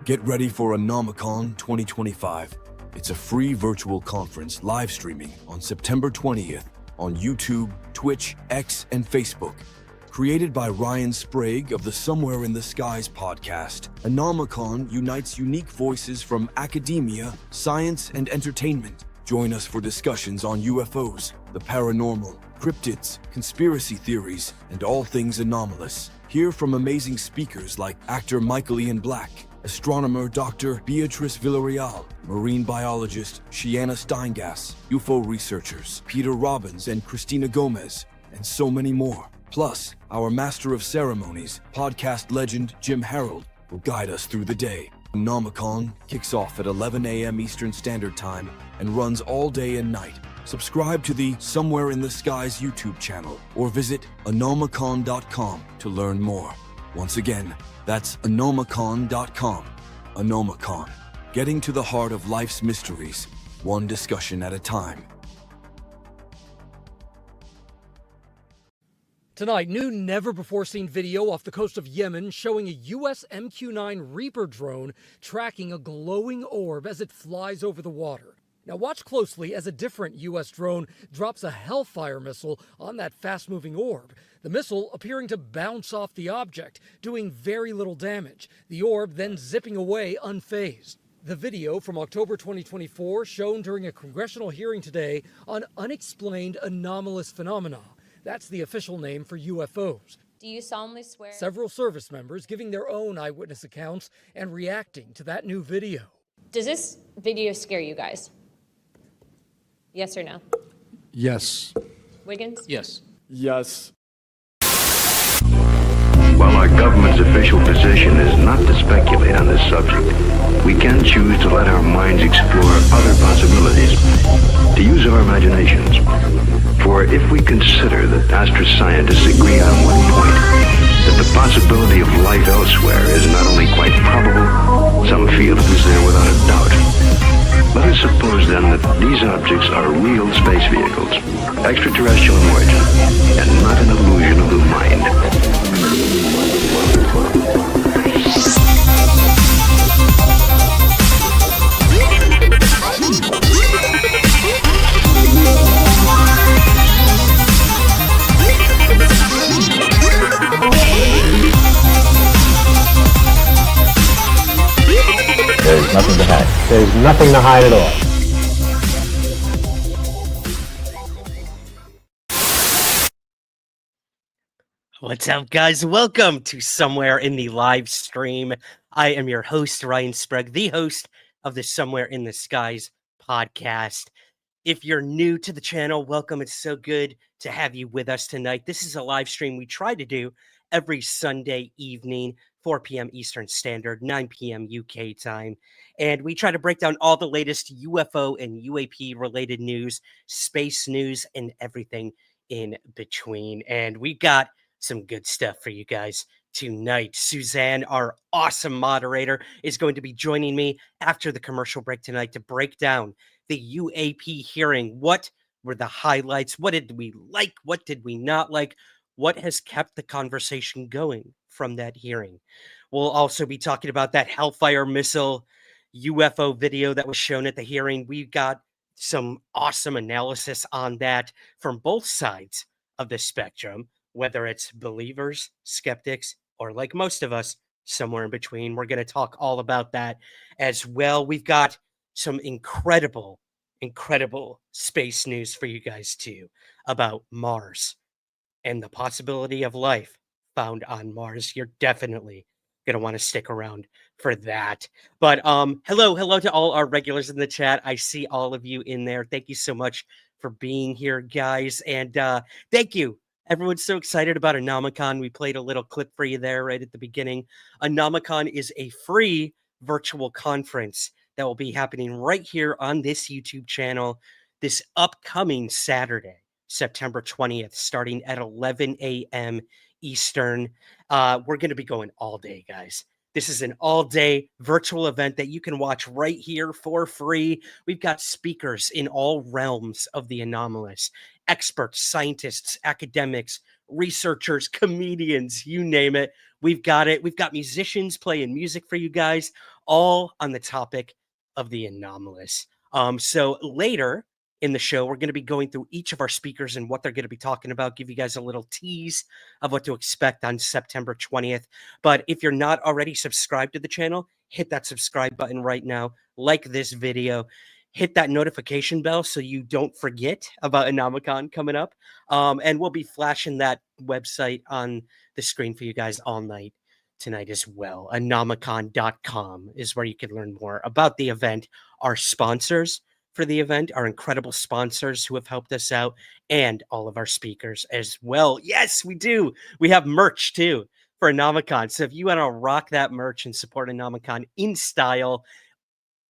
Get ready for Anomacon 2025. It's a free virtual conference live streaming on September 20th on YouTube, Twitch, X, and Facebook. Created by Ryan Sprague of the Somewhere in the Skies podcast, Anomacon unites unique voices from academia, science, and entertainment. Join us for discussions on UFOs, the paranormal, cryptids, conspiracy theories, and all things anomalous. Hear from amazing speakers like actor Michael Ian Black, astronomer Dr. Beatrice Villarreal, marine biologist Shiana Steingass, UFO researchers Peter Robbins and Christina Gomez, and so many more. Plus, our Master of Ceremonies, podcast legend Jim Harold, will guide us through the day. Anomacon kicks off at 11 a.m. Eastern Standard Time and runs all day and night. Subscribe to the Somewhere in the Skies YouTube channel or visit anomacon.com to learn more. Once again, that's anomacon.com. Anomacon, getting to the heart of life's mysteries, one discussion at a time. Tonight, new never-before-seen video off the coast of Yemen showing a U.S. MQ-9 Reaper drone tracking a glowing orb as it flies over the water. Now watch closely as a different U.S. drone drops a Hellfire missile on that fast-moving orb. The missile appearing to bounce off the object, doing very little damage. The orb then zipping away unfazed. The video from October 2024 shown during a congressional hearing today on unexplained anomalous phenomena. That's the official name for UFOs. Do you solemnly swear? Several service members giving their own eyewitness accounts and reacting to that new video. Does this video scare you guys? Yes or no? Yes. Wiggins? Yes. Yes. While our government's official position is not to speculate on this subject, we can choose to let our minds explore other possibilities, to use our imaginations. For if we consider that astroscientists agree on one point, that the possibility of life elsewhere is not only quite probable, some feel it is there without a doubt. Let us suppose then that these objects are real space vehicles, extraterrestrial in origin, and not an illusion of the mind. There's nothing to hide. There's nothing to hide at all. What's up, guys? Welcome to Somewhere in the Live Stream. I am your host, Ryan Sprague, the host of the Somewhere in the Skies podcast. If you're new to the channel, welcome. It's so good to have you with us tonight. This is a live stream we try to do every Sunday evening, 4 p.m. Eastern Standard, 9 p.m. UK time. And we try to break down all the latest UFO and UAP related news, space news, and everything in between. And we got some good stuff for you guys tonight. Suzanne, our awesome moderator, is going to be joining me after the commercial break tonight to break down the UAP hearing. What were the highlights? What did we like? What did we not like? What has kept the conversation going from that hearing? We'll also be talking about that Hellfire Missile UFO video that was shown at the hearing. We got some awesome analysis on that from both sides of the spectrum, whether it's believers, skeptics, or like most of us, somewhere in between. We're going to talk all about that as well. We've got some incredible space news for you guys too about Mars and the possibility of life found on Mars. You're definitely going to want to stick around for that. But hello to all our regulars in the chat. I see all of you in there. Thank you so much for being here, guys. And thank you. Everyone's so excited about Anomacon. We played a little clip for you there right at the beginning. Anomacon is a free virtual conference that will be happening right here on this YouTube channel this upcoming Saturday, September 20th, starting at 11 a.m. Eastern. We're going to be going all day, guys. This is an all-day virtual event that you can watch right here for free. We've got speakers in all realms of the anomalous, experts, scientists, academics, researchers, comedians, you name it. We've got it. We've got musicians playing music for you guys, all on the topic of the anomalous. So later in the show, we're going to be going through each of our speakers and what they're going to be talking about, give you guys a little tease of what to expect on September 20th. But if you're not already subscribed to the channel, hit that subscribe button right now, like this video, hit that notification bell so you don't forget about Anomacon coming up. And we'll be flashing that website on the screen for you guys all night tonight as well. Anomacon.com is where you can learn more about the event. Our sponsors for the event, our incredible sponsors who have helped us out, and all of our speakers as well. Yes, we do. We have merch too for Anomacon. So if you want to rock that merch and support Anomacon in style,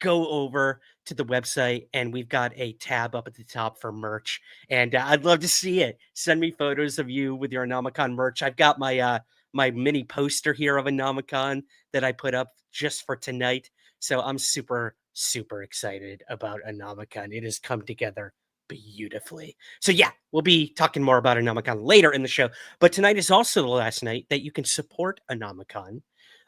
go over to the website and we've got a tab up at the top for merch. And I'd love to see it. Send me photos of you with your Anomacon merch. I've got my my mini poster here of Anomacon that I put up just for tonight. So I'm super excited about Anomacon. It has come together beautifully. So yeah, we'll be talking more about Anomacon later in the show. But tonight is also the last night that you can support Anomacon.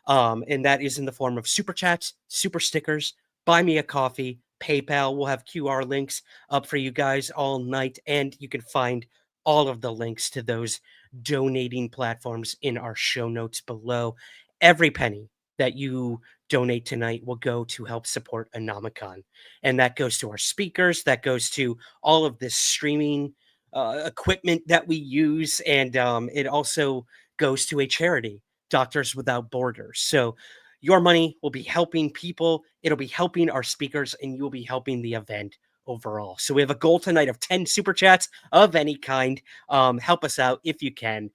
And that is in the form of super chats, super stickers, buy me a coffee, PayPal. We'll have QR links up for you guys all night. And you can find all of the links to those donating platforms in our show notes below. Every penny that you donate tonight will go to help support Anomacon. And that goes to our speakers, that goes to all of this streaming equipment that we use, and it also goes to a charity, Doctors Without Borders. So your money will be helping people, it'll be helping our speakers, and you'll be helping the event overall. So we have a goal tonight of 10 super chats of any kind. Help us out if you can.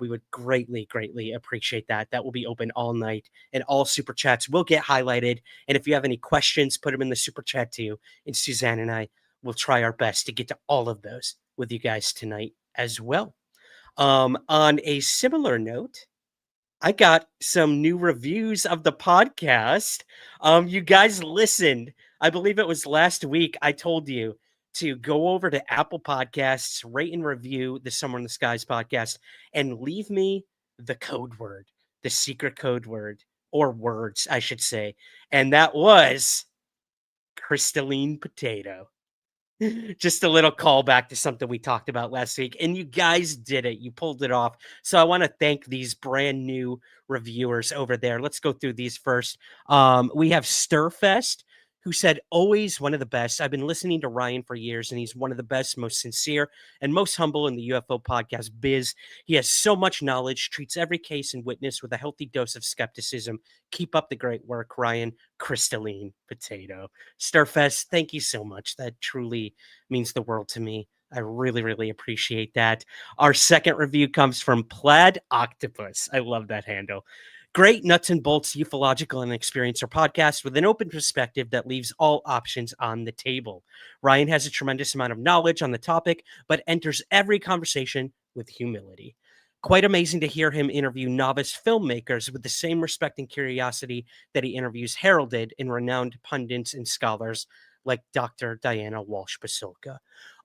We would greatly appreciate that. That will be open all night, and all super chats will get highlighted. And if you have any questions, put them in the super chat too. And Suzanne and I will try our best to get to all of those with you guys tonight as well. On a similar note, I got some new reviews of the podcast. You guys listened. I believe it was last week. I told you to go over to Apple Podcasts, rate and review the Somewhere in the Skies podcast, and leave me the code word, the secret code word, or words, I should say. And that was crystalline potato. Just a little callback to something we talked about last week, and you guys did it. You pulled it off. So I want to thank these brand new reviewers over there. Let's go through these first. We have Stirfest, who said, always one of the best. I've been listening to Ryan for years, and he's one of the best, most sincere, and most humble in the UFO podcast biz. He has so much knowledge, treats every case and witness with a healthy dose of skepticism. Keep up the great work, Ryan. Crystalline potato. Stirfest, thank you so much. That truly means the world to me. I really appreciate that. Our second review comes from Plaid Octopus. I love that handle. Great nuts and bolts ufological and experiencer podcast with an open perspective that leaves all options on the table. Ryan has a tremendous amount of knowledge on the topic, but enters every conversation with humility. Quite amazing to hear him interview novice filmmakers with the same respect and curiosity that he interviews heralded and renowned pundits and scholars like Dr. Diana Walsh-Pasulka.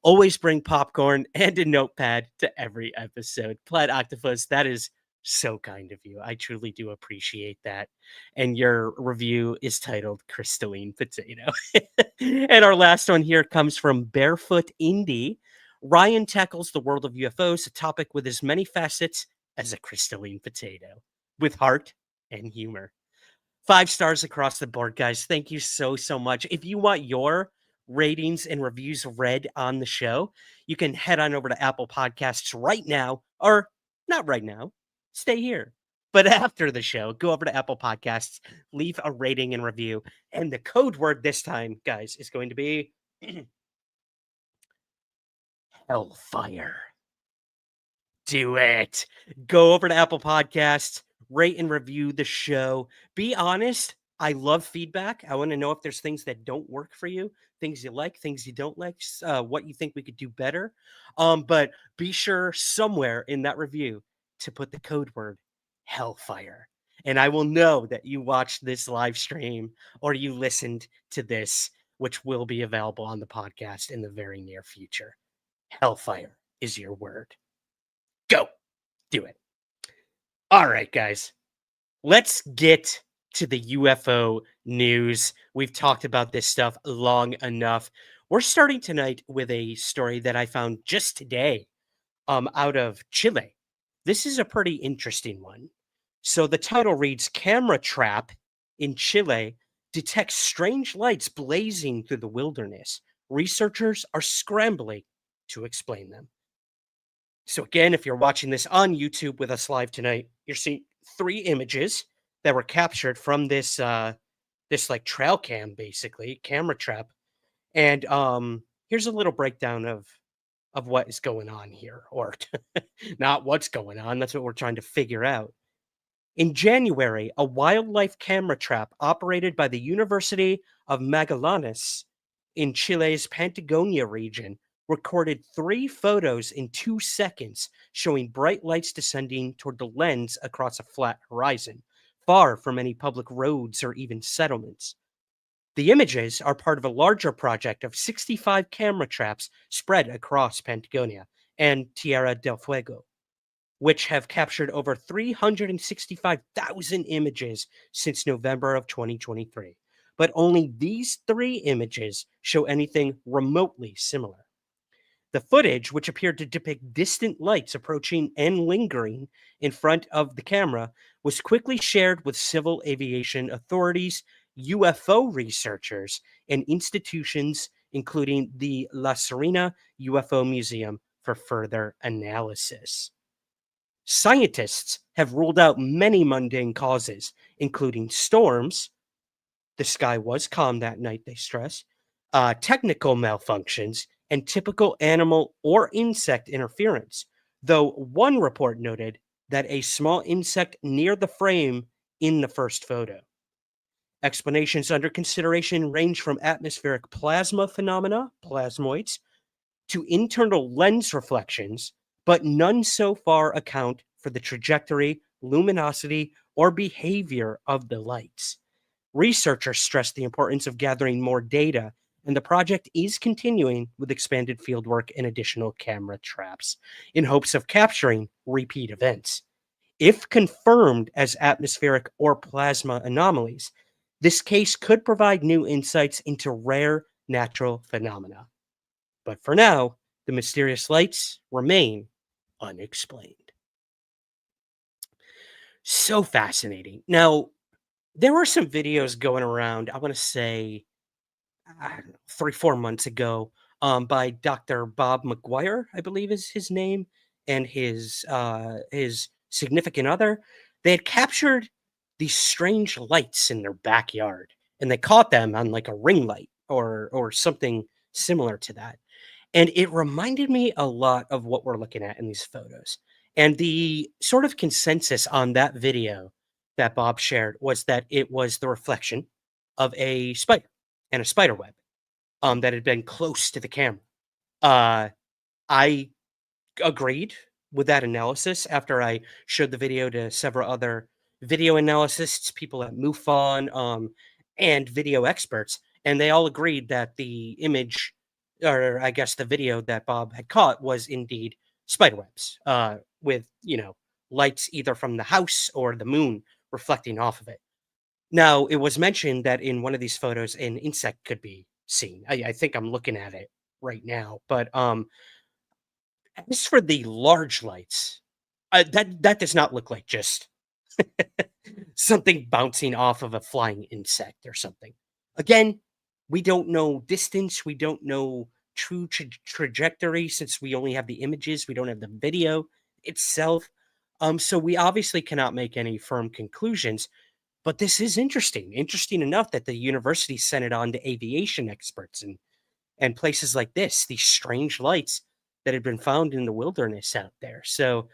Always bring popcorn and a notepad to every episode. Plaid Octopus, that is so kind of you. I truly do appreciate that. And your review is titled Crystalline Potato. And our last one here comes from Barefoot Indie. Ryan tackles the world of UFOs, a topic with as many facets as a crystalline potato, with heart and humor. 5 stars across the board, guys. Thank you so much. If you want your ratings and reviews read on the show, you can head on over to Apple Podcasts right now, or not right now. Stay here. But after the show, go over to Apple Podcasts, leave a rating and review. And the code word this time, guys, is going to be Hellfire. Do it. Go over to Apple Podcasts, rate and review the show. Be honest. I love feedback. I want to know if there's things that don't work for you, things you like, things you don't like, what you think we could do better. But be sure somewhere in that review to put the code word Hellfire. and I will know that you watched this live stream or you listened to this, which will be available on the podcast in the very near future. Hellfire is your word. Go. Do it. All right, guys. Let's get to the UFO news. We've talked about this stuff long enough. We're starting tonight with a story that I found just today out of Chile. This is a pretty interesting one. So the title reads, Camera Trap in Chile detects strange lights blazing through the wilderness. Researchers are scrambling to explain them. So again, if you're watching this on YouTube with us live tonight, you're seeing 3 images that were captured from this this like trail cam, basically camera trap. And here's a little breakdown of what is going on here, or not what's going on. That's what we're trying to figure out. In January, a wildlife camera trap operated by the University of Magallanes in Chile's Patagonia region recorded 3 photos in 2 seconds showing bright lights descending toward the lens across a flat horizon, far from any public roads or even settlements. The images are part of a larger project of 65 camera traps spread across Patagonia and Tierra del Fuego, which have captured over 365,000 images since November of 2023. But only these 3 images show anything remotely similar. The footage, which appeared to depict distant lights approaching and lingering in front of the camera, was quickly shared with civil aviation authorities, UFO researchers, and institutions, including the La Serena UFO Museum, for further analysis. Scientists have ruled out many mundane causes, including storms. The sky was calm that night, they stress. Technical malfunctions, and typical animal or insect interference, though one report noted that a small insect near the frame in the first photo. Explanations under consideration range from atmospheric plasma phenomena, plasmoids, to internal lens reflections, but none so far account for the trajectory, luminosity, or behavior of the lights. Researchers stress the importance of gathering more data, and the project is continuing with expanded fieldwork and additional camera traps in hopes of capturing repeat events. If confirmed as atmospheric or plasma anomalies, this case could provide new insights into rare natural phenomena. But for now, the mysterious lights remain unexplained. So fascinating. Now, there were some videos going around, I want to say, I don't know, 3-4 months ago, by Dr. Bob McGuire, I believe is his name, and his significant other. They had captured these strange lights in their backyard, and they caught them on like a ring light or something similar to that. And it reminded me a lot of what we're looking at in these photos. And the sort of consensus on that video that Bob shared was that it was the reflection of a spider and a spider web that had been close to the camera. I agreed with that analysis after I showed the video to several other video analysts, people at MUFON, and video experts, and they all agreed that the image, or I guess the video that Bob had caught, was indeed spiderwebs, with, lights either from the house or the moon reflecting off of it. Now, it was mentioned that in one of these photos, an insect could be seen. I think I'm looking at it right now. But as for the large lights, that does not look like just something bouncing off of a flying insect or something. Again, we don't know distance. We don't know true trajectory since we only have the images. We don't have the video itself. So we obviously cannot make any firm conclusions. But this is interesting enough that the university sent it on to aviation experts and places like this, these strange lights that had been found in the wilderness out there. So,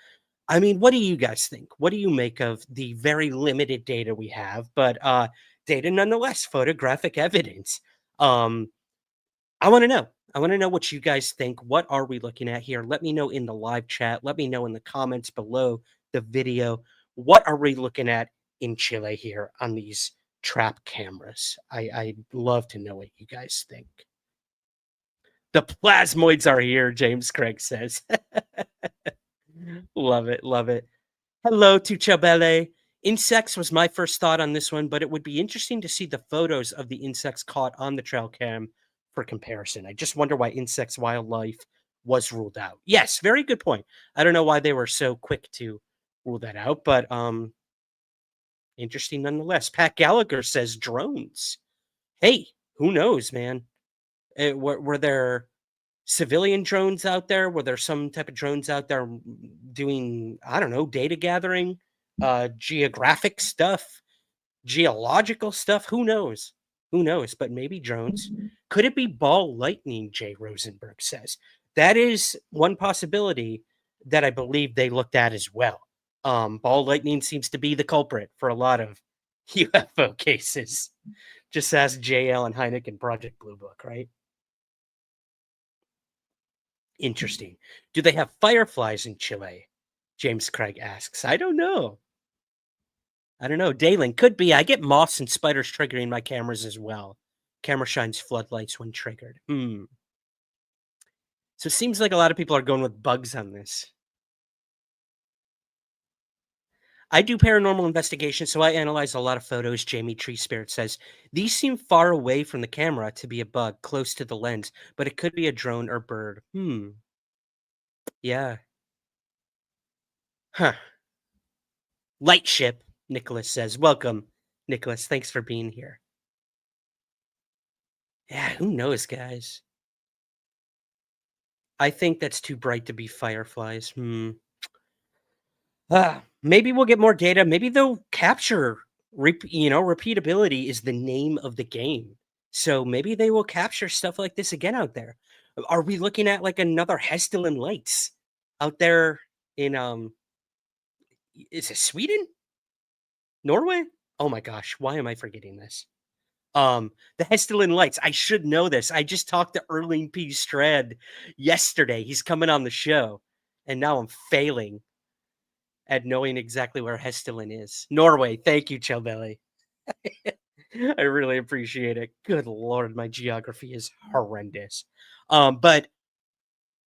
I mean, what do you guys think? What do you make of the very limited data we have, but data nonetheless, photographic evidence? I want to know. I want to know what you guys think. What are we looking at here? Let me know in the live chat. Let me know in the comments below the video. What are we looking at? in Chile here on these trap cameras. I'd love to know what you guys think. The plasmoids are here, James Craig says. Love it, love it. Hello to Chabele. Insects was my first thought on this one, but it would be interesting to see the photos of the insects caught on the trail cam for comparison. I just wonder why insects wildlife was ruled out. Yes, very good point. I don't know why they were so quick to rule that out, but interesting nonetheless. Pat Gallagher says drones. Hey, who knows, man? Were there civilian drones out there? Were there some type of drones out there doing, I don't know, data gathering, geographic stuff, geological stuff? Who knows? Who knows? But maybe drones. Could it be ball lightning? Jay Rosenberg says. That is one possibility that I believe they looked at as well. Ball lightning seems to be the culprit for a lot of UFO cases. Just ask JL and Heineken Project Blue Book, right? Interesting. Do they have fireflies in Chile? James Craig asks. I don't know. Dalen, could be. I get moths and spiders triggering my cameras as well. Camera shines floodlights when triggered. So it seems like a lot of people are going with bugs on this. I do paranormal investigation, so I analyze a lot of photos. Jamie Tree Spirit says, these seem far away from the camera to be a bug, close to the lens, but it could be a drone or bird. Yeah. Huh. Light ship, Nicholas says. Welcome, Nicholas. Thanks for being here. Yeah, who knows, guys? I think that's too bright to be fireflies. Maybe we'll get more data. Maybe they'll capture, repeatability is the name of the game. So maybe they will capture stuff like this again out there. Are we looking at like another Hestilin Lights out there in, is it Sweden? Norway? Oh my gosh, why am I forgetting this? The Hestilin Lights. I should know this. I just talked to Erling P. Strad yesterday. He's coming on the show. And now I'm failing at knowing exactly where Hestilin is. Norway. Thank you, Chelbelly. I really appreciate it. Good Lord, my geography is horrendous. But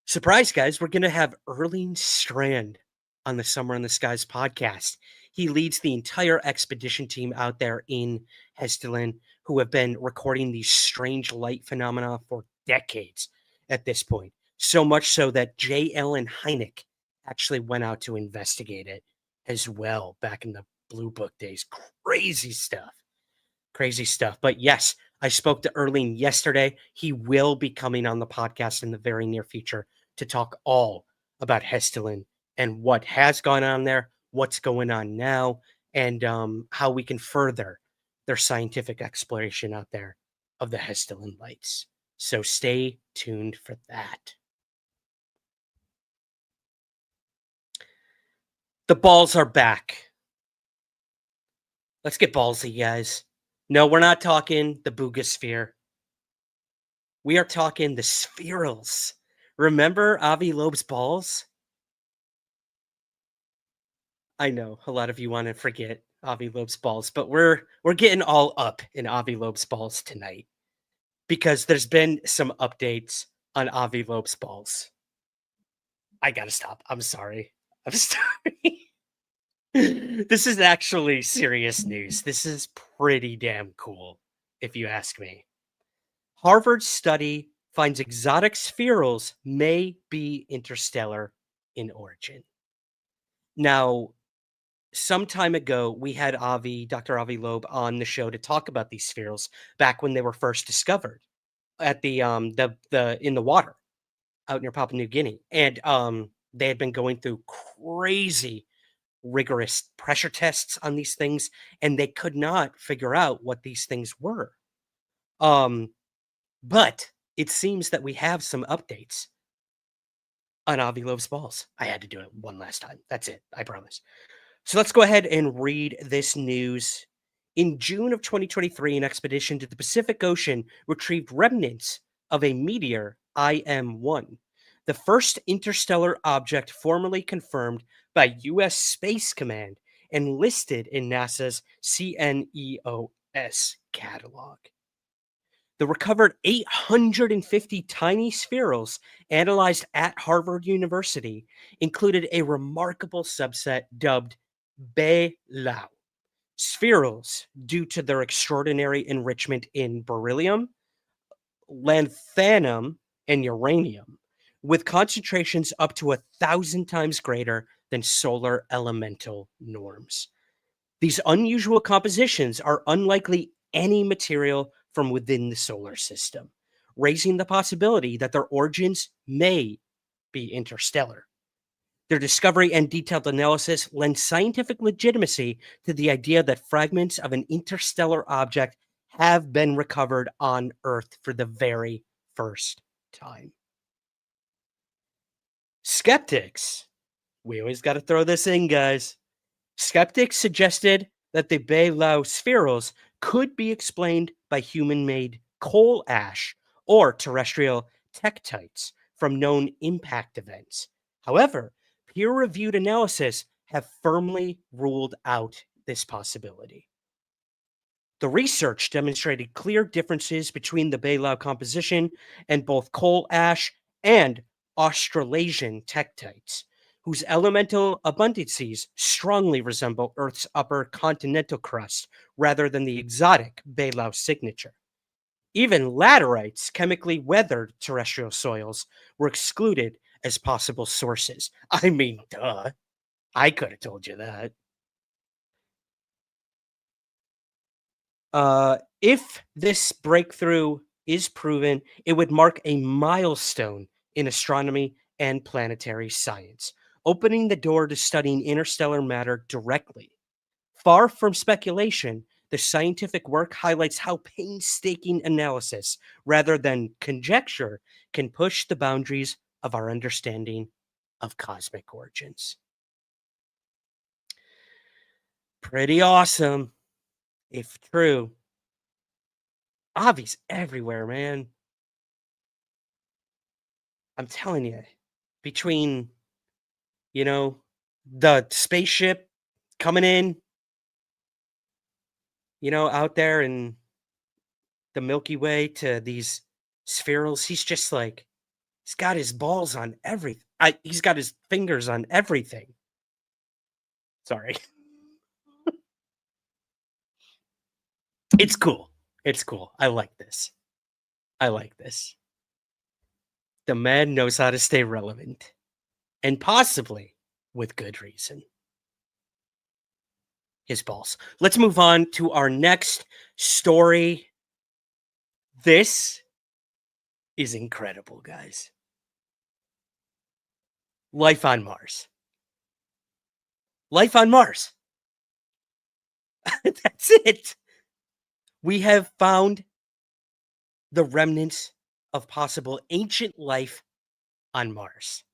surprise, guys, we're going to have Erling Strand on the Summer in the Skies podcast. He leads the entire expedition team out there in Hestilin, who have been recording these strange light phenomena for decades at this point. So much so that J. Ellen Hynek actually went out to investigate it as well back in the Blue Book days. Crazy stuff. Crazy stuff. But yes, I spoke to Erling yesterday. He will be coming on the podcast in the very near future to talk all about Hestilin and what has gone on there, what's going on now, and how we can further their scientific exploration out there of the Hestilin Lights. So stay tuned for that. The balls are back. Let's get ballsy, guys. No, we're not talking the Boogosphere. We are talking the Spherules. Remember Avi Loeb's balls? I know a lot of you want to forget Avi Loeb's balls, but we're getting all up in Avi Loeb's balls tonight because there's been some updates on Avi Loeb's balls. I gotta stop. I'm sorry. This is actually serious news. This is pretty damn cool, if you ask me. Harvard study finds exotic spherules may be interstellar in origin. Now, some time ago, we had Dr. Avi Loeb on the show to talk about these spherules back when they were first discovered at the in the water out near Papua New Guinea, and they had been going through crazy, rigorous pressure tests on these things, and they could not figure out what these things were. But it seems that we have some updates on Avi Loeb's balls. I had to do it one last time. That's it. I promise. So let's go ahead and read this news. In June of 2023, an expedition to the Pacific Ocean retrieved remnants of a meteor IM-1, the first interstellar object formally confirmed by U.S. Space Command and listed in NASA's CNEOS catalog. The recovered 850 tiny spherules analyzed at Harvard University included a remarkable subset dubbed baffled spherules due to their extraordinary enrichment in beryllium, lanthanum, and uranium, with concentrations up to 1,000 times greater than solar elemental norms. These unusual compositions are unlikely any material from within the solar system, raising the possibility that their origins may be interstellar. Their discovery and detailed analysis lend scientific legitimacy to the idea that fragments of an interstellar object have been recovered on Earth for the very first time. Skeptics, we always got to throw this in, guys. Skeptics suggested that the baffled spherules could be explained by human-made coal ash or terrestrial tektites from known impact events. However, peer-reviewed analysis have firmly ruled out this possibility. The research demonstrated clear differences between the baffled composition and both coal ash and Australasian tektites, whose elemental abundances strongly resemble Earth's upper continental crust rather than the exotic baffled signature. Even laterites, chemically weathered terrestrial soils, were excluded as possible sources. I mean, duh. I could have told you that. If this breakthrough is proven, it would mark a milestone in astronomy and planetary science, opening the door to studying interstellar matter directly. Far from speculation, the scientific work highlights how painstaking analysis, rather than conjecture, can push the boundaries of our understanding of cosmic origins. Pretty awesome, if true. Obvious everywhere, man. I'm telling you, between, the spaceship coming in, out there in the Milky Way to these spherules, he's just like, he's got his balls on everything. He's got his fingers on everything. Sorry. It's cool. It's cool. I like this. The man knows how to stay relevant, and possibly with good reason. His balls. Let's move on to our next story. This is incredible, guys. Life on Mars. Life on Mars. That's it. We have found the remnants of possible ancient life on Mars.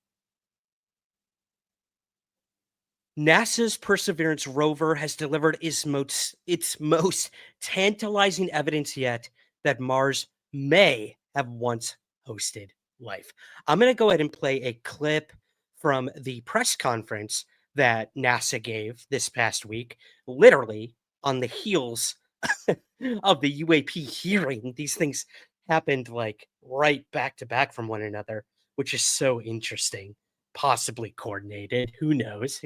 NASA's Perseverance rover has delivered its most tantalizing evidence yet that Mars may have once hosted life. I'm going to go ahead and play a clip from the press conference that NASA gave this past week, literally on the heels of the UAP hearing. These things happened like right back to back from one another, which is so interesting. Possibly coordinated. Who knows?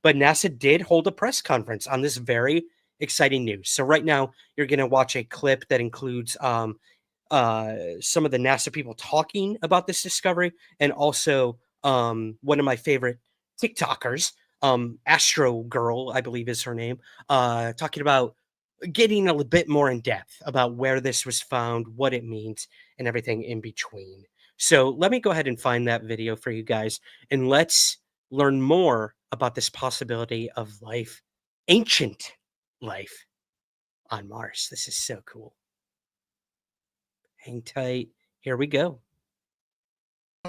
But NASA did hold a press conference on this very exciting news. So right now you're going to watch a clip that includes some of the NASA people talking about this discovery, and also one of my favorite TikTokers, Astro Girl, I believe is her name, talking about getting a little bit more in depth about where this was found, what it means, and everything in between. So let me go ahead and find that video for you guys, and let's learn more about this possibility of life, ancient life on Mars. This is so cool. Hang tight. Here we go.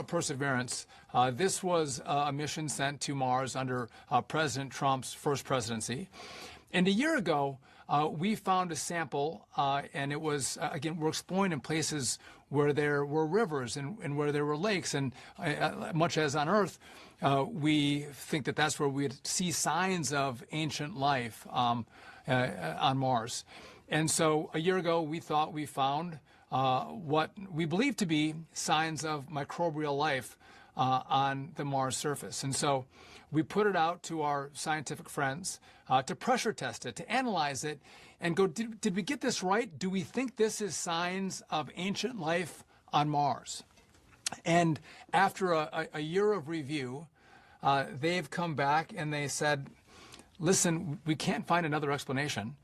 Perseverance. This was a mission sent to Mars under President Trump's first presidency. And a year ago, we found a sample, and it was, again, we're exploring in places where there were rivers and where there were lakes, and much as on Earth, we think that that's where we'd see signs of ancient life on Mars. And so a year ago, we thought we found what we believe to be signs of microbial life on the Mars surface. And so we put it out to our scientific friends to pressure test it, to analyze it, and go, did we get this right? Do we think this is signs of ancient life on Mars? And after a year of review, they've come back and they said, listen, we can't find another explanation.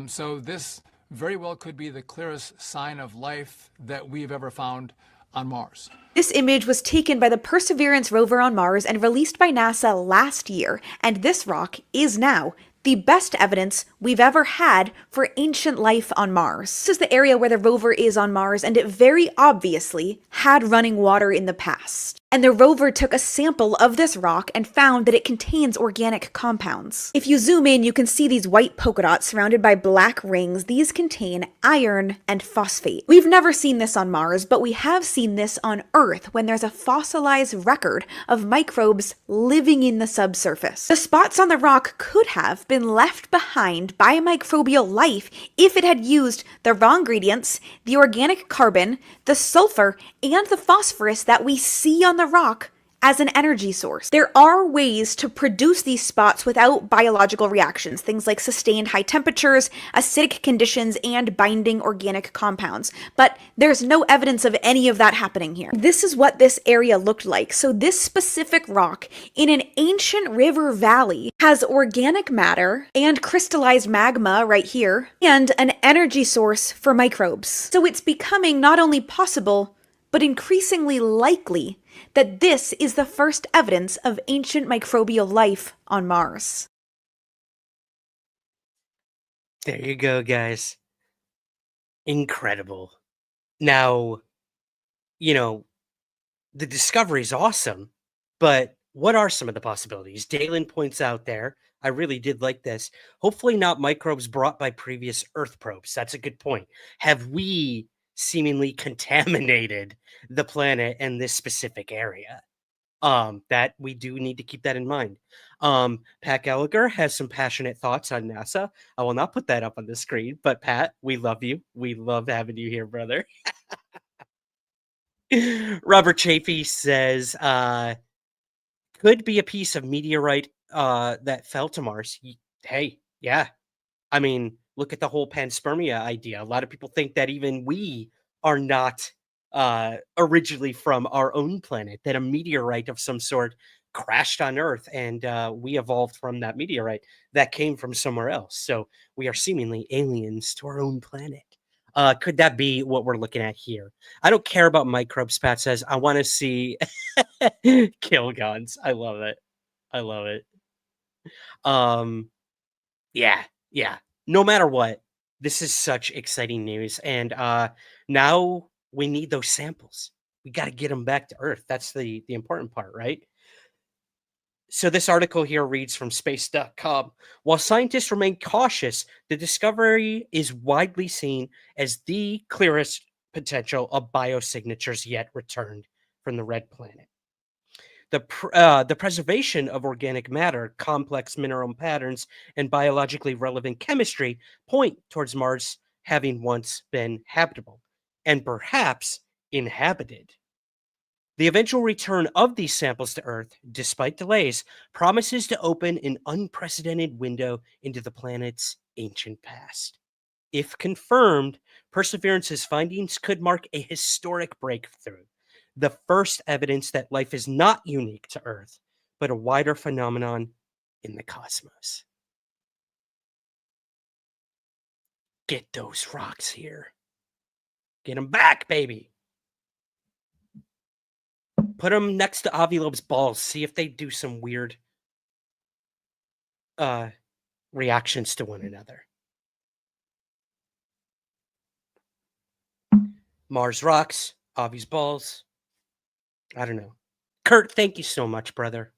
So this very well could be the clearest sign of life that we've ever found on Mars. This image was taken by the Perseverance rover on Mars and released by NASA last year, and this rock is now the best evidence we've ever had for ancient life on Mars. This is the area where the rover is on Mars, and it very obviously had running water in the past. And the rover took a sample of this rock and found that it contains organic compounds. If you zoom in, you can see these white polka dots surrounded by black rings. These contain iron and phosphate. We've never seen this on Mars, but we have seen this on Earth when there's a fossilized record of microbes living in the subsurface. The spots on the rock could have been left behind by microbial life if it had used the raw ingredients, the organic carbon, the sulfur, and the phosphorus that we see on the rock as an energy source. There are ways to produce these spots without biological reactions, things like sustained high temperatures, acidic conditions, and binding organic compounds. But there's no evidence of any of that happening here. This is what this area looked like. So this specific rock in an ancient river valley has organic matter and crystallized magma right here, and an energy source for microbes. So it's becoming not only possible, but increasingly likely that this is the first evidence of ancient microbial life on Mars. There you go, guys. Incredible. Now, the discovery is awesome, but what are some of the possibilities? Dalen points out there, I really did like this. Hopefully not microbes brought by previous Earth probes. That's a good point. Have we seemingly contaminated the planet and this specific area? That we do need to keep that in mind. Pat Gallagher has some passionate thoughts on NASA. I will not put that up on the screen, but Pat, we love you. We love having you here, brother. Robert Chafee says, could be a piece of meteorite that fell to Mars. Hey, yeah. I mean, look at the whole panspermia idea. A lot of people think that even we are not originally from our own planet, that a meteorite of some sort crashed on Earth and we evolved from that meteorite that came from somewhere else. So we are seemingly aliens to our own planet. Could that be what we're looking at here? I don't care about microbes, Pat says. I want to see kill guns. I love it. I love it. Yeah. No matter what, this is such exciting news. And now we need those samples. We got to get them back to Earth. That's the important part, right? So this article here reads from space.com. While scientists remain cautious, the discovery is widely seen as the clearest potential of biosignatures yet returned from the red planet. The preservation of organic matter, complex mineral patterns, and biologically relevant chemistry point towards Mars having once been habitable and perhaps inhabited. The eventual return of these samples to Earth, despite delays, promises to open an unprecedented window into the planet's ancient past. If confirmed, Perseverance's findings could mark a historic breakthrough, the first evidence that life is not unique to Earth, but a wider phenomenon in the cosmos. Get those rocks here. Get them back, baby. Put them next to Avi Loeb's balls. See if they do some weird reactions to one another. Mars rocks, Avi's balls. I don't know. Kurt, thank you so much, brother.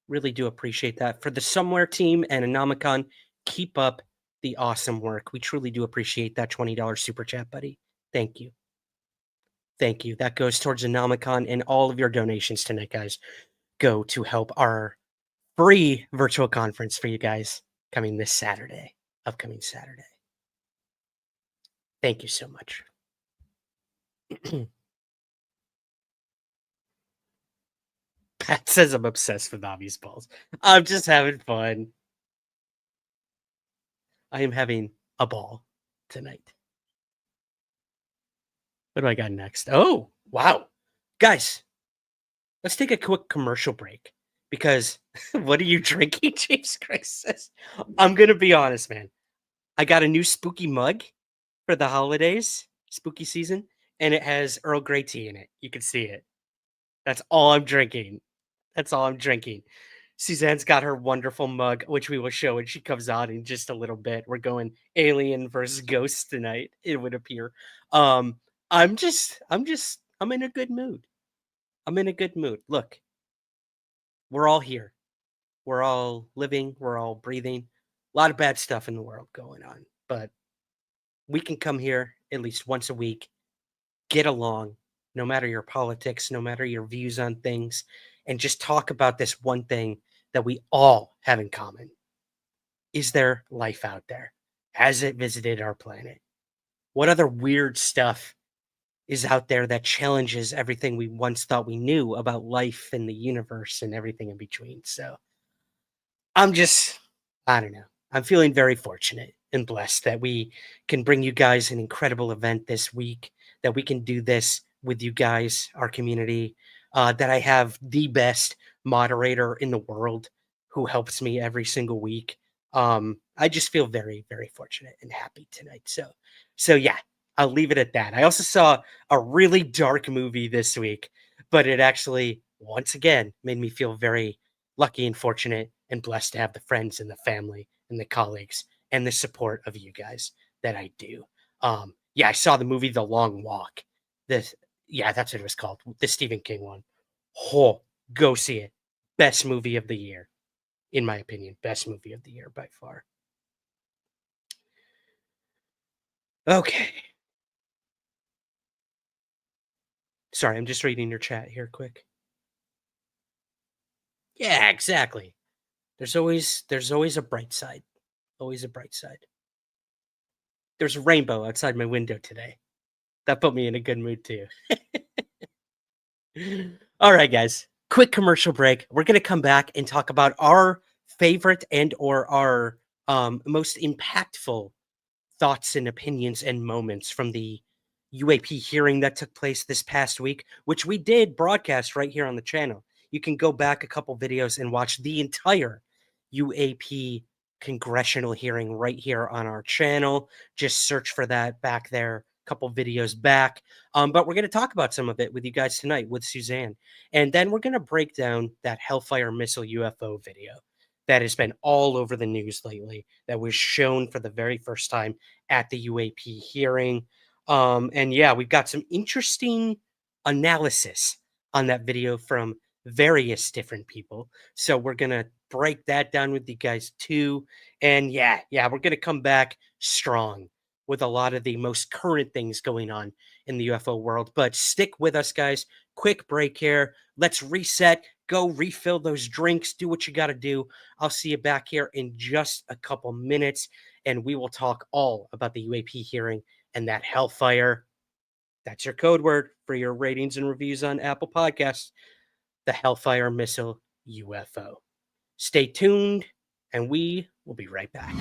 Really do appreciate that. For the Somewhere team and Anomacon, keep up the awesome work. We truly do appreciate that $20 super chat, buddy. Thank you. Thank you. That goes towards Anomacon and all of your donations tonight, guys. go to help our free virtual conference for you guys coming this Saturday, upcoming Saturday. Thank you so much. Pat says I'm obsessed with obvious balls. I'm just having fun. I am having a ball tonight. What do I got next? Oh, wow. Guys, let's take a quick commercial break because what are you drinking, James Christ says? I'm going to be honest, man. I got a new spooky mug for the holidays, spooky season, and it has Earl Grey tea in it. You can see it. That's all I'm drinking. That's all I'm drinking. Suzanne's got her wonderful mug, which we will show when she comes on in just a little bit. We're going Alien versus Ghost tonight, it would appear. I'm in a good mood. I'm in a good mood. Look, we're all here. We're all living. We're all breathing. A lot of bad stuff in the world going on. But we can come here at least once a week, get along, no matter your politics, no matter your views on things, and just talk about this one thing that we all have in common. Is there life out there? Has it visited our planet? What other weird stuff is out there that challenges everything we once thought we knew about life and the universe and everything in between? So I don't know. I'm feeling very fortunate and blessed that we can bring you guys an incredible event this week, that we can do this with you guys, our community, that I have the best moderator in the world who helps me every single week. I just feel very, very fortunate and happy tonight. So yeah, I'll leave it at that. I also saw a really dark movie this week, but it actually, once again, made me feel very lucky and fortunate and blessed to have the friends and the family and the colleagues and the support of you guys that I do. Yeah, I saw the movie The Long Walk. That's what it was called. The Stephen King one. Oh, go see it. Best movie of the year, in my opinion. Best movie of the year by far. Okay. Sorry, I'm just reading your chat here quick. Yeah, exactly. There's always a bright side. Always a bright side. There's a rainbow outside my window today. That put me in a good mood too. All right, guys. Quick commercial break. We're going to come back and talk about our favorite and or our most impactful thoughts and opinions and moments from the UAP hearing that took place this past week, which we did broadcast right here on the channel. You can go back a couple videos and watch the entire UAP Congressional hearing right here on our channel. Just search for that back there, a couple videos back. But we're going to talk about some of it with you guys tonight with Suzanne. And then we're going to break down that Hellfire Missile UFO video that has been all over the news lately, that was shown for the very first time at the UAP hearing. And yeah, we've got some interesting analysis on that video from various different people. So we're going to break that down with you guys too. And yeah, we're going to come back strong with a lot of the most current things going on in the UFO world. But stick with us, guys. Quick break here. Let's reset. Go refill those drinks. Do what you got to do. I'll see you back here in just a couple minutes, and we will talk all about the UAP hearing and that Hellfire. That's your code word for your ratings and reviews on Apple Podcasts. The Hellfire Missile UFO. Stay tuned, and we will be right back.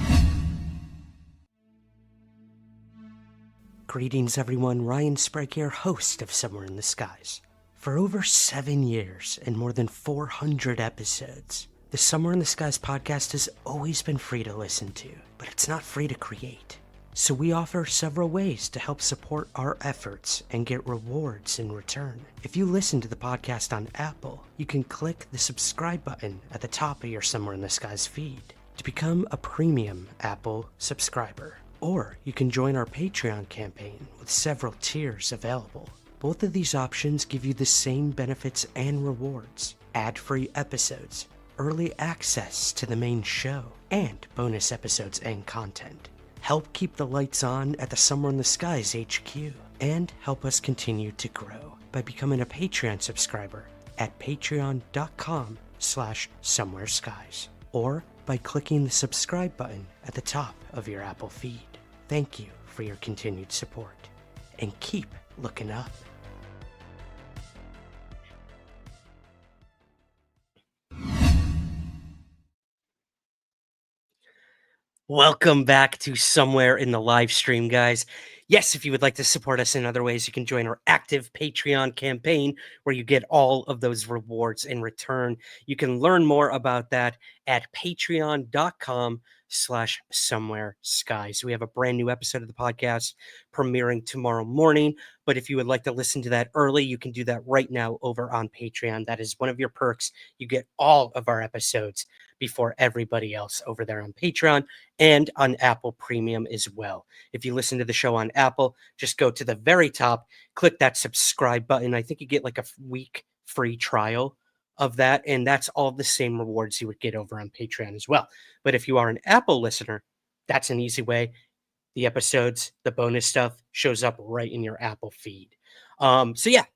Greetings, everyone. Ryan Sprague here, host of Somewhere in the Skies. For over 7 years and more than 400 episodes, the Somewhere in the Skies podcast has always been free to listen to, but it's not free to create. So we offer several ways to help support our efforts and get rewards in return. If you listen to the podcast on Apple, you can click the subscribe button at the top of your Somewhere in the Skies feed to become a premium Apple subscriber. Or you can join our Patreon campaign with several tiers available. Both of these options give you the same benefits and rewards: ad-free episodes, early access to the main show, and bonus episodes and content. Help keep the lights on at the Somewhere in the Skies HQ, and help us continue to grow by becoming a Patreon subscriber at patreon.com/somewhereskies or by clicking the subscribe button at the top of your Apple feed. Thank you for your continued support, and keep looking up. Welcome back to Somewhere in the Live Stream, guys. Yes, if you would like to support us in other ways, you can join our active Patreon campaign where you get all of those rewards in return. You can learn more about that at patreon.com/somewhereskies. We have a brand new episode of the podcast premiering tomorrow morning, but if you would like to listen to that early, you can do that right now over on Patreon. That is one of your perks. You get all of our episodes before everybody else over there on Patreon and on Apple Premium as well. If you listen to the show on Apple, just go to the very top, click that subscribe button. I think you get like a week free trial of that, and that's all the same rewards you would get over on Patreon as well. But if you are an Apple listener, that's an easy way. The episodes, the bonus stuff shows up right in your Apple feed. So yeah,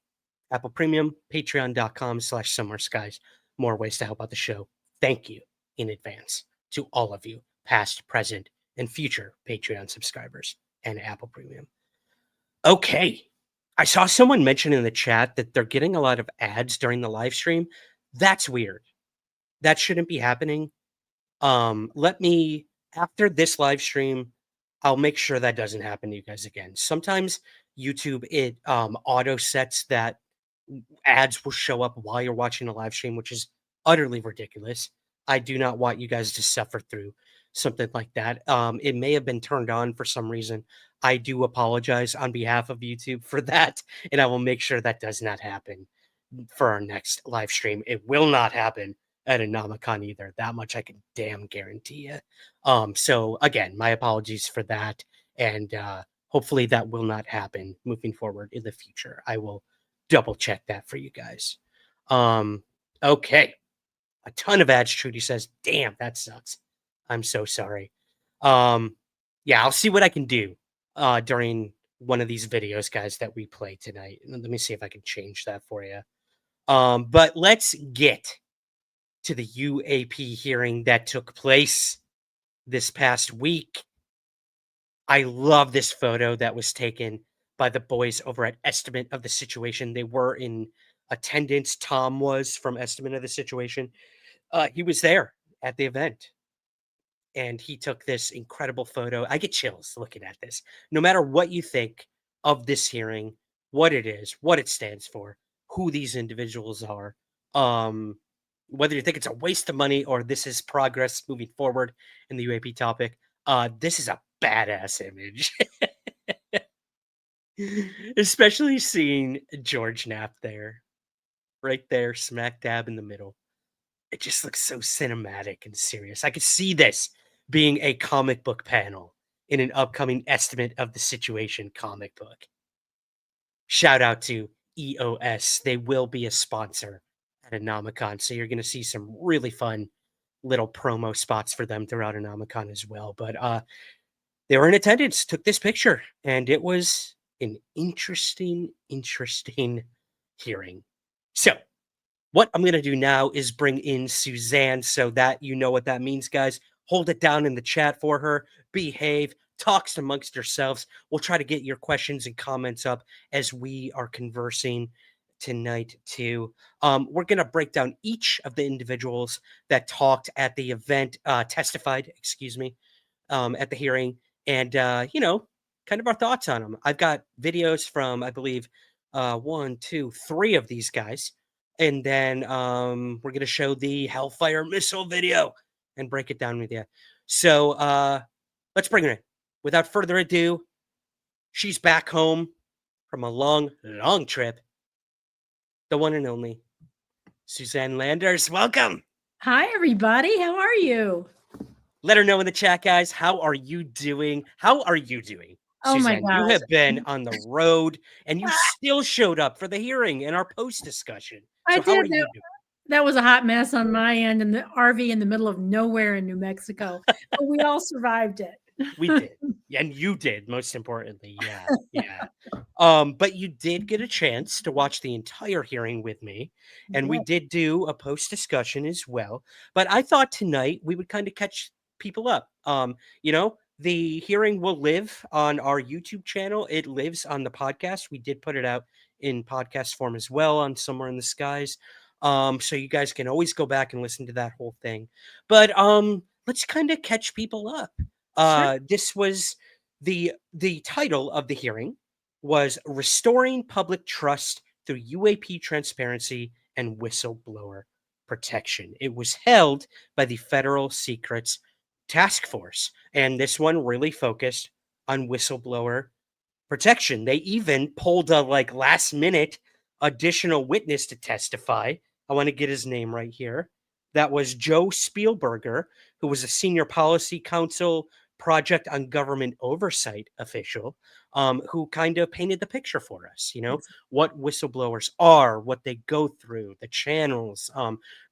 Apple Premium, patreon.com/somewhereskies. More ways to help out the show. Thank you in advance to all of you, past, present, and future Patreon subscribers and Apple Premium. Okay. I saw someone mention in the chat that they're getting a lot of ads during the live stream. That's weird. That shouldn't be happening. After this live stream, I'll make sure that doesn't happen to you guys again. Sometimes YouTube, it auto sets that ads will show up while you're watching a live stream, which is utterly ridiculous. I do not want you guys to suffer through something like that. It may have been turned on for some reason. I do apologize on behalf of YouTube for that, and I will make sure that does not happen for our next live stream. It will not happen at Anomacon either. That much I can damn guarantee you. So again, my apologies for that, and hopefully that will not happen moving forward in the future. I will double check that for you guys. Okay. A ton of ads, Trudy says. Damn, that sucks. I'm so sorry. Yeah, I'll see what I can do during one of these videos, guys, that we play tonight. Let me see if I can change that for you. But let's get to the UAP hearing that took place this past week. I love this photo that was taken by the boys over at Estimate of the Situation. They were in attendance. Tom was from Estimate of the Situation. He was there at the event, and he took this incredible photo. I get chills looking at this. No matter what you think of this hearing, what it is, what it stands for, who these individuals are, whether you think it's a waste of money or this is progress moving forward in the UAP topic, this is a badass image. Especially seeing George Knapp there, right there, smack dab in the middle. It just looks so cinematic and serious. I could see this being a comic book panel in an upcoming Estimate of the Situation comic book. Shout out to EOS. They will be a sponsor at Anomacon, so you're going to see some really fun little promo spots for them throughout Anomacon as well. But they were in attendance, took this picture, and it was an interesting hearing. So what I'm going to do now is bring in Suzanne so that you know what that means, guys. Hold it down in the chat for her. Behave. Talks amongst yourselves. We'll try to get your questions and comments up as we are conversing tonight, too. We're going to break down each of the individuals that talked at the event, testified, at the hearing, and, kind of our thoughts on them. I've got videos from, I believe, 1, 2, 3 of these guys. And then we're going to show the Hellfire Missile video and break it down with you. So let's bring her in. Without further ado, she's back home from a long trip. The one and only Suzanne Landers. Welcome. Hi, everybody. How are you? Let her know in the chat, guys. How are you doing? Oh, Suzanne, my God. You have been on the road, and you still showed up for the hearing and our post discussion. So how are you doing? That was a hot mess on my end in the RV in the middle of nowhere in New Mexico, but we all survived it. We did. And you did, most importantly. Yeah. Yeah. But you did get a chance to watch the entire hearing with me. And we Yeah, did do a post discussion as well. But I thought tonight we would kind of catch people up. The hearing will live on our YouTube channel. It lives on the podcast. We did put it out in podcast form as well on Somewhere in the Skies. So you guys can always go back and listen to that whole thing. But let's kind of catch people up. sure. This was the title of the hearing was Restoring Public Trust Through UAP Transparency and Whistleblower Protection. It was held by the Federal Secrets Task Force, and this one really focused on whistleblower protection. They even pulled a last minute additional witness to testify. I want to get his name right here. That was Joe Spielberger, who was a senior policy council project on government oversight official, who kind of painted the picture for us, what whistleblowers are, what they go through, the channels,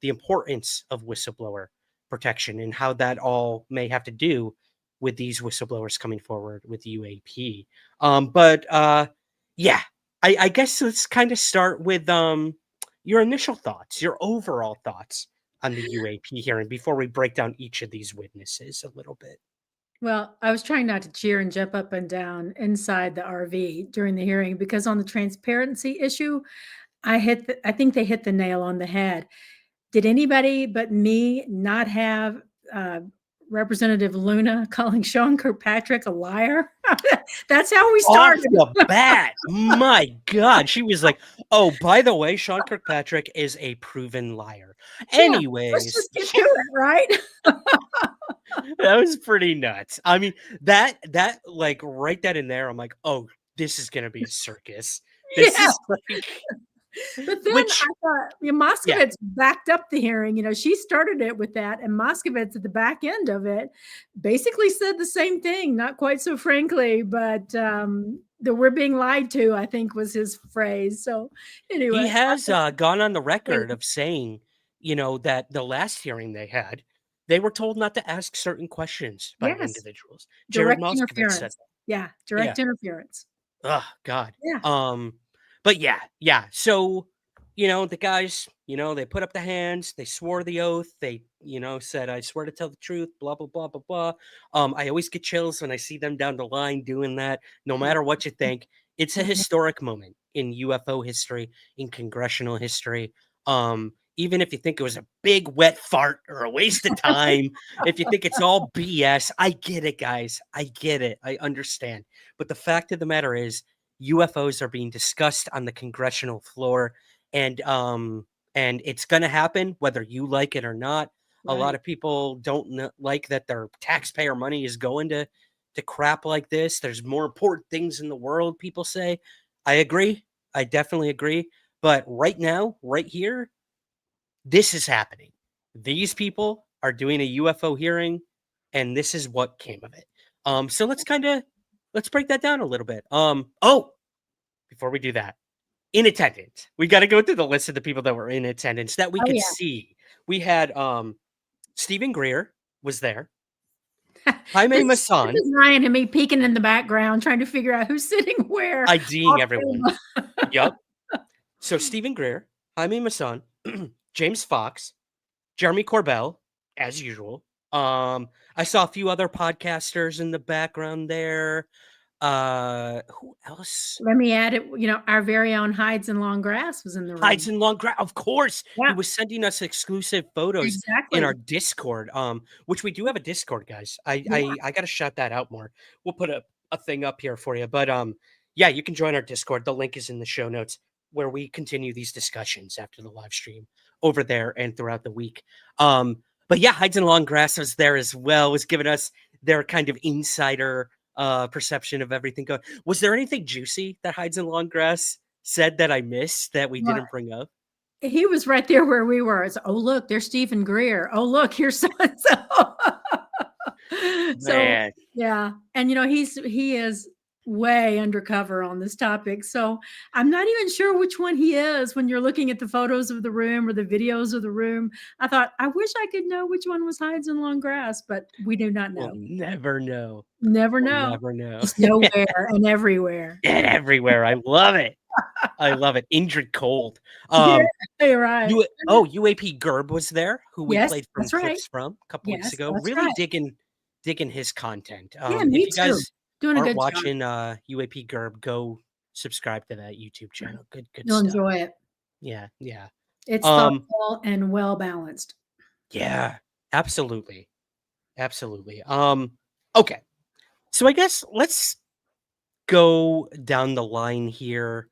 the importance of whistleblower protection, and how that all may have to do with these whistleblowers coming forward with UAP. I guess let's kind of start with your initial thoughts, your overall thoughts on the UAP hearing before we break down each of these witnesses a little bit. Well, I was trying not to cheer and jump up and down inside the RV during the hearing because on the transparency issue, I think they hit the nail on the head. Did anybody but me not have Representative Luna calling Sean Kirkpatrick a liar? That's how we started. Off the bat, my God, she was like, "Oh, by the way, Sean Kirkpatrick is a proven liar." Yeah, Anyways, let's just get to it, right? that was pretty nuts. I mean, that write that in there. I'm like, oh, this is gonna be a circus. This Yeah. is like, But then which, I thought, Moskovitz backed up the hearing. She started it with that, and Moskovitz at the back end of it basically said the same thing, not quite so frankly, but that we're being lied to, I think was his phrase. So anyway, he has gone on the record of saying, that the last hearing they had, they were told not to ask certain questions by yes, individuals. Jared direct Moskovitz said interference. that. Yeah, direct interference. Oh God. Yeah. But yeah. So, the guys, they put up the hands, they swore the oath, they, said, "I swear to tell the truth," blah, blah, blah, blah, blah. I always get chills when I see them down the line doing that, no matter what you think. It's a historic moment in UFO history, in congressional history. Even if you think it was a big wet fart or a waste of time, if you think it's all BS, I get it, guys. I get it. I understand. But the fact of the matter is, UFOs are being discussed on the congressional floor, and it's going to happen whether you like it or not. Right. A lot of people don't like that their taxpayer money is going to crap like this. There's more important things in the world, people say. I agree. I definitely agree. But right now, right here, this is happening. These people are doing a UFO hearing, and this is what came of it. So let's break that down a little bit. Before we do that, in attendance, we got to go through the list of the people that were in attendance that we could see. We had Stephen Greer was there. Jaime Maussan. This is Ryan and me peeking in the background, trying to figure out who's sitting where. IDing everyone. Yep. So Stephen Greer, Jaime Maussan, James Fox, Jeremy Corbell, as usual. I saw a few other podcasters in the background there. Who else? Let me add it. Our very own Hides and Long Grass was in the room. Hides and Long Grass, of course. Yeah. He was sending us exclusive photos in our Discord, which we do have a Discord, guys. I got to shout that out more. We'll put a thing up here for you. But you can join our Discord. The link is in the show notes, where we continue these discussions after the live stream over there and throughout the week. But yeah, Hides and Long Grass was there as well, was giving us their kind of insider perception of everything going. Was there anything juicy that Hides and Long Grass said that I missed that we didn't bring up? He was right there where we were. It's, oh, look, there's Stephen Greer. Oh, look, here's so-and-so. Man. Yeah. And, he is way undercover on this topic. So I'm not even sure which one he is when you're looking at the photos of the room or the videos of the room. I thought, I wish I could know which one was hides in long grass, but we do not know. We'll never know. Never We'll know. never know. He's nowhere and everywhere. And everywhere. I love it. I love it. Indrid Cold. Yeah, you're right. UAP Gerb was there, who we Yes, played from that's right. clips from a couple weeks Yes, ago. that's Really right. digging his content. Yeah, me if you guys too. Doing a aren't good job. watching UAP Gerb, go subscribe to that YouTube channel. Good You'll stuff. enjoy it. Yeah. It's thoughtful and well balanced. Yeah, absolutely. Okay. So I guess let's go down the line here.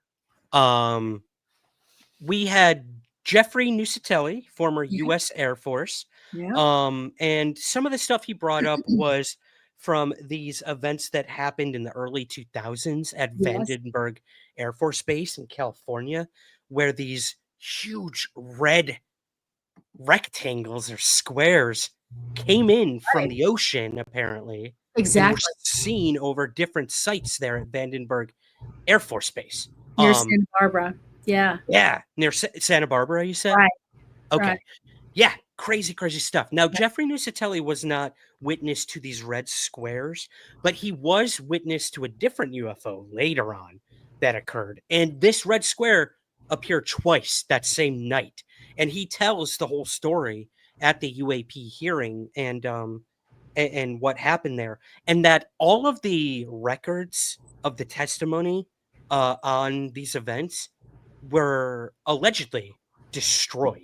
We had Jeffrey Nuccetelli, former U.S. Air Force. Yeah. And some of the stuff he brought up was from these events that happened in the early 2000s at Yes. Vandenberg Air Force Base in California, where these huge red rectangles or squares came in from Right. the ocean, apparently. And Exactly. were seen over different sites there at Vandenberg Air Force Base. Near Santa Barbara. Yeah. Yeah, near Santa Barbara, you said? Right. Okay. Right. Yeah, crazy stuff. Now, Jeffrey Nuccetelli was not witness to these red squares, but he was witness to a different UFO later on that occurred. And this red square appeared twice that same night. And he tells the whole story at the UAP hearing and what happened there. And that all of the records of the testimony on these events were allegedly destroyed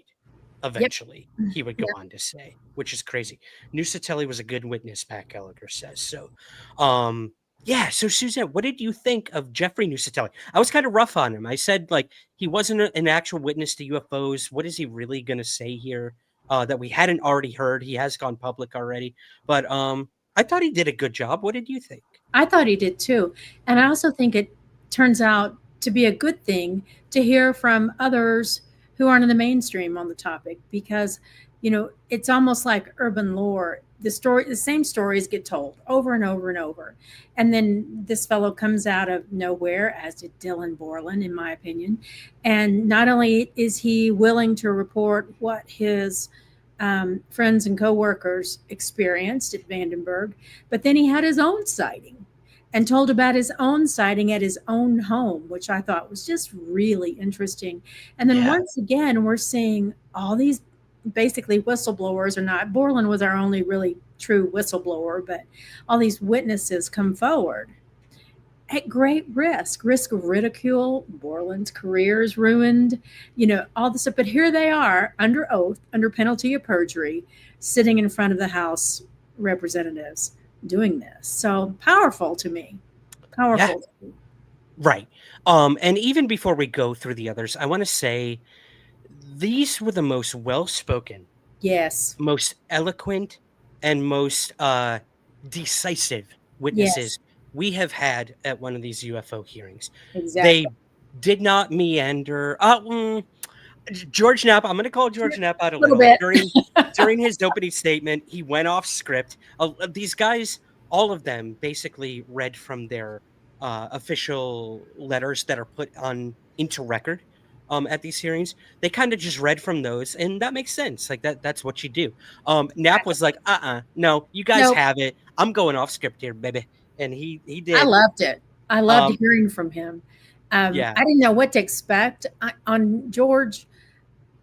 eventually. He would go on to say, which is crazy. Nuccetelli was a good witness, Pat Gallagher says. So so Suzanne, what did you think of Jeffrey Nuccetelli? I was kind of rough on him. I said, like, he wasn't an actual witness to UFOs. What is he really going to say here that we hadn't already heard? He has gone public already, but I thought he did a good job. What did you think? I thought he did too. And I also think it turns out to be a good thing to hear from others who aren't in the mainstream on the topic, because, it's almost like urban lore. The same stories get told over and over and over. And then this fellow comes out of nowhere, as did Dylan Borland, in my opinion. And not only is he willing to report what his friends and coworkers experienced at Vandenberg, but then he had his own sighting and told about his own sighting at his own home, which I thought was just really interesting. And then once again, we're seeing all these basically whistleblowers, or not. Borland was our only really true whistleblower, but all these witnesses come forward at great risk of ridicule. Borland's career is ruined, all this stuff. But here they are under oath, under penalty of perjury, sitting in front of the House representatives doing this. So powerful to me. Powerful. Yeah. Right. And even before we go through the others, I want to say these were the most well-spoken, yes, most eloquent, and most decisive witnesses we have had at one of these UFO hearings. Exactly. They did not meander. George Knapp, I'm going to call George Knapp out a little bit. During his opening statement, he went off script. These guys, all of them, basically read from their official letters that are put into record at these hearings. They kind of just read from those, and that makes sense. Like that's what you do. Knapp was like, no, you guys have it. I'm going off script here, baby. And he did. I loved it. I loved hearing from him. I didn't know what to expect. On George,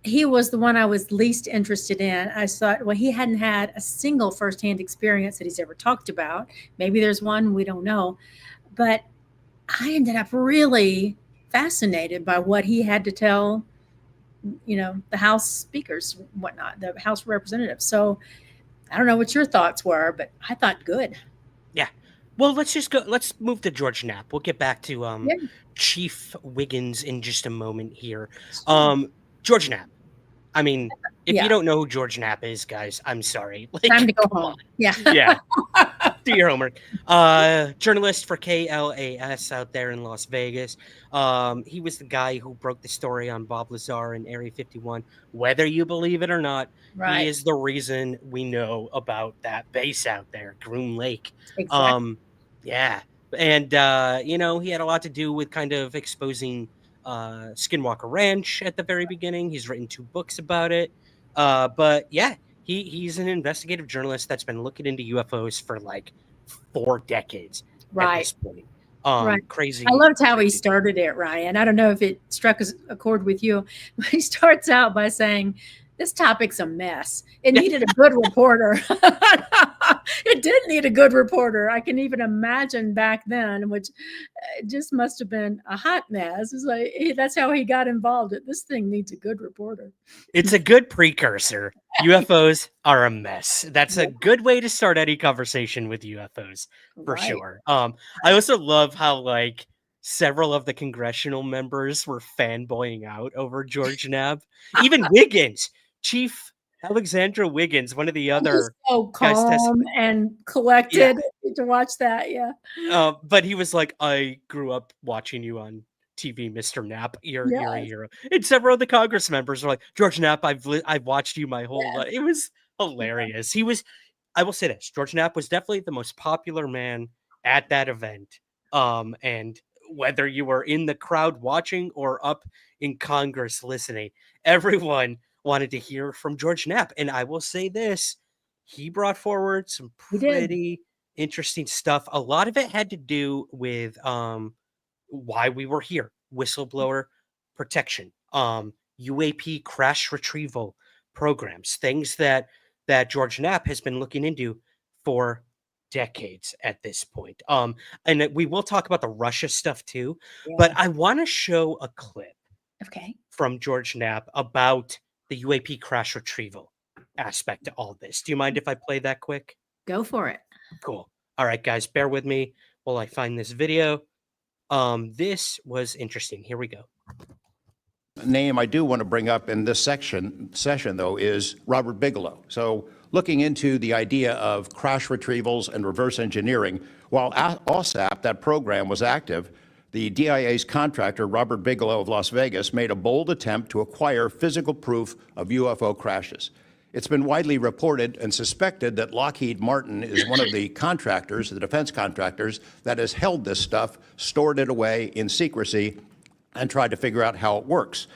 he was the one I was least interested in. I thought, well, he hadn't had a single firsthand experience that he's ever talked about. Maybe there's one, we don't know. But I ended up really fascinated by what he had to tell, the House speakers, whatnot, the House representatives. So I don't know what your thoughts were, but I thought good. Yeah. Well, let's move to George Knapp. We'll get back to Chief Wiggins in just a moment here. George Knapp. I mean, if you don't know who George Knapp is, guys, I'm sorry. Like, time to go home. Yeah. Yeah. Do your homework. Journalist for KLAS out there in Las Vegas. He was the guy who broke the story on Bob Lazar and Area 51. Whether you believe it or not, he is the reason we know about that base out there, Groom Lake. Exactly. Yeah. And you know, he had a lot to do with kind of exposing Skinwalker Ranch at the very beginning. He's written 2 books about it. But yeah, he's an investigative journalist that's been looking into UFOs for like 4 decades at this point. Right. Crazy. I loved how he crazy. started it, Ryan. I don't know if it struck a chord with you, but he starts out by saying, "This topic's a mess. It needed a good reporter." It did need a good reporter. I can even imagine back then, which just must have been a hot mess. It's like that's how he got involved. This thing needs a good reporter. It's a good precursor. UFOs are a mess. That's a good way to start any conversation with UFOs for sure. I also love how like several of the congressional members were fanboying out over George Knapp. Even Wiggins, Chief Alexandra Wiggins, one of the other so guys calm and collected to watch that. Yeah. But he was like, I grew up watching you on TV, Mr. Knapp. You're a hero. And several of the Congress members were like, George Knapp, I've watched you my whole life. It was hilarious. He was, I will say this, George Knapp was definitely the most popular man at that event. And whether you were in the crowd watching or up in Congress listening, everyone wanted to hear from George Knapp. And I will say this, he brought forward some pretty interesting stuff. A lot of it had to do with why we were here, whistleblower protection, UAP crash retrieval programs, things that George Knapp has been looking into for decades at this point. And we will talk about the Russia stuff too, but I want to show a clip from George Knapp about the UAP crash retrieval aspect to all this. Do you mind if I play that quick? Go for it. Cool. All right, guys, bear with me while I find this video. This was interesting. Here we go. Name I do want to bring up in this session, though, is Robert Bigelow. So looking into the idea of crash retrievals and reverse engineering, while OSAP, that program, was active, the DIA's contractor, Robert Bigelow of Las Vegas, made a bold attempt to acquire physical proof of UFO crashes. It's been widely reported and suspected that Lockheed Martin is one of the contractors, the defense contractors, that has held this stuff, stored it away in secrecy, and tried to figure out how it works.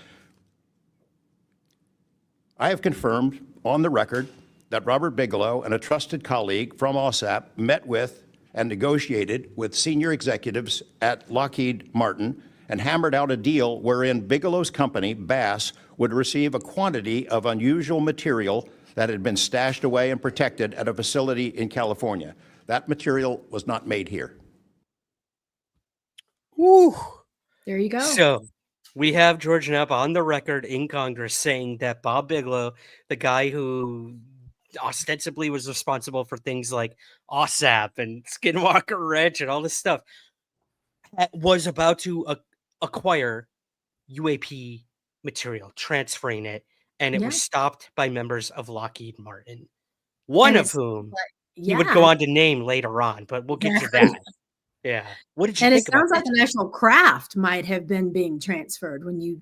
I have confirmed on the record that Robert Bigelow and a trusted colleague from OSAP met with and negotiated with senior executives at Lockheed Martin and hammered out a deal wherein Bigelow's company, Bass, would receive a quantity of unusual material that had been stashed away and protected at a facility in California. That material was not made here. Woo! There you go. So we have George Knapp on the record in Congress saying that Bob Bigelow, the guy who ostensibly was responsible for things like OSAP and Skinwalker Ranch and all this stuff, was about to acquire UAP material, transferring it, and it was stopped by members of Lockheed Martin, one of whom he would go on to name later on, but we'll get to that. Yeah. What did you think about it sounds like an actual craft might have been being transferred when you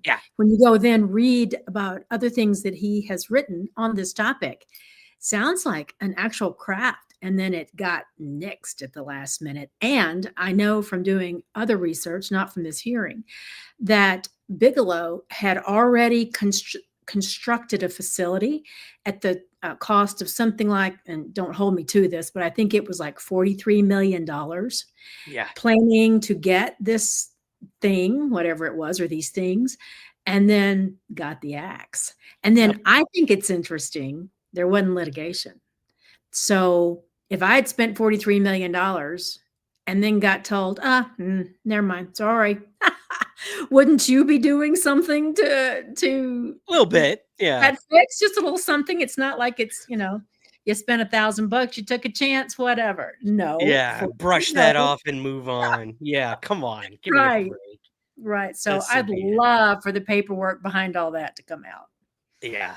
go then read about other things that he has written on this topic. Sounds like an actual craft, and then it got nixed at the last minute. And I know from doing other research, not from this hearing, that Bigelow had already constructed a facility at the cost of something like, and don't hold me to this, but I think it was like $43 million. Yeah. Planning to get this thing, whatever it was, or these things, and then got the axe. And then I think it's interesting, there wasn't litigation. So if I had spent $43 million and then got told, never mind, sorry, wouldn't you be doing something to a little bit? Yeah. That fix, just a little something. It's not like it's, you spent $1,000, you took a chance, whatever. No. Yeah. Brush that off and move on. Yeah. Come on. Give me a break. Right. So I'd love for the paperwork behind all that to come out. Yeah.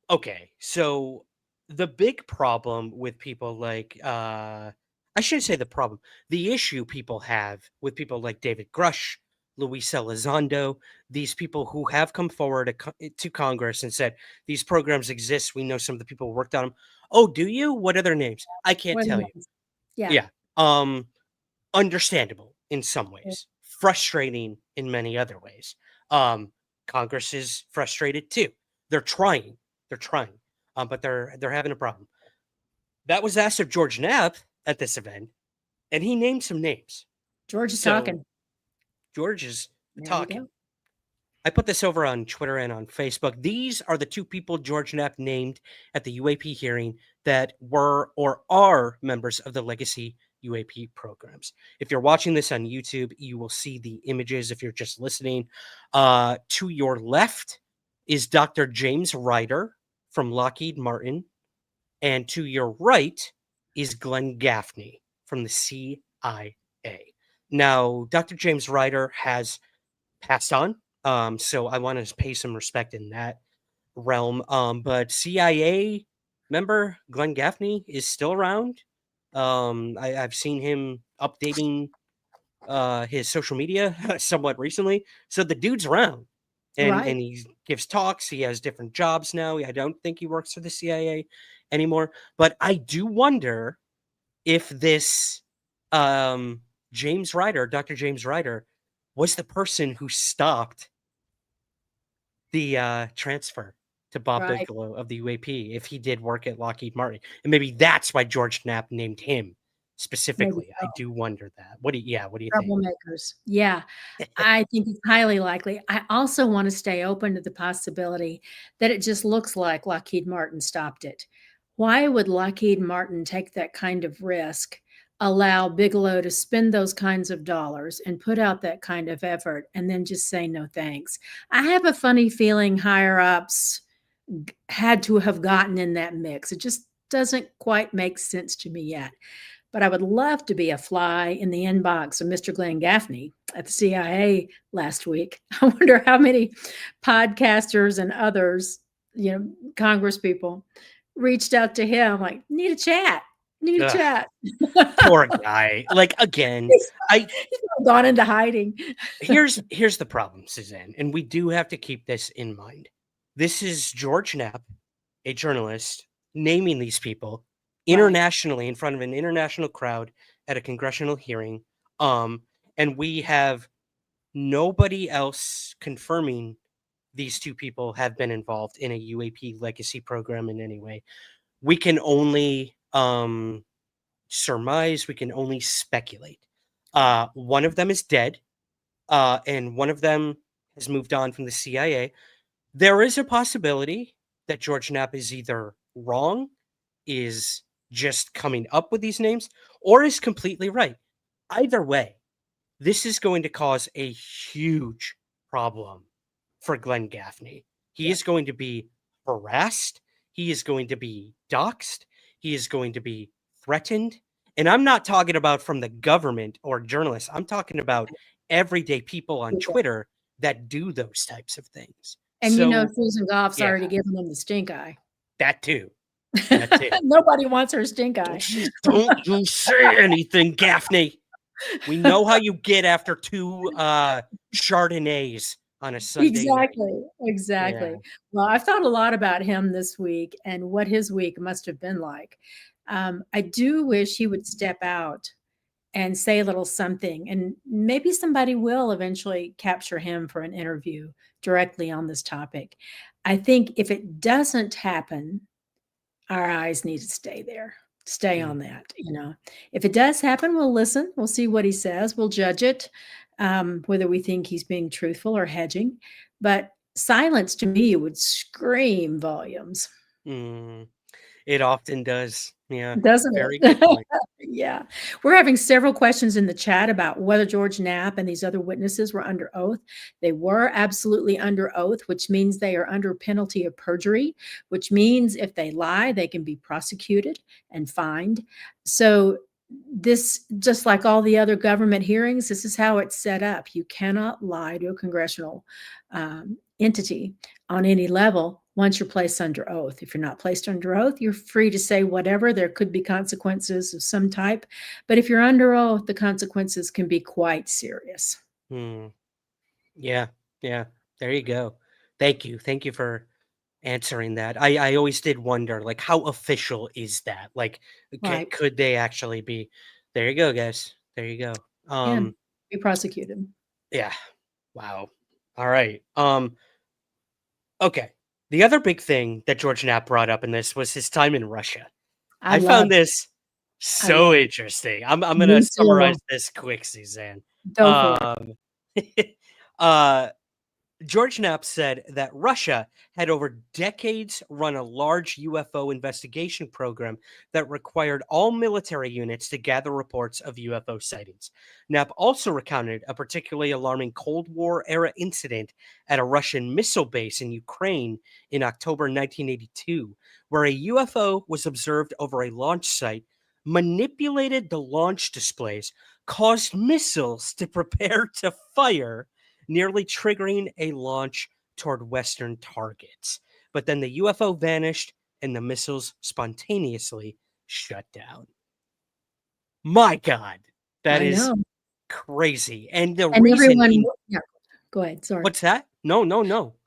Okay. So the big problem with people like, I shouldn't say the problem, the issue people have with people like David Grush, Luis Elizondo, these people who have come forward to Congress and said, these programs exist. We know some of the people who worked on them. Oh, do you? What are their names? I can't tell you. Yeah. understandable in some ways, frustrating in many other ways. Congress is frustrated too. They're trying, but they're having a problem. That was asked of George Knapp at this event, and he named some names. George is So, talking. George is There you talking. go. I put this over on Twitter and on Facebook. These are the two people George Knapp named at the UAP hearing that were or are members of the legacy UAP programs. If you're watching this on YouTube, you will see the images. If you're just listening, to your left is Dr. James Ryder from Lockheed Martin, and to your right is Glenn Gaffney from the CIA. Now, Dr. James Ryder has passed on, so I want to pay some respect in that realm. But CIA member Glenn Gaffney is still around. I've seen him updating his social media somewhat recently. So the dude's around, and Right. and he gives talks. He has different jobs now. I don't think he works for the CIA anymore. But I do wonder if this James Ryder, Dr. James Ryder, was the person who stopped the transfer to Bob Right. Bigelow of the UAP, if he did work at Lockheed Martin. And maybe that's why George Knapp named him specifically. I do wonder that. What do you think? Troublemakers. Yeah, I think it's highly likely. I also want to stay open to the possibility that it just looks like Lockheed Martin stopped it. Why would Lockheed Martin take that kind of risk, allow Bigelow to spend those kinds of dollars and put out that kind of effort, and then just say no thanks? I have a funny feeling higher ups had to have gotten in that mix. It just doesn't quite make sense to me yet. But I would love to be a fly in the inbox of Mr. Glenn Gaffney at the CIA last week. I wonder how many podcasters and others, Congress people, reached out to him like, need a chat. Poor guy. Like, again, he's gone into hiding. here's the problem, Suzanne, and we do have to keep this in mind. This is George Knapp, a journalist, naming these people internationally in front of an international crowd at a congressional hearing. And we have nobody else confirming these two people have been involved in a UAP legacy program in any way. We can only surmise, we can only speculate. One of them is dead, and one of them has moved on from the CIA. There is a possibility that George Knapp is either wrong, is just coming up with these names, or is completely right. Either way, this is going to cause a huge problem for Glenn Gaffney. He is going to be harassed. He is going to be doxxed. He is going to be threatened. And I'm not talking about from the government or journalists. I'm talking about everyday people on Twitter that do those types of things. And Susan Goff's already given them the stink eye. That too. Nobody wants her stink eye. Don't you say anything, Gaffney. We know how you get after two Chardonnays on a Sunday night. Exactly. Yeah. Well, I've thought a lot about him this week and what his week must have been like. I do wish he would step out and say a little something, and maybe somebody will eventually capture him for an interview directly on this topic. I think if it doesn't happen, our eyes need to stay on that. If it does happen, we'll listen. We'll see what he says. We'll judge it, whether we think he's being truthful or hedging. But silence to me would scream volumes. It often does. Yeah. Doesn't Very it? good point. Yeah. We're having several questions in the chat about whether George Knapp and these other witnesses were under oath. They were absolutely under oath, which means they are under penalty of perjury, which means if they lie, they can be prosecuted and fined. So this, just like all the other government hearings, this is how it's set up. You cannot lie to a congressional entity on any level once you're placed under oath. If you're not placed under oath, you're free to say whatever. There could be consequences of some type. But if you're under oath, the consequences can be quite serious. Yeah. There you go. Thank you. Thank you for answering that. I always did wonder, like, how official is that? Like, Right. could they actually be? There you go, guys. There you go. And be prosecuted. Yeah. Wow. All right. Okay. The other big thing that George Knapp brought up in this was his time in Russia. I found this so interesting. I'm gonna summarize this quick, Suzanne. Go for it. George Knapp said that Russia had over decades run a large UFO investigation program that required all military units to gather reports of UFO sightings. Knapp also recounted a particularly alarming Cold War era incident at a Russian missile base in Ukraine in October 1982, where a UFO was observed over a launch site, manipulated the launch displays, caused missiles to prepare to fire, nearly triggering a launch toward Western targets. But then the UFO vanished and the missiles spontaneously shut down. My God, that is crazy. And the reason... Go ahead, sorry. What's that? No.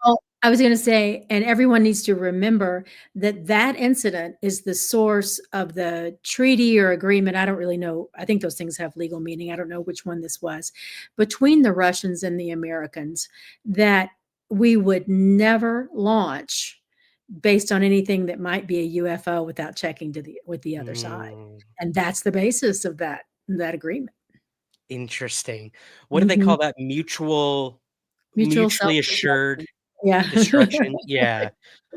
Oh, I was going to say, and everyone needs to remember that that incident is the source of the treaty or agreement. I don't really know. I think those things have legal meaning. I don't know which one this was, between the Russians and the Americans, that we would never launch based on anything that might be a UFO without checking with the other side. And that's the basis of that agreement. Interesting. What do they call that? Mutually assured destruction. Yeah.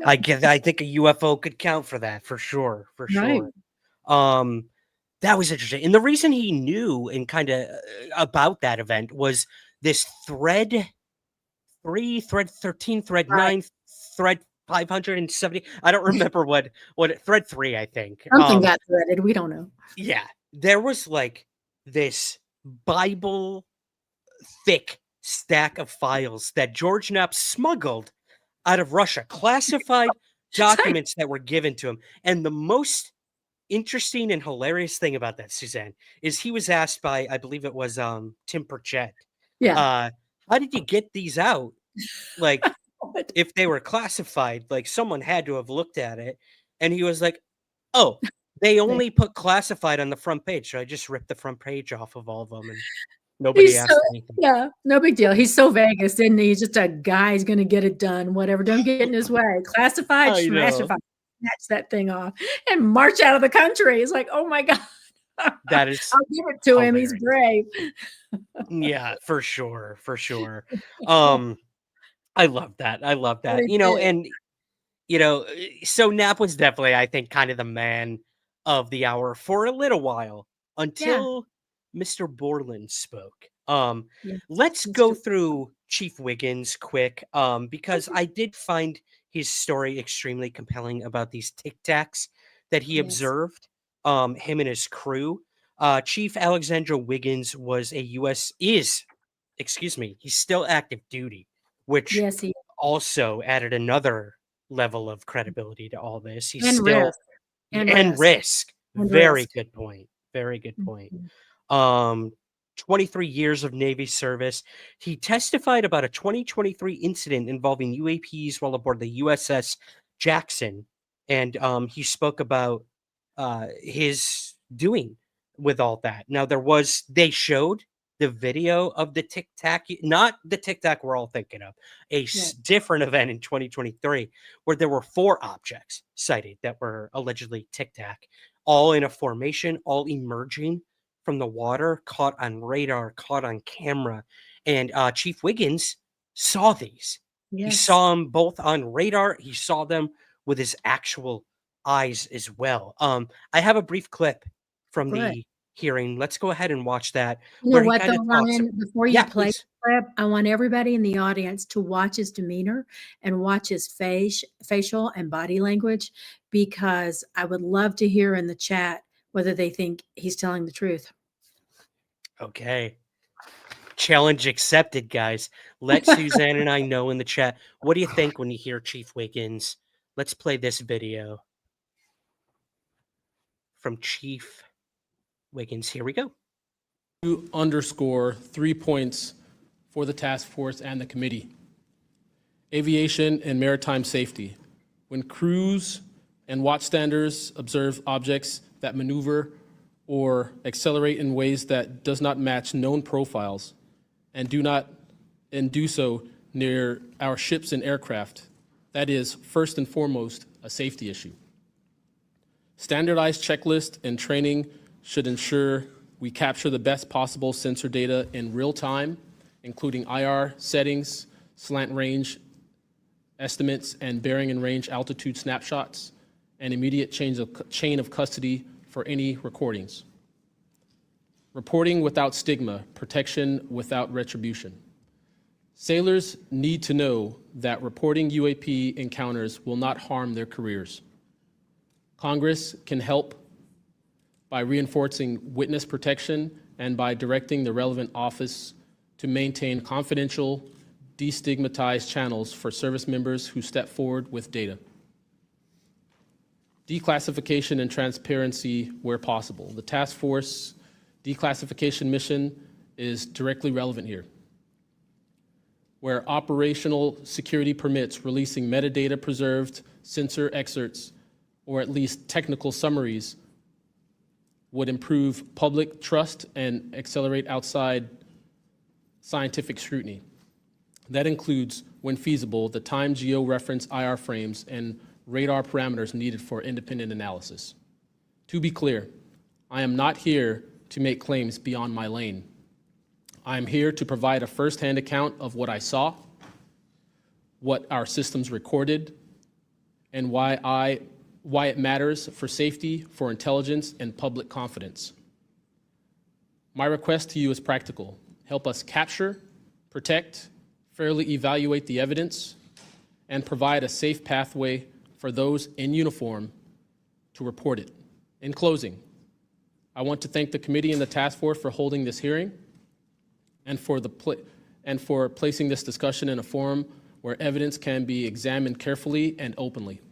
I think a UFO could count for that, for sure. Right. That was interesting. And the reason he knew and kind of about that event was this thread 3, thread 13, thread 9, thread 570. I don't remember what thread 3, I think. Something got threaded. We don't know. Yeah. There was like this Bible thick stack of files that George Knapp smuggled out of Russia, classified documents that were given to him. And the most interesting and hilarious thing about that, Suzanne, is he was asked by, I believe it was Tim Pritchett, how did you get these out? Like, if they were classified, like someone had to have looked at it. And he was like, oh, they only put classified on the front page. So I just ripped the front page off of all of them. And nobody asked anything. Yeah, no big deal. He's so Vegas, isn't he? He's just a guy. He's going to get it done. Whatever. Don't get in his way. Classified, smashified. Snatch that thing off and march out of the country. It's like, oh my God. That is I'll give it to him. He's brave. Yeah, for sure. I love that. So Knapp was definitely, I think, kind of the man of the hour for a little while until Mr. Borland spoke. Let's go through Chief Wiggins quick, because I did find his story extremely compelling about these Tic Tacs that he observed, him and his crew. Chief Alexandra Wiggins he's still active duty, which also added another level of credibility to all this. He's still risk. Very good point. 23 years of Navy service. He testified about a 2023 incident involving UAPs while aboard the USS Jackson. And he spoke about his doing with all that. Now, they showed the video of the Tic Tac, not the Tic Tac we're all thinking of, a different event in 2023 where there were 4 objects sighted that were allegedly Tic Tac, all in a formation, all emerging from the water, caught on radar, caught on camera. And Chief Wiggins saw these. He saw them both on radar. He saw them with his actual eyes as well. I have a brief clip from the hearing. Let's go ahead and watch that. You know what, though, Ryan, before you play the clip, I want everybody in the audience to watch his demeanor and watch his facial and body language, because I would love to hear in the chat whether they think he's telling the truth. Okay. Challenge accepted, guys. Let Suzanne and I know in the chat. What do you think when you hear Chief Wiggins? Let's play this video from Chief Wiggins. Here we go. To underscore 3 points for the task force and the committee. Aviation and maritime safety. When crews and watchstanders observe objects that maneuver or accelerate in ways that does not match known profiles and do so near our ships and aircraft, that is, first and foremost, a safety issue. Standardized checklists and training should ensure we capture the best possible sensor data in real time, including IR settings, slant range estimates, and bearing and range altitude snapshots, and immediate chain of custody for any recordings. Reporting without stigma, protection without retribution. Sailors need to know that reporting UAP encounters will not harm their careers. Congress can help by reinforcing witness protection and by directing the relevant office to maintain confidential, destigmatized channels for service members who step forward with data. Declassification and transparency where possible. The task force declassification mission is directly relevant here. Where operational security permits releasing metadata preserved sensor excerpts or at least technical summaries would improve public trust and accelerate outside scientific scrutiny. That includes, when feasible, the time geo-reference IR frames and radar parameters needed for independent analysis. To be clear, I am not here to make claims beyond my lane. I am here to provide a first-hand account of what I saw, what our systems recorded, and why it matters for safety, for intelligence, and public confidence. My request to you is practical. Help us capture, protect, fairly evaluate the evidence, and provide a safe pathway for those in uniform to report it. In closing, I want to thank the committee and the task force for holding this hearing and for placing this discussion in a forum where evidence can be examined carefully and openly.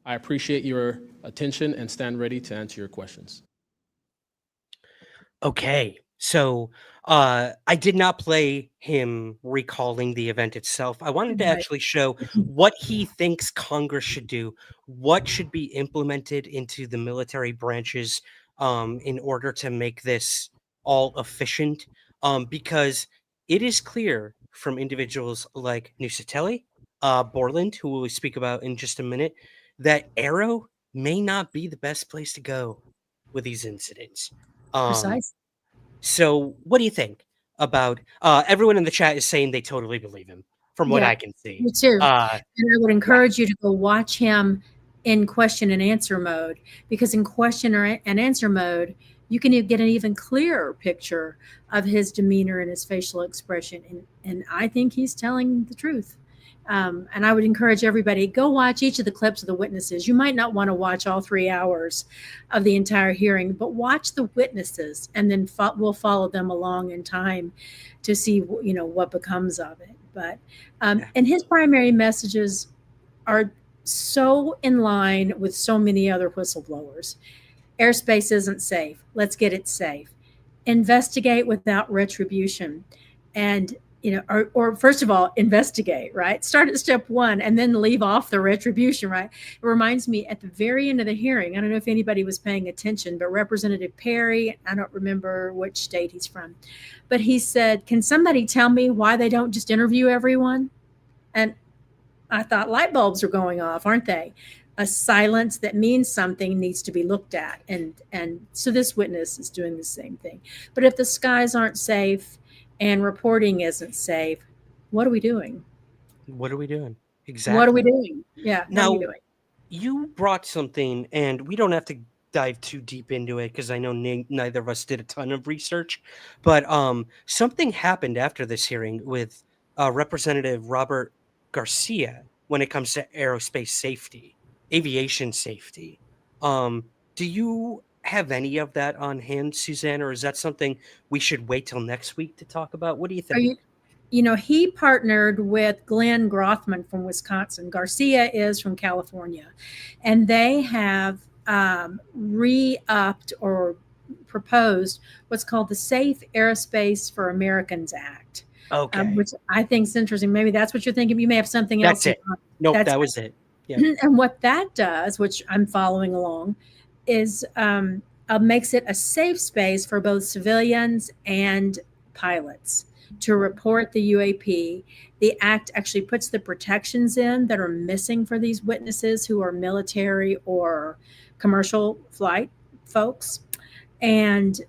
I appreciate your attention and stand ready to answer your questions. Okay, so I did not play him recalling the event itself. I wanted to actually show what he thinks Congress should do, what should be implemented into the military branches in order to make this all efficient, because it is clear from individuals like Nuccetelli, Borland, who we'll speak about in just a minute, that Aero may not be the best place to go with these incidents. Precisely. So what do you think about everyone in the chat is saying they totally believe him from what I can see. Me too. And I would encourage you to go watch him in question and answer mode, because in question and answer mode, you can get an even clearer picture of his demeanor and his facial expression. And I think he's telling the truth. And I would encourage everybody, go watch each of the clips of the witnesses. You might not want to watch all 3 hours of the entire hearing, but watch the witnesses, and then we'll follow them along in time to see, what becomes of it. But and his primary messages are so in line with so many other whistleblowers. Airspace isn't safe. Let's get it safe. Investigate without retribution. And or first of all, investigate, right? Start at step 1 and then leave off the retribution, right? It reminds me at the very end of the hearing, I don't know if anybody was paying attention, but Representative Perry, I don't remember which state he's from, but he said, can somebody tell me why they don't just interview everyone? And I thought light bulbs are going off, aren't they? A silence that means something needs to be looked at. And so this witness is doing the same thing. But if the skies aren't safe, and reporting isn't safe, what are we doing? What are we doing? Exactly. What are we doing? Yeah. Now, what are we doing? You brought something, and we don't have to dive too deep into it because I know neither of us did a ton of research, but something happened after this hearing with Representative Robert Garcia when it comes to aerospace safety, aviation safety. Do you have any of that on hand, Suzanne, or is that something we should wait till next week to talk about? What do you think? He partnered with Glenn Grothman from Wisconsin. Garcia is from California, and they have re-upped or proposed what's called the Safe Aerospace for Americans Act. Okay. Which I think is interesting. Maybe that's what you're thinking. You may have something else. That's it. Nope, that was it. Yeah. And what that does, which I'm following along, is makes it a safe space for both civilians and pilots to report the UAP. The act actually puts the protections in that are missing for these witnesses who are military or commercial flight folks, and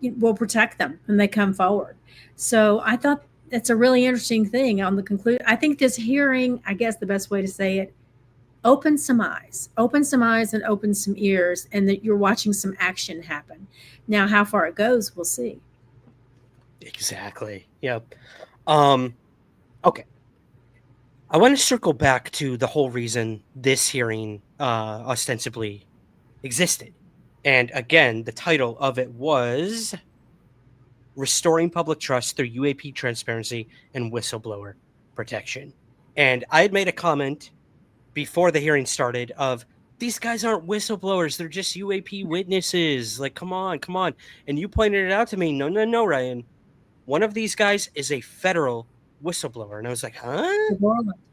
it will protect them when they come forward. So I thought that's a really interesting thing on the conclusion. I think this hearing, I guess the best way to say it, open some eyes and open some ears, and that you're watching some action happen. Now, how far it goes, we'll see. Exactly. Yep. Okay. I want to circle back to the whole reason this hearing ostensibly existed. And again, the title of it was Restoring Public Trust Through UAP Transparency and Whistleblower Protection. And I had made a comment before the hearing started of, these guys aren't whistleblowers, they're just UAP witnesses. Like, come on. And you pointed it out to me. No, Ryan. One of these guys is a federal whistleblower. And I was like, huh?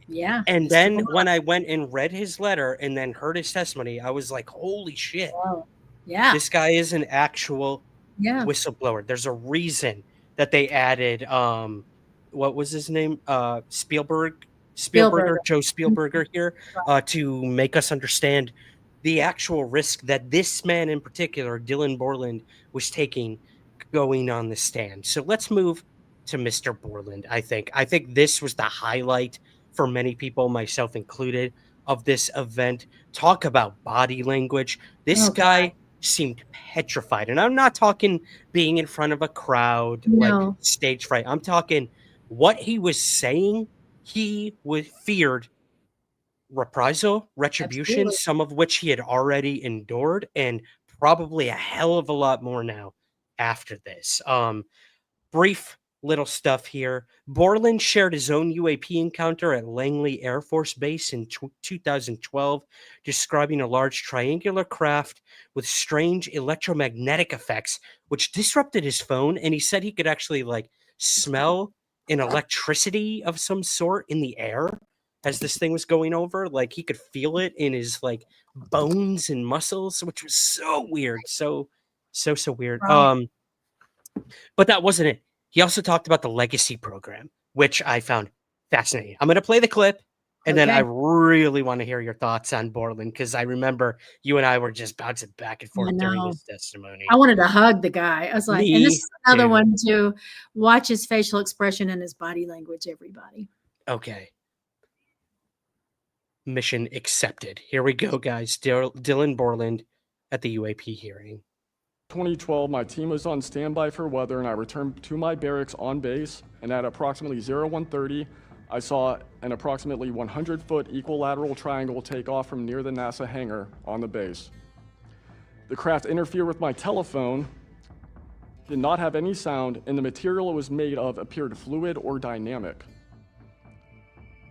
Yeah. And then when I went and read his letter and then heard his testimony, I was like, holy shit. Wow. Yeah. This guy is an actual whistleblower. There's a reason that they added, what was his name? Spielberger, Joe Spielberger here, to make us understand the actual risk that this man in particular, Dylan Borland, was taking going on the stand. So let's move to Mr. Borland. I think this was the highlight for many people, myself included, of this event. Talk about body language. This guy seemed petrified. And I'm not talking being in front of a crowd, like stage fright. I'm talking what he was saying. He feared reprisal, retribution, Absolutely. some of which he had already endured, and probably a hell of a lot more now after this. Brief little stuff here. Borland shared his own UAP encounter at Langley Air Force Base in 2012, describing a large triangular craft with strange electromagnetic effects, which disrupted his phone. And he said he could actually smell an electricity of some sort in the air as this thing was going over. Like, he could feel it in his bones and muscles, which was so weird. So weird. Right. But that wasn't it. He also talked about the legacy program, which I found fascinating. I'm going to play the clip, and then I really want to hear your thoughts on Borland, because I remember you and I were just bouncing back and forth during his testimony. I wanted to hug the guy. I was like, and this is another one to watch his facial expression and his body language, everybody. Okay. Mission accepted. Here we go, guys. Dylan Borland at the UAP hearing. 2012, my team was on standby for weather, and I returned to my barracks on base, and at approximately 0130, I saw an approximately 100-foot equilateral triangle take off from near the NASA hangar on the base. The craft interfered with my telephone, did not have any sound, and the material it was made of appeared fluid or dynamic.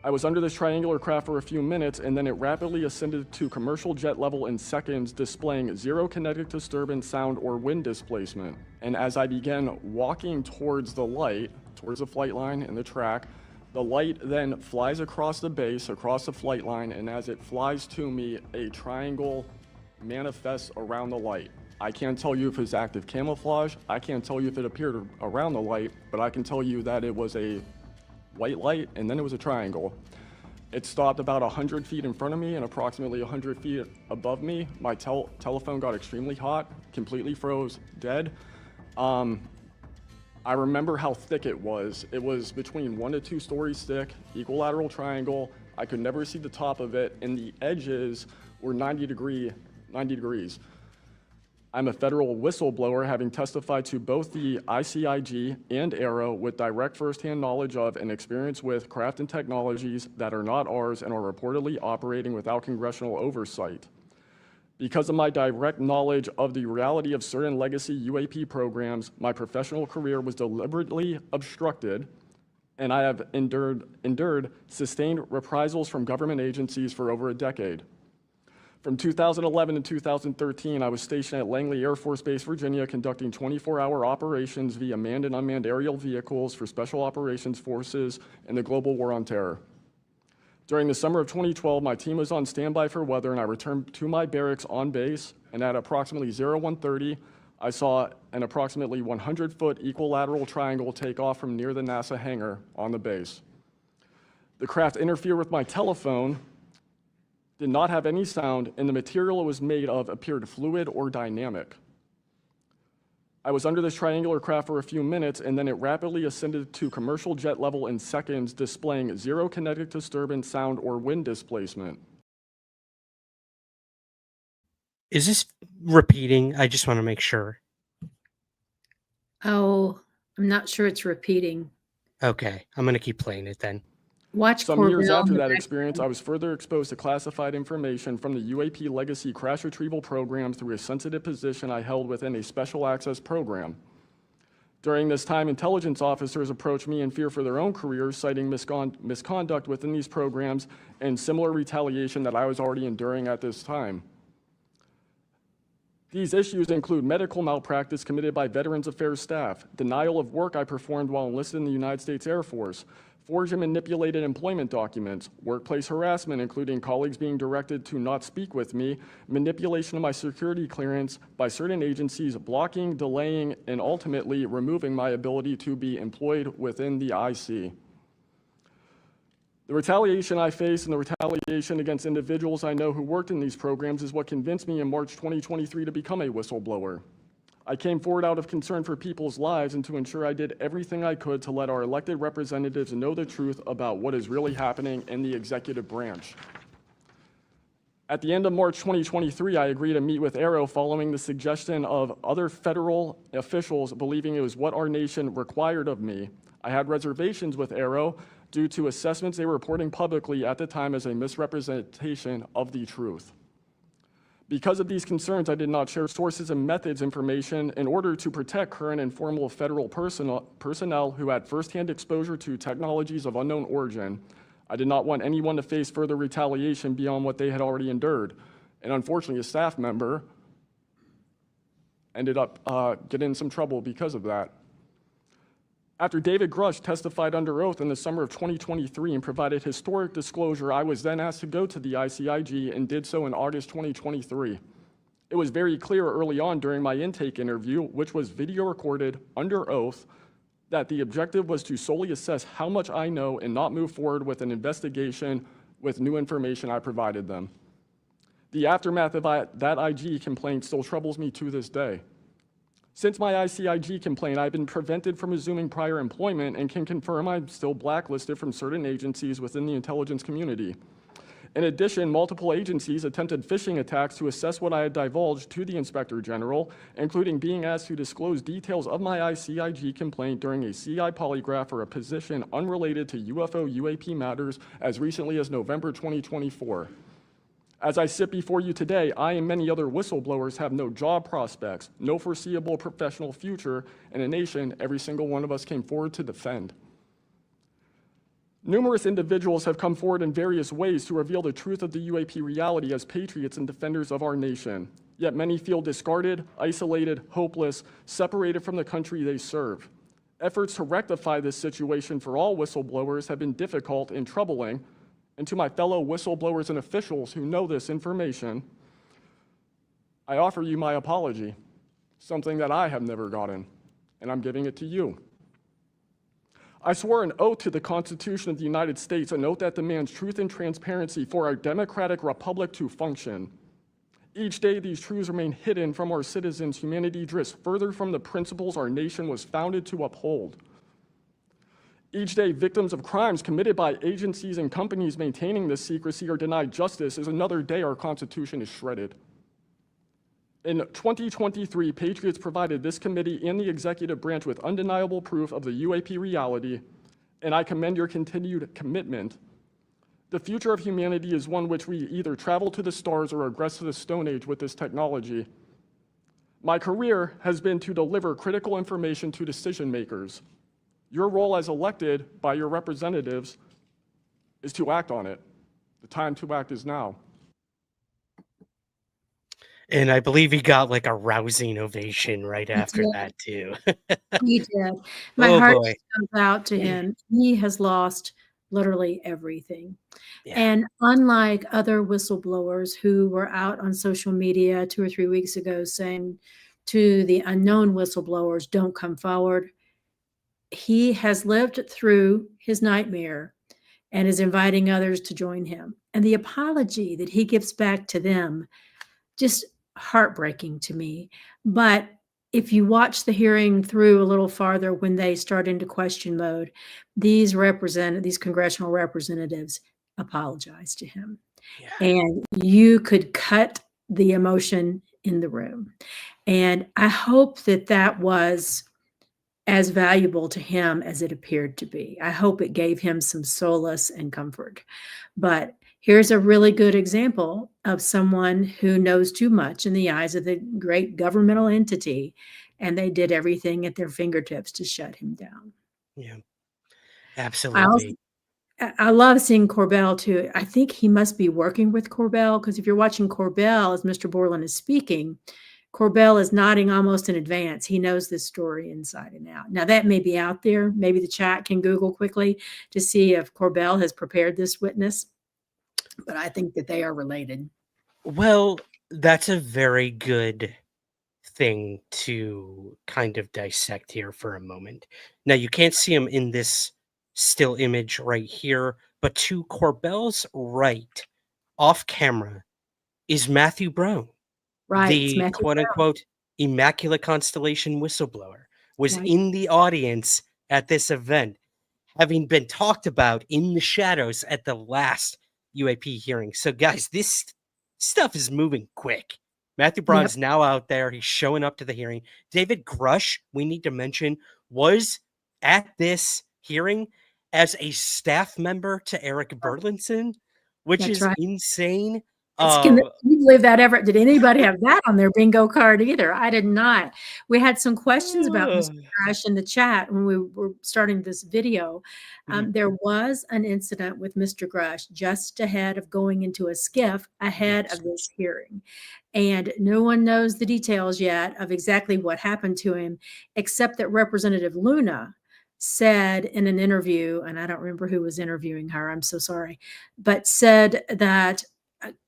I was under this triangular craft for a few minutes, and then it rapidly ascended to commercial jet level in seconds, displaying zero kinetic disturbance, sound, or wind displacement. And as I began walking towards the light, towards the flight line and the track, the light then flies across the base, across the flight line, and as it flies to me, a triangle manifests around the light. I can't tell you if it's active camouflage, I can't tell you if it appeared around the light, but I can tell you that it was a white light, and then it was a triangle. It stopped about 100 feet in front of me and approximately 100 feet above me. My telephone got extremely hot, completely froze, dead. I remember how thick it was. It was between 1 to 2 stories thick, equilateral triangle. I could never see the top of it, and the edges were 90 degrees. I'm a federal whistleblower, having testified to both the ICIG and ARROW with direct firsthand knowledge of and experience with craft and technologies that are not ours and are reportedly operating without congressional oversight. Because of my direct knowledge of the reality of certain legacy UAP programs, my professional career was deliberately obstructed, and I have endured sustained reprisals from government agencies for over a decade. From 2011 to 2013, I was stationed at Langley Air Force Base, Virginia, conducting 24-hour operations via manned and unmanned aerial vehicles for Special Operations Forces in the global war on terror. During the summer of 2012, my team was on standby for weather, and I returned to my barracks on base and at approximately 0130, I saw an approximately 100-foot equilateral triangle take off from near the NASA hangar on the base. The craft interfered with my telephone, did not have any sound, and the material it was made of appeared fluid or dynamic. I was under this triangular craft for a few minutes, and then it rapidly ascended to commercial jet level in seconds, displaying zero kinetic disturbance, sound, or wind displacement. Is this repeating? I just want to make sure. Oh, I'm not sure it's repeating. Okay, I'm going to keep playing it then. Watch Some years Corbell after in the that background. experience, I was further exposed to classified information from the UAP legacy crash retrieval program through a sensitive position I held within a special access program. During this time, intelligence officers approached me in fear for their own careers, citing misconduct within these programs and similar retaliation that I was already enduring at this time. These issues include medical malpractice committed by Veterans Affairs staff, denial of work I performed while enlisted in the United States Air Force, forged and manipulated employment documents, workplace harassment, including colleagues being directed to not speak with me, manipulation of my security clearance by certain agencies, blocking, delaying, and ultimately removing my ability to be employed within the IC. The retaliation I face and the retaliation against individuals I know who worked in these programs is what convinced me in March 2023 to become a whistleblower. I came forward out of concern for people's lives and to ensure I did everything I could to let our elected representatives know the truth about what is really happening in the executive branch. At the end of March 2023, I agreed to meet with Arrow following the suggestion of other federal officials believing it was what our nation required of me. I had reservations with Arrow due to assessments they were reporting publicly at the time as a misrepresentation of the truth. Because of these concerns, I did not share sources and methods information in order to protect current and former federal personnel who had firsthand exposure to technologies of unknown origin. I did not want anyone to face further retaliation beyond what they had already endured. And unfortunately, a staff member ended up getting in some trouble because of that. After David Grush testified under oath in the summer of 2023 and provided historic disclosure, I was then asked to go to the ICIG and did so in August 2023. It was very clear early on during my intake interview, which was video recorded under oath, that the objective was to solely assess how much I know and not move forward with an investigation with new information I provided them. The aftermath of that IG complaint still troubles me to this day. Since my ICIG complaint, I've been prevented from resuming prior employment and can confirm I'm still blacklisted from certain agencies within the intelligence community. In addition, multiple agencies attempted phishing attacks to assess what I had divulged to the Inspector General, including being asked to disclose details of my ICIG complaint during a CI polygraph for a position unrelated to UFO UAP matters as recently as November 2024. As I sit before you today, I and many other whistleblowers have no job prospects, no foreseeable professional future, and a nation every single one of us came forward to defend. Numerous individuals have come forward in various ways to reveal the truth of the UAP reality as patriots and defenders of our nation. Yet many feel discarded, isolated, hopeless, separated from the country they serve. Efforts to rectify this situation for all whistleblowers have been difficult and troubling. And to my fellow whistleblowers and officials who know this information, I offer you my apology, something that I have never gotten, and I'm giving it to you. I swore an oath to the Constitution of the United States, an oath that demands truth and transparency for our democratic republic to function. Each day, these truths remain hidden from our citizens. Humanity drifts further from the principles our nation was founded to uphold. Each day, victims of crimes committed by agencies and companies maintaining this secrecy are denied justice as another day our Constitution is shredded. In 2023, Patriots provided this committee and the executive branch with undeniable proof of the UAP reality, and I commend your continued commitment. The future of humanity is one which we either travel to the stars or regress to the Stone Age with this technology. My career has been to deliver critical information to decision makers. Your role as elected by your representatives is to act on it. The time to act is now. And I believe he got like a rousing ovation right after that too. He did. My Oh heart boy. goes out to him. He has lost literally everything. Yeah. And unlike other whistleblowers who were out on social media 2 or 3 weeks ago saying to the unknown whistleblowers, don't come forward, he has lived through his nightmare and is inviting others to join him. And the apology that he gives back to them, just heartbreaking to me. But if you watch the hearing through a little farther, when they start into question mode, these congressional representatives apologize to him. Yeah. And you could cut the emotion in the room. And I hope that that was as valuable to him as it appeared to be. I hope it gave him some solace and comfort. But here's a really good example of someone who knows too much in the eyes of the great governmental entity, and they did everything at their fingertips to shut him down. Yeah. I Absolutely. love seeing Corbell too. I think he must be working with Corbell, because if you're watching Corbell as Mr. Borland is speaking, Corbell is nodding almost in advance. He knows this story inside and out. Now, that may be out there. Maybe the chat can Google quickly to see if Corbell has prepared this witness, but I think that they are related. Well, that's a very good thing to kind of dissect here for a moment. Now, you can't see him in this still image right here, but to Corbell's right, off camera, is Matthew Brown. Right. It's The Matthew quote Brown. unquote Immaculate Constellation whistleblower was Right. in the audience at this event, having been talked about in the shadows at the last UAP hearing. So, guys, this stuff is moving quick. Matthew Brown's now out there. He's showing up to the hearing. David Grush, we need to mention, was at this hearing as a staff member to Eric Burlinson, which That's is right. insane. Can you believe that ever? Did anybody have that on their bingo card either? I did not. We had some questions about Mr. Grush in the chat when we were starting this video. There was an incident with Mr. Grush just ahead of going into a skiff ahead of this hearing. And no one knows the details yet of exactly what happened to him, except that Representative Luna said in an interview, and I don't remember who was interviewing her, I'm so sorry, but said that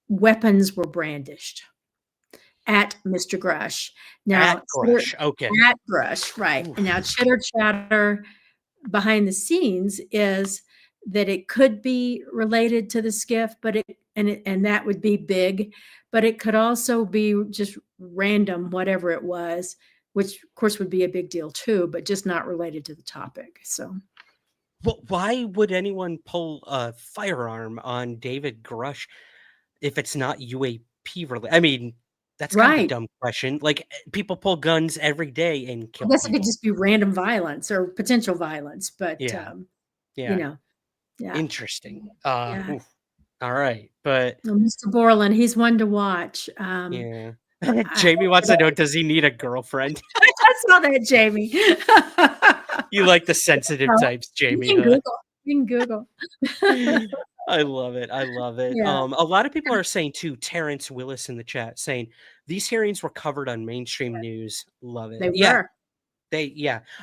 weapons were brandished at Mr. Grush. Now, At Grush, okay. At Grush, right. And now chitter chatter behind the scenes is that it could be related to the skiff, but and that would be big, but it could also be just random, whatever it was, which of course would be a big deal too, but just not related to the topic. So, well, why would anyone pull a firearm on David Grush if it's not UAP related? I mean, that's kind of a dumb question. Like, people pull guns every day and kill I guess people. it could just be random violence or potential violence, but yeah. you know, yeah. Interesting. Yeah. Oof. All right, but Well, Mr. Borland, he's one to watch. yeah. Jamie wants to know, does he need a girlfriend? I saw that, Jamie. You like the sensitive types, Jamie. You can Google. I love it. I love it. Yeah. A lot of people are saying too, Terrence Willis in the chat saying these hearings were covered on mainstream news. Love it. They yeah. were.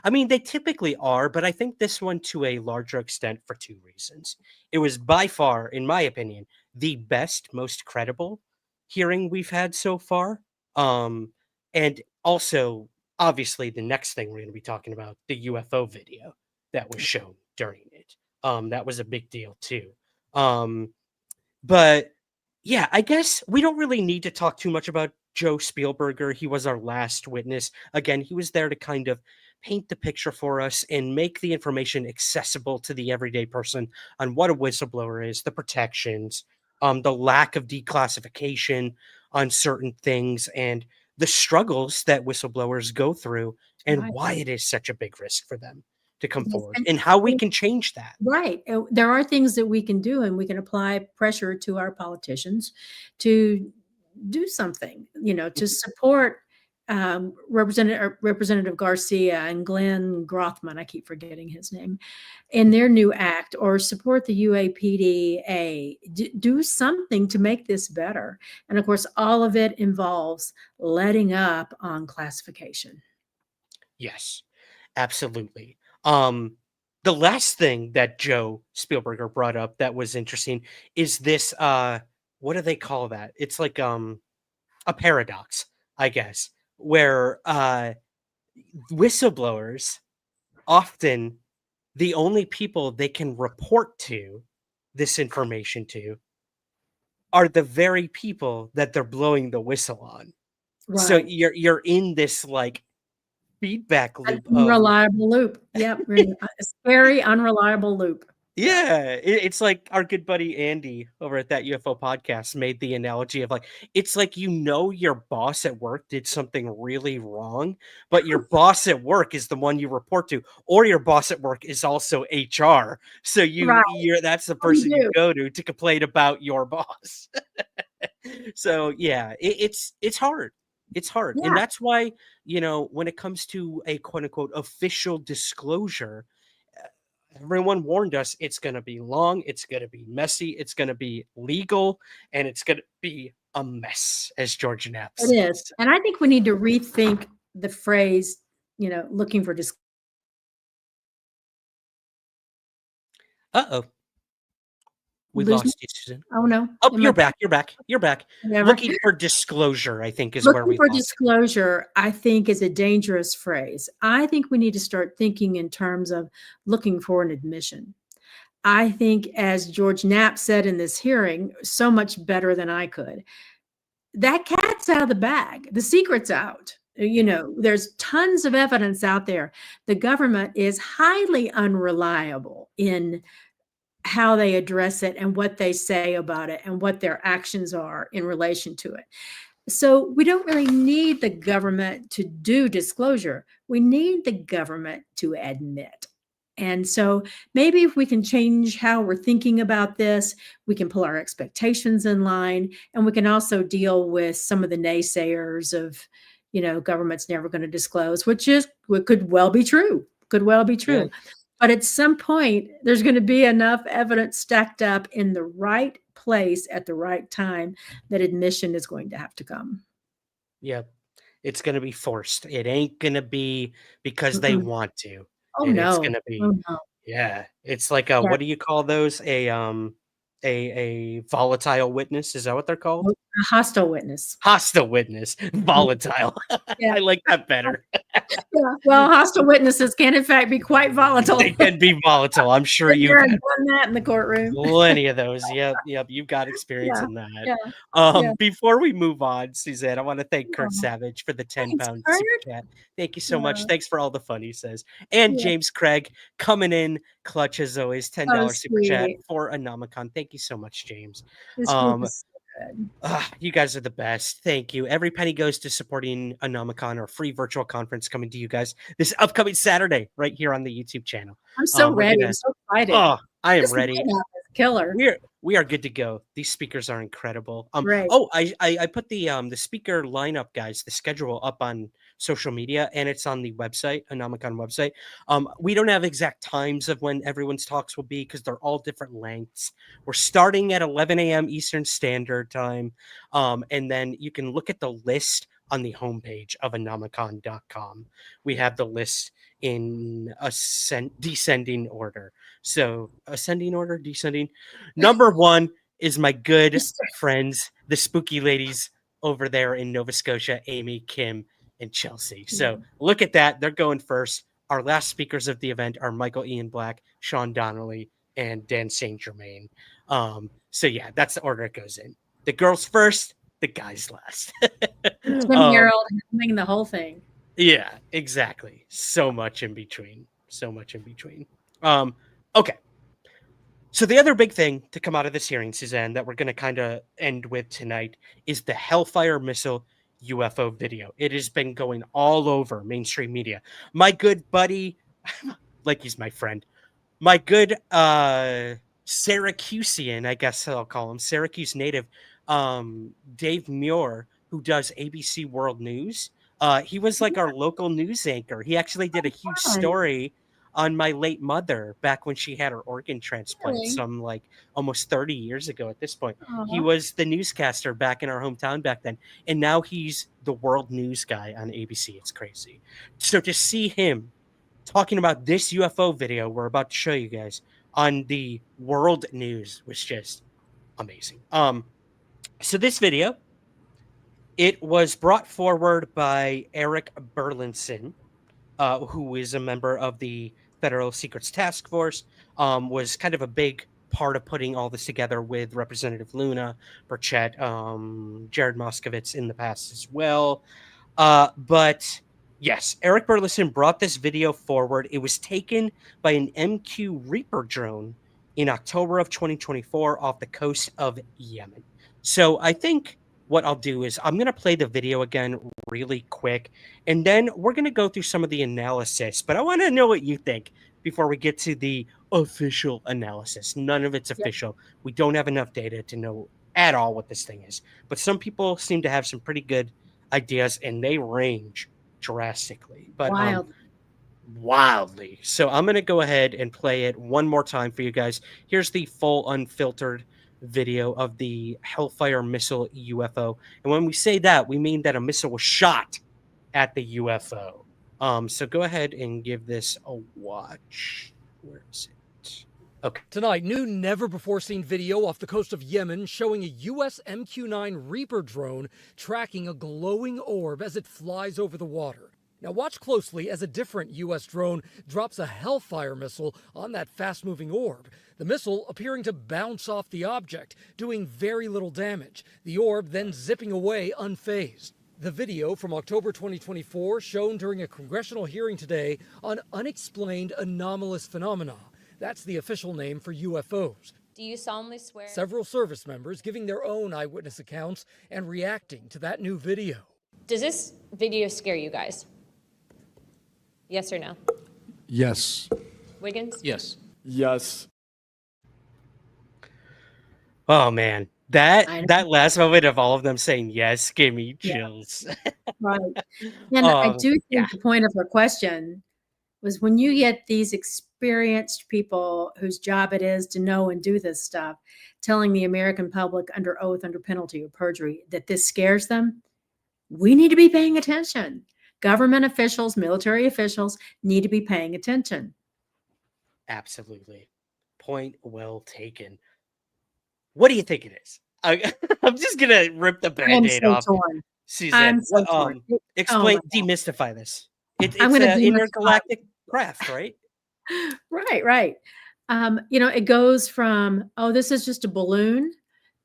I mean, they typically are, but I think this one to a larger extent for two reasons. It was by far, in my opinion, the best, most credible hearing we've had so far. And also, obviously, the next thing we're going to be talking about, the UFO video that was shown during it. That was a big deal too. But yeah, I guess we don't really need to talk too much about Joe Spielberger. He was our last witness. Again, he was there to kind of paint the picture for us and make the information accessible to the everyday person on what a whistleblower is, the protections, the lack of declassification on certain things, and the struggles that whistleblowers go through, and why it is such a big risk for them to come forward, and how we can change that. Right. There are things that we can do, and we can apply pressure to our politicians to do something, to support Representative Garcia and Glenn Grothman, I keep forgetting his name, in their new act, or support the UAPDA. Do something to make this better. And of course, all of it involves letting up on classification. Yes, absolutely. the last thing that Joe Spielberger brought up that was interesting is this, what do they call that? It's like a paradox, I guess, where whistleblowers often, the only people they can report to this information to are the very people that they're blowing the whistle on. So Right. you're in this like feedback An loop of unreliable loop. Yep. Really, a scary, unreliable loop. yeah, it's like our good buddy Andy over at that UFO podcast made the analogy of like it's like your boss at work did something really wrong, but your boss at work is the one you report to, or your boss at work is also HR. So Right. that's the What do person you you do? go to complain about your boss. So yeah, it's hard. It's hard. And Yeah. that's why, when it comes to a quote unquote official disclosure, everyone warned us it's going to be long, it's going to be messy, it's going to be legal, and it's going to be a mess, as George Knapp It said. is. And I think we need to rethink the phrase, looking for Uh-oh. We Lose me? lost you, Susan. Oh, no. Oh, Am I you're back? back. You're back. Whatever. Looking for disclosure, I think, is where Looking we for lost. disclosure, I think, is a dangerous phrase. I think we need to start thinking in terms of looking for an admission. I think, as George Knapp said in this hearing, so much better than I could, that cat's out of the bag. The secret's out. There's tons of evidence out there. The government is highly unreliable in how they address it and what they say about it and what their actions are in relation to it. So we don't really need the government to do disclosure. We need the government to admit. And so maybe if we can change how we're thinking about this, we can pull our expectations in line, and we can also deal with some of the naysayers of, government's never going to disclose, which could well be true. Could well be true. Yeah. But at some point, there's going to be enough evidence stacked up in the right place at the right time that admission is going to have to come. Yeah. It's going to be forced. It ain't going to be because they want to. Oh, It's no. going to be, Oh, no. yeah. It's like Yeah. what do you call those? A volatile witness. Is that what they're called? A hostile witness. Hostile witness. Volatile. Yeah. I like that better. Yeah. Well, hostile witnesses can in fact be quite volatile. They can be volatile. I'm sure Been you've there and had done that in the courtroom. plenty of those. Yep. You've got experience Yeah, in that. yeah. Before we move on, Suzanne, I want to thank Kurt Aw. Savage for the Thanks, £10 Kurt. super chat. Thank you so much. Yeah. Thanks for all the fun, he says. And Yeah. James Craig coming in clutch as always. $10 Oh, super chat sweet. for Anomacon. Thank you so much, James. This group is so good. You guys are the best. Thank you. Every penny goes to supporting Anomacon, our free virtual conference coming to you guys this upcoming Saturday right here on the YouTube channel. I'm so we're ready. gonna- I'm so excited. Oh, I am This ready. lineup is killer. We are good to go. These speakers are incredible. Great. Oh, I put the speaker lineup, guys, the schedule up on social media, and it's on the website, Anomacon website. We don't have exact times of when everyone's talks will be because they're all different lengths. We're starting at 11 a.m. Eastern Standard Time, and then you can look at the list on the homepage of anomacon.com. We have the list in descending order. So ascending order, descending. Number one is my good friends, the spooky ladies over there in Nova Scotia, Amy, Kim, and Chelsea. So look at that. They're going first. Our last speakers of the event are Michael Ian Black, Sean Donnelly, and Dan St. Germain. So yeah, that's the order it goes in. The girls first, the guys last. Tim Harold handling the whole thing. Yeah, exactly. So much in between. Okay. So the other big thing to come out of this hearing, Suzanne, that we're going to kind of end with tonight is the Hellfire Missile UFO video. It has been going all over mainstream media. My good buddy, like he's my friend, my good Syracusean, I guess I'll call him, Syracuse native, Dave Muir, who does ABC World News. He was like our local news anchor. He actually did a huge story on my late mother back when she had her organ transplant, some like almost 30 years ago at this point. He was the newscaster back in our hometown back then. And now he's the world news guy on ABC. It's crazy. So to see him talking about this UFO video we're about to show you guys on the world news was just amazing. So this video, it was brought forward by Eric Burlinson, who is a member of the Federal Secrets Task Force, was kind of a big part of putting all this together with Representative Luna, Burchett, Jared Moskowitz in the past as well. But yes, Eric Burleson brought this video forward. It was taken by an MQ Reaper drone in October of 2024 off the coast of Yemen. So I think what I'll do is I'm going to play the video again really quick, and then we're going to go through some of the analysis. But I want to know what you think before we get to the official analysis. None of it's official. We don't have enough data to know at all what this thing is. But some people seem to have some pretty good ideas, and they range drastically. But wildly. So I'm going to go ahead and play it one more time for you guys. Here's the full unfiltered video of the Hellfire Missile UFO. And when we say that, we mean that a missile was shot at the UFO. So go ahead and give this a watch. Where is it? Okay. Tonight, new never-before-seen video off the coast of Yemen showing a U.S. MQ-9 Reaper drone tracking a glowing orb as it flies over the water. Now watch closely as a different U.S. drone drops a Hellfire missile on that fast-moving orb. The missile appearing to bounce off the object, doing very little damage. The orb then zipping away unfazed. The video from October 2024 shown during a congressional hearing today on unexplained anomalous phenomena. That's the official name for UFOs. Do you solemnly swear? Several service members giving their own eyewitness accounts and reacting to that new video. Does this video scare you guys? Yes or no? Yes. Wiggins? Yes. Yes. Oh man, that last moment of all of them saying yes gave me chills. Right. And I do think the point of her question was when you get these experienced people whose job it is to know and do this stuff, telling the American public under oath, under penalty of perjury, that this scares them, we need to be paying attention. Government officials, military officials need to be paying attention. Absolutely. Point well taken. What do you think it is? I'm just going to rip the Band-Aid off. Torn. Suzanne, so torn. explain, demystify this. It's I'm an gonna intergalactic craft, right? Right. It goes from, oh, this is just a balloon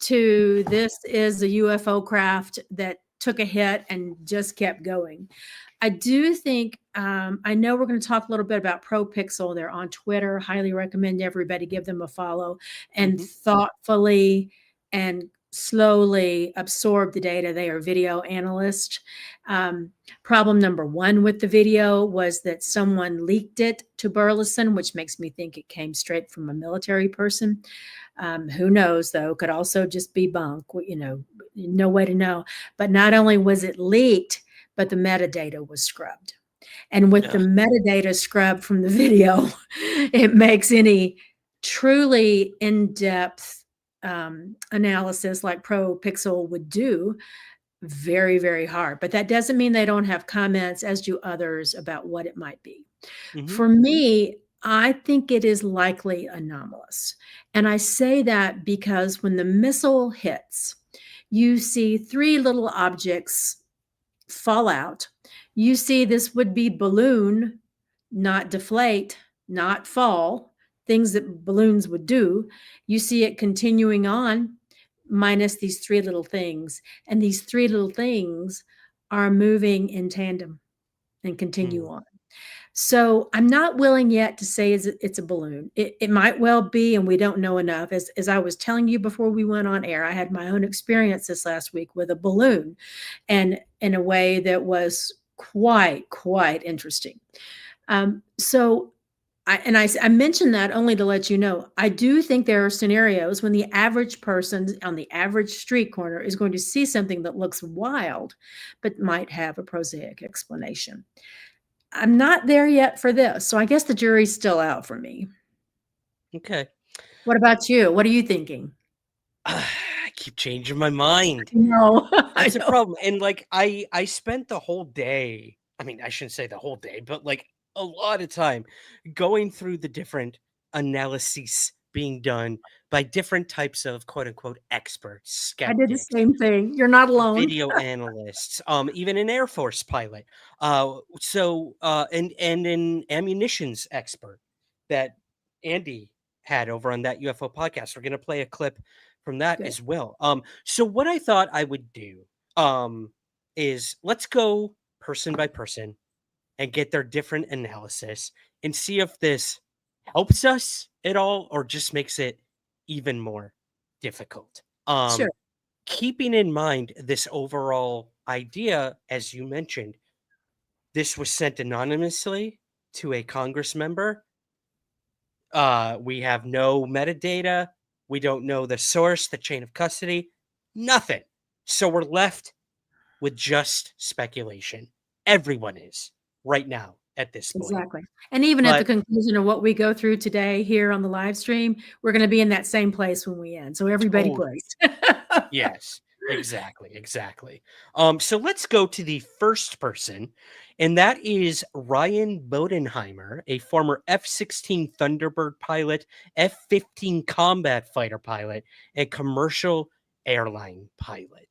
to this is a UFO craft that took a hit and just kept going. I do think, I know we're going to talk a little bit about ProPixel. They're on Twitter. Highly recommend everybody give them a follow and thoughtfully and slowly absorb the data. They are video analysts. Problem number one with the video was that someone leaked it to Burleson, which makes me think it came straight from a military person. Who knows, though? Could also just be bunk. No way to know. But not only was it leaked, but the metadata was scrubbed. And with the metadata scrubbed from the video, it makes any truly in-depth analysis like ProPixel would do very, very hard. But that doesn't mean they don't have comments, as do others, about what it might be. For me, I think it is likely anomalous. And I say that because when the missile hits, you see three little objects fall out. You see this would-be balloon not deflate, not fall, things that balloons would do. You see it continuing on minus these three little things. And these three little things are moving in tandem and continue on. So I'm not willing yet to say it's a balloon. It might well be, and we don't know enough. As I was telling you before we went on air, I had my own experience this last week with a balloon, and in a way that was quite interesting. I mentioned that only to let you know, I do think there are scenarios when the average person on the average street corner is going to see something that looks wild, but might have a prosaic explanation. I'm not there yet for this. So I guess the jury's still out for me. Okay. What about you? What are you thinking? I keep changing my mind. No, that's a problem. And I spent the whole day, I mean, I shouldn't say the whole day, but a lot of time going through the different analyses being done by different types of quote unquote experts, I did the skeptics, same thing. You're not alone. video analysts, even an Air Force pilot. And an ammunitions expert that Andy had over on that UFO podcast. We're going to play a clip from that Good. as well. So what I thought I would do is let's go person by person and get their different analysis and see if this helps us at all or just makes it even more difficult. Sure. Keeping in mind this overall idea, as you mentioned, this was sent anonymously to a Congress member. We have no metadata. We don't know the source, the chain of custody, nothing. So we're left with just speculation. Everyone is right now at this point. Exactly. And even at the conclusion of what we go through today here on the live stream, we're going to be in that same place when we end. So everybody brace. Yes, exactly. So let's go to the first person, and that is Ryan Bodenheimer, a former F-16 Thunderbird pilot, F-15 combat fighter pilot, and commercial airline pilot.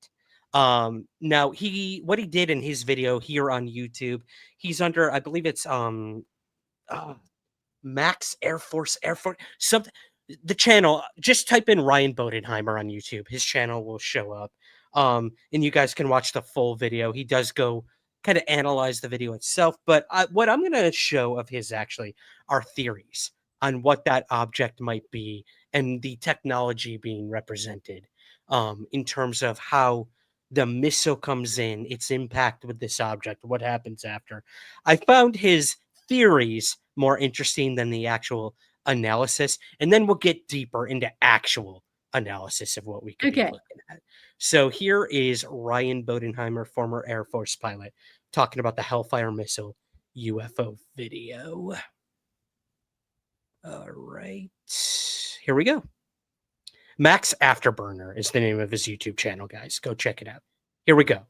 Now what he did in his video here on YouTube, he's under, I believe it's Max Air Force something. The channel, just type in Ryan Bodenheimer on YouTube. His channel will show up. And you guys can watch the full video. He does go kind of analyze the video itself. But what I'm going to show of his actually are theories on what that object might be and the technology being represented in terms of how the missile comes in, its impact with this object, what happens after. I found his theories more interesting than the actual analysis, and then we'll get deeper into actual analysis of what we could be looking at. So here is Ryan Bodenheimer, former Air Force pilot, talking about the Hellfire Missile UFO video. All right, here we go. Max Afterburner is the name of his YouTube channel, guys. Go check it out. Here we go.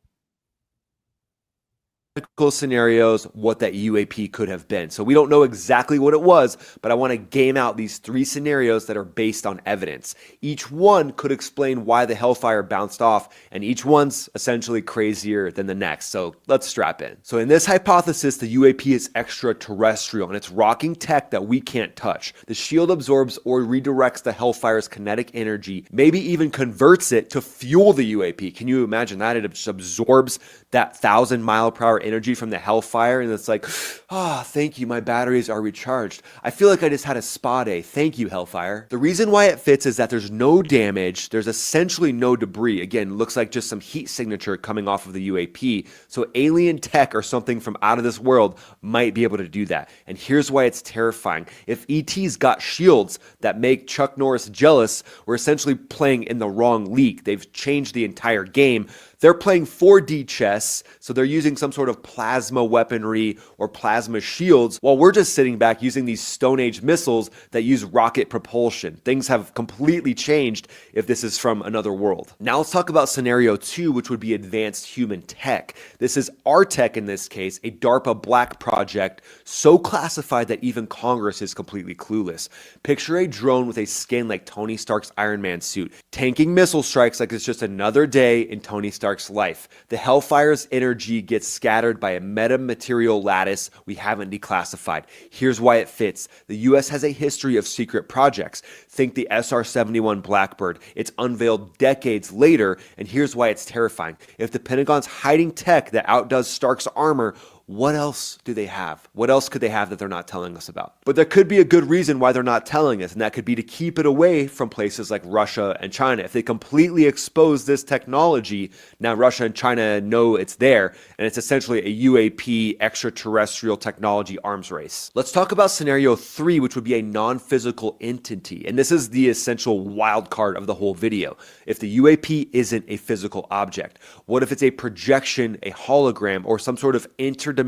Scenarios, what that UAP could have been. So we don't know exactly what it was, but I want to game out these 3 scenarios that are based on evidence. Each one could explain why the Hellfire bounced off, and each one's essentially crazier than the next. So let's strap in. So in this hypothesis, the UAP is extraterrestrial, and it's rocking tech that we can't touch. The shield absorbs or redirects the Hellfire's kinetic energy, maybe even converts it to fuel the UAP. Can you imagine that? It just absorbs that 1,000-mile-per-hour energy from the Hellfire, and it's like, thank you, my batteries are recharged. I feel like I just had a spa day. Thank you, Hellfire. The reason why it fits is that there's no damage, there's essentially no debris. Again, looks like just some heat signature coming off of the UAP. So alien tech or something from out of this world might be able to do that. And here's why it's terrifying. If ET's got shields that make Chuck Norris jealous, we're essentially playing in the wrong league. They've changed the entire game. They're playing 4D chess, so they're using some sort of plasma weaponry or plasma shields, while we're just sitting back using these Stone Age missiles that use rocket propulsion. Things have completely changed if this is from another world. Now let's talk about scenario 2, which would be advanced human tech. This is our tech in this case, a DARPA black project, so classified that even Congress is completely clueless. Picture a drone with a skin like Tony Stark's Iron Man suit, tanking missile strikes like it's just another day in Tony Stark's life. The Hellfire's energy gets scattered by a metamaterial lattice we haven't declassified. Here's why it fits. The US has a history of secret projects. Think the SR-71 Blackbird. It's unveiled decades later, and here's why it's terrifying. If the Pentagon's hiding tech that outdoes Stark's armor, what else do they have? What else could they have that they're not telling us about? But there could be a good reason why they're not telling us, and that could be to keep it away from places like Russia and China. If they completely expose this technology, now Russia and China know it's there, and it's essentially a UAP extraterrestrial technology arms race. Let's talk about scenario 3, which would be a non-physical entity, and this is the essential wild card of the whole video. If the UAP isn't a physical object, what if it's a projection, a hologram, or some sort of interdimensional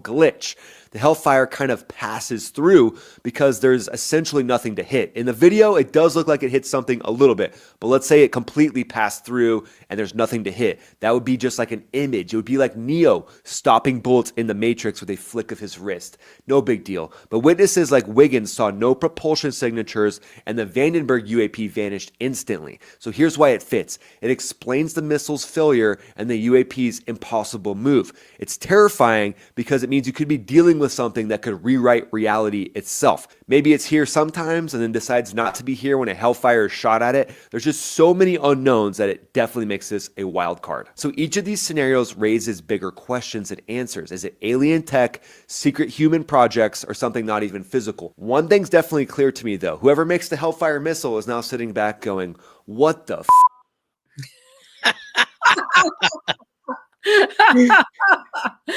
glitch? the Hellfire kind of passes through because there's essentially nothing to hit. In the video, it does look like it hits something a little bit, but let's say it completely passed through and there's nothing to hit. That would be just like an image. It would be like Neo stopping bullets in the Matrix with a flick of his wrist. No big deal. But witnesses like Wiggins saw no propulsion signatures and the Vandenberg UAP vanished instantly. So here's why it fits. It explains the missile's failure and the UAP's impossible move. It's terrifying because it means you could be dealing with something that could rewrite reality itself. Maybe it's here sometimes and then decides not to be here when a Hellfire is shot at it. There's just so many unknowns that it definitely makes this a wild card. So each of these scenarios raises bigger questions and answers. Is it alien tech, secret human projects, or something not even physical? One thing's definitely clear to me though. Whoever makes the Hellfire missile is now sitting back going, what the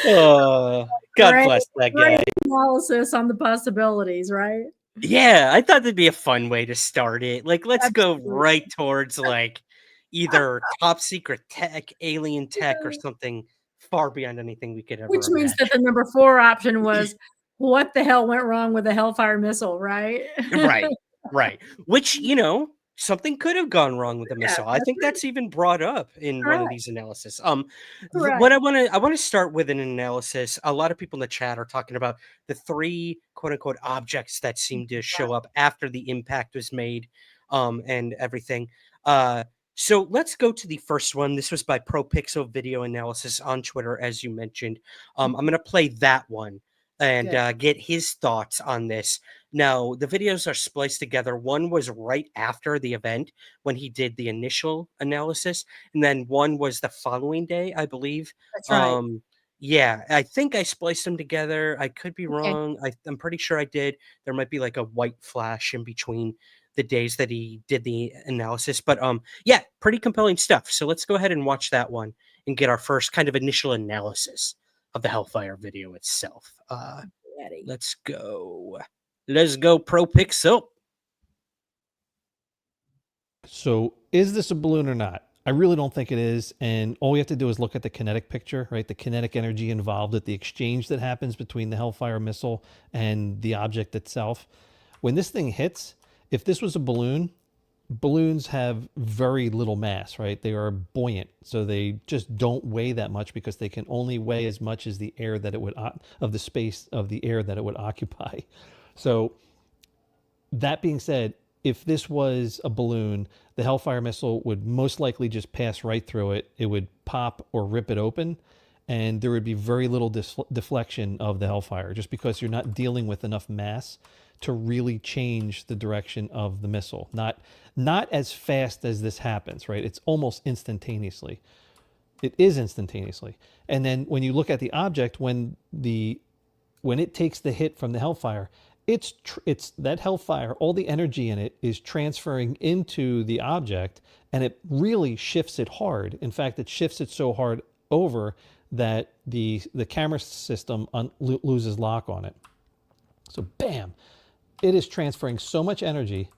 Oh, God bless that guy. Great analysis on the possibilities, right? Yeah, I thought that'd be a fun way to start it. Like, let's go right towards like either top secret tech, alien tech, or something far beyond anything we could ever Which means imagine. that the number 4 option was what the hell went wrong with the Hellfire missile, right? Right. Which, something could have gone wrong with the missile. I think that's even brought up in one of these analysis. What I want to start with an analysis. A lot of people in the chat are talking about the 3 quote unquote objects that seem to show up after the impact was made, and everything. So let's go to the first one. This was by ProPixel Video Analysis on Twitter, as you mentioned. I'm going to play that one and get his thoughts on this. Now, the videos are spliced together. One was right after the event when he did the initial analysis, and then one was the following day, I believe. That's right. Yeah, I think I spliced them together. I could be wrong. I'm pretty sure I did. There might be like a white flash in between the days that he did the analysis. But yeah, pretty compelling stuff. So let's go ahead and watch that one and get our first kind of initial analysis of the Hellfire video itself. Let's go. Let's go, ProPixel. So is this a balloon or not? I really don't think it is. And all we have to do is look at the kinetic picture, right? The kinetic energy involved at the exchange that happens between the Hellfire missile and the object itself. When this thing hits, if this was a balloon, balloons have very little mass, right? They are buoyant. So they just don't weigh that much because they can only weigh as much as the air that it would, of the space of the air that it would occupy. So that being said, if this was a balloon, the Hellfire missile would most likely just pass right through it. It would pop or rip it open, and there would be very little deflection of the Hellfire just because you're not dealing with enough mass to really change the direction of the missile. Not as fast as this happens, right? It's almost instantaneously. It is instantaneously. And then when you look at the object, when it takes the hit from the Hellfire, it's that Hellfire, all the energy in it is transferring into the object, and it really shifts it hard. In fact, it shifts it so hard over that the camera system loses lock on it. So bam, it is transferring so much energy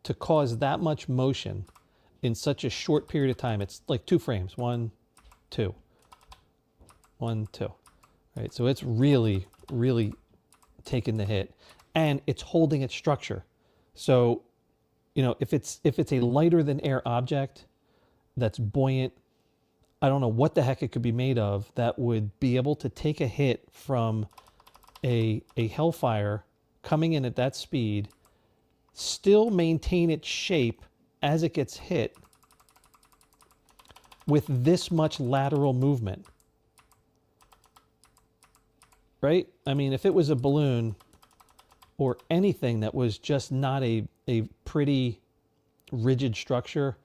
to cause that much motion in such a short period of time. It's like 2 frames, 1, 2, 1, 2, right? So it's really, really taking the hit. And it's holding its structure. So, if it's a lighter than air object that's buoyant, I don't know what the heck it could be made of that would be able to take a hit from a Hellfire coming in at that speed, still maintain its shape as it gets hit with this much lateral movement. Right? I mean, if it was a balloon or anything that was just not a pretty rigid structure,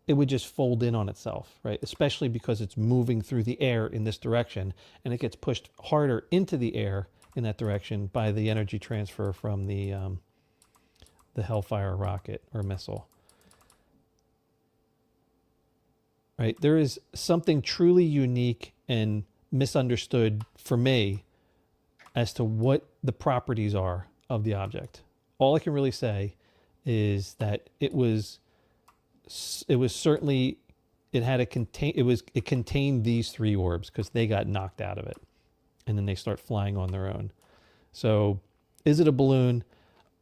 it would just fold in on itself, right? Especially because it's moving through the air in this direction, and it gets pushed harder into the air in that direction by the energy transfer from the Hellfire rocket or missile. Right? There is something truly unique and misunderstood for me as to what the properties are of the object. All I can really say is that it certainly, it contained these 3 orbs because they got knocked out of it, and then they start flying on their own. So is it a balloon?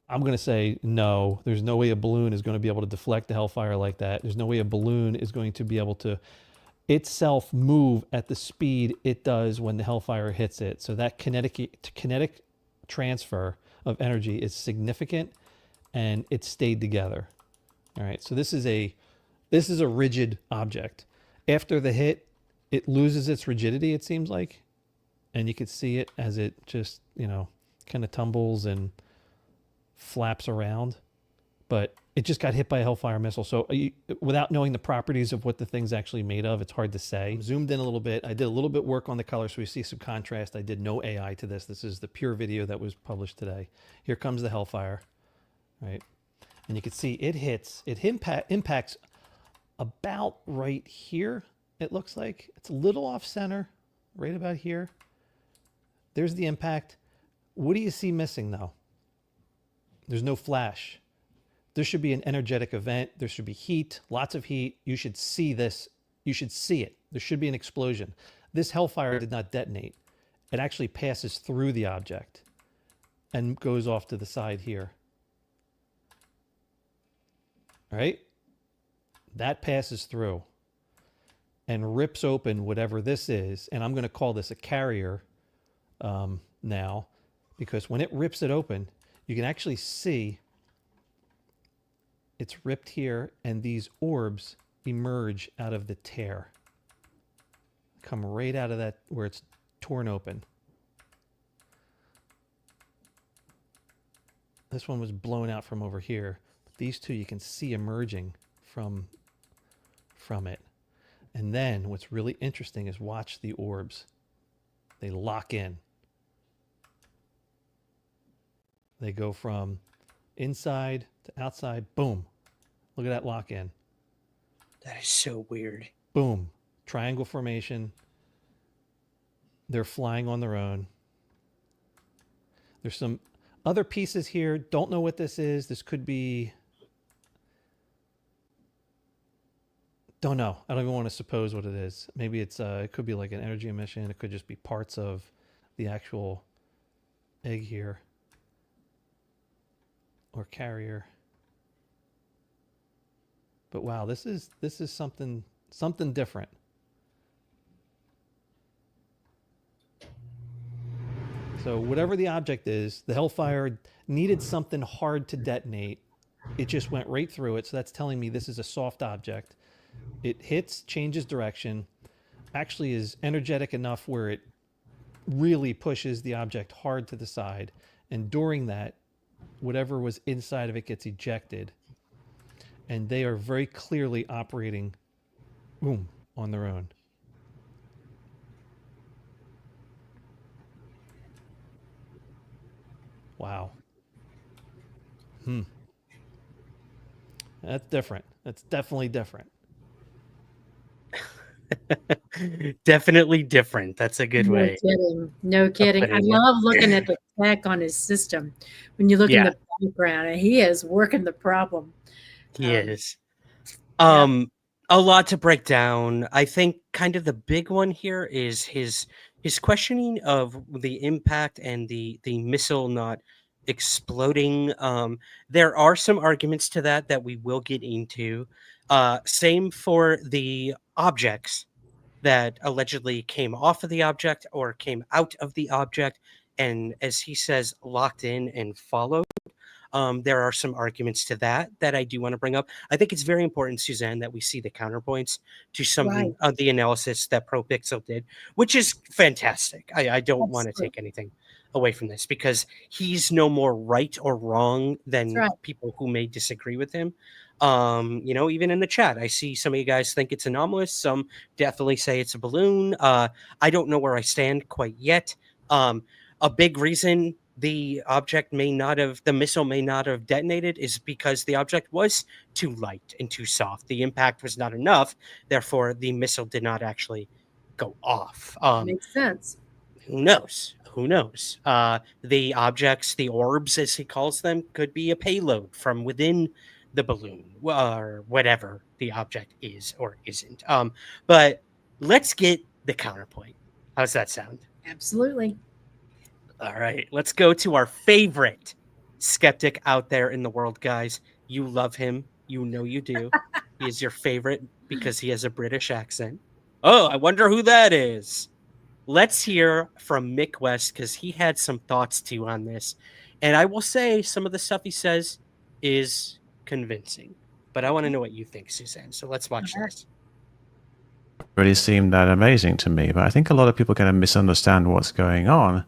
I'm going to say no. There's no way a balloon is going to be able to deflect the Hellfire like that. There's no way a balloon is going to be able to itself move at the speed it does when the Hellfire hits it. So that kinetic transfer of energy is significant, and it stayed together. All right, so this is a rigid object. After the hit, it loses its rigidity, it seems like, and you could see it as it just, kind of tumbles and flaps around. But it just got hit by a Hellfire missile. So without knowing the properties of what the thing's actually made of, it's hard to say. Zoomed in a little bit. I did a little bit work on the color so we see some contrast. I did no AI to this. This is the pure video that was published today. Here comes the Hellfire, right? And you can see it impacts about right here. It looks like it's a little off center, right about here. There's the impact. What do you see missing though? There's no flash. There should be an energetic event. There should be heat, lots of heat. You should see this. You should see it. There should be an explosion. This Hellfire did not detonate. It actually passes through the object and goes off to the side here. All right? That passes through and rips open whatever this is. And I'm going to call this a carrier now, because when it rips it open, you can actually see it's ripped here, and these orbs emerge out of the tear. Come right out of that where it's torn open. This one was blown out from over here. But these two you can see emerging from it. And then what's really interesting is watch the orbs. They lock in. They go from inside to outside. Boom. Look at that lock in. That is so weird. Boom. Triangle formation. They're flying on their own. There's some other pieces here. Don't know what this is. This could be... Don't know. I don't even want to suppose what it is. Maybe it's it could be like an energy emission. It could just be parts of the actual egg here. Or carrier. But wow, this is something different. So whatever the object is, the Hellfire needed something hard to detonate. It just went right through it. So that's telling me this is a soft object. It hits, changes direction, actually is energetic enough where it really pushes the object hard to the side. And during that, whatever was inside of it gets ejected. And they are very clearly operating, boom, on their own. Wow. That's different. That's definitely different. Definitely different. That's a good way. No kidding. I love looking at the tech on his system. When you look in the background, and he is working the problem. He is. A lot to break down. I think kind of the big one here is his questioning of the impact and the missile not exploding. There are some arguments to that we will get into. Same for the objects that allegedly came off of the object or came out of the object, and as he says, locked in and followed. There are some arguments to that I do want to bring up. I think it's very important, Suzanne, that we see the counterpoints to some of the analysis that ProPixel did, which is fantastic. I don't want to take anything away from this, because he's no more right or wrong than people who may disagree with him. Even in the chat, I see some of you guys think it's anomalous. Some definitely say it's a balloon. I don't know where I stand quite yet. A big reason the missile may not have detonated is because the object was too light and too soft. The impact was not enough. Therefore, the missile did not actually go off. Makes sense. Who knows? The objects, the orbs, as he calls them, could be a payload from within the balloon or whatever the object is or isn't. But let's get the counterpoint. How's that sound? Absolutely. All right, let's go to our favorite skeptic out there in the world, guys. You love him. You know you do. He is your favorite because he has a British accent. Oh, I wonder who that is. Let's hear from Mick West because he had some thoughts too on this. And I will say some of the stuff he says is convincing. But I want to know what you think, Suzanne. So let's watch this. Really seemed that amazing to me, but I think a lot of people kind of misunderstand what's going on.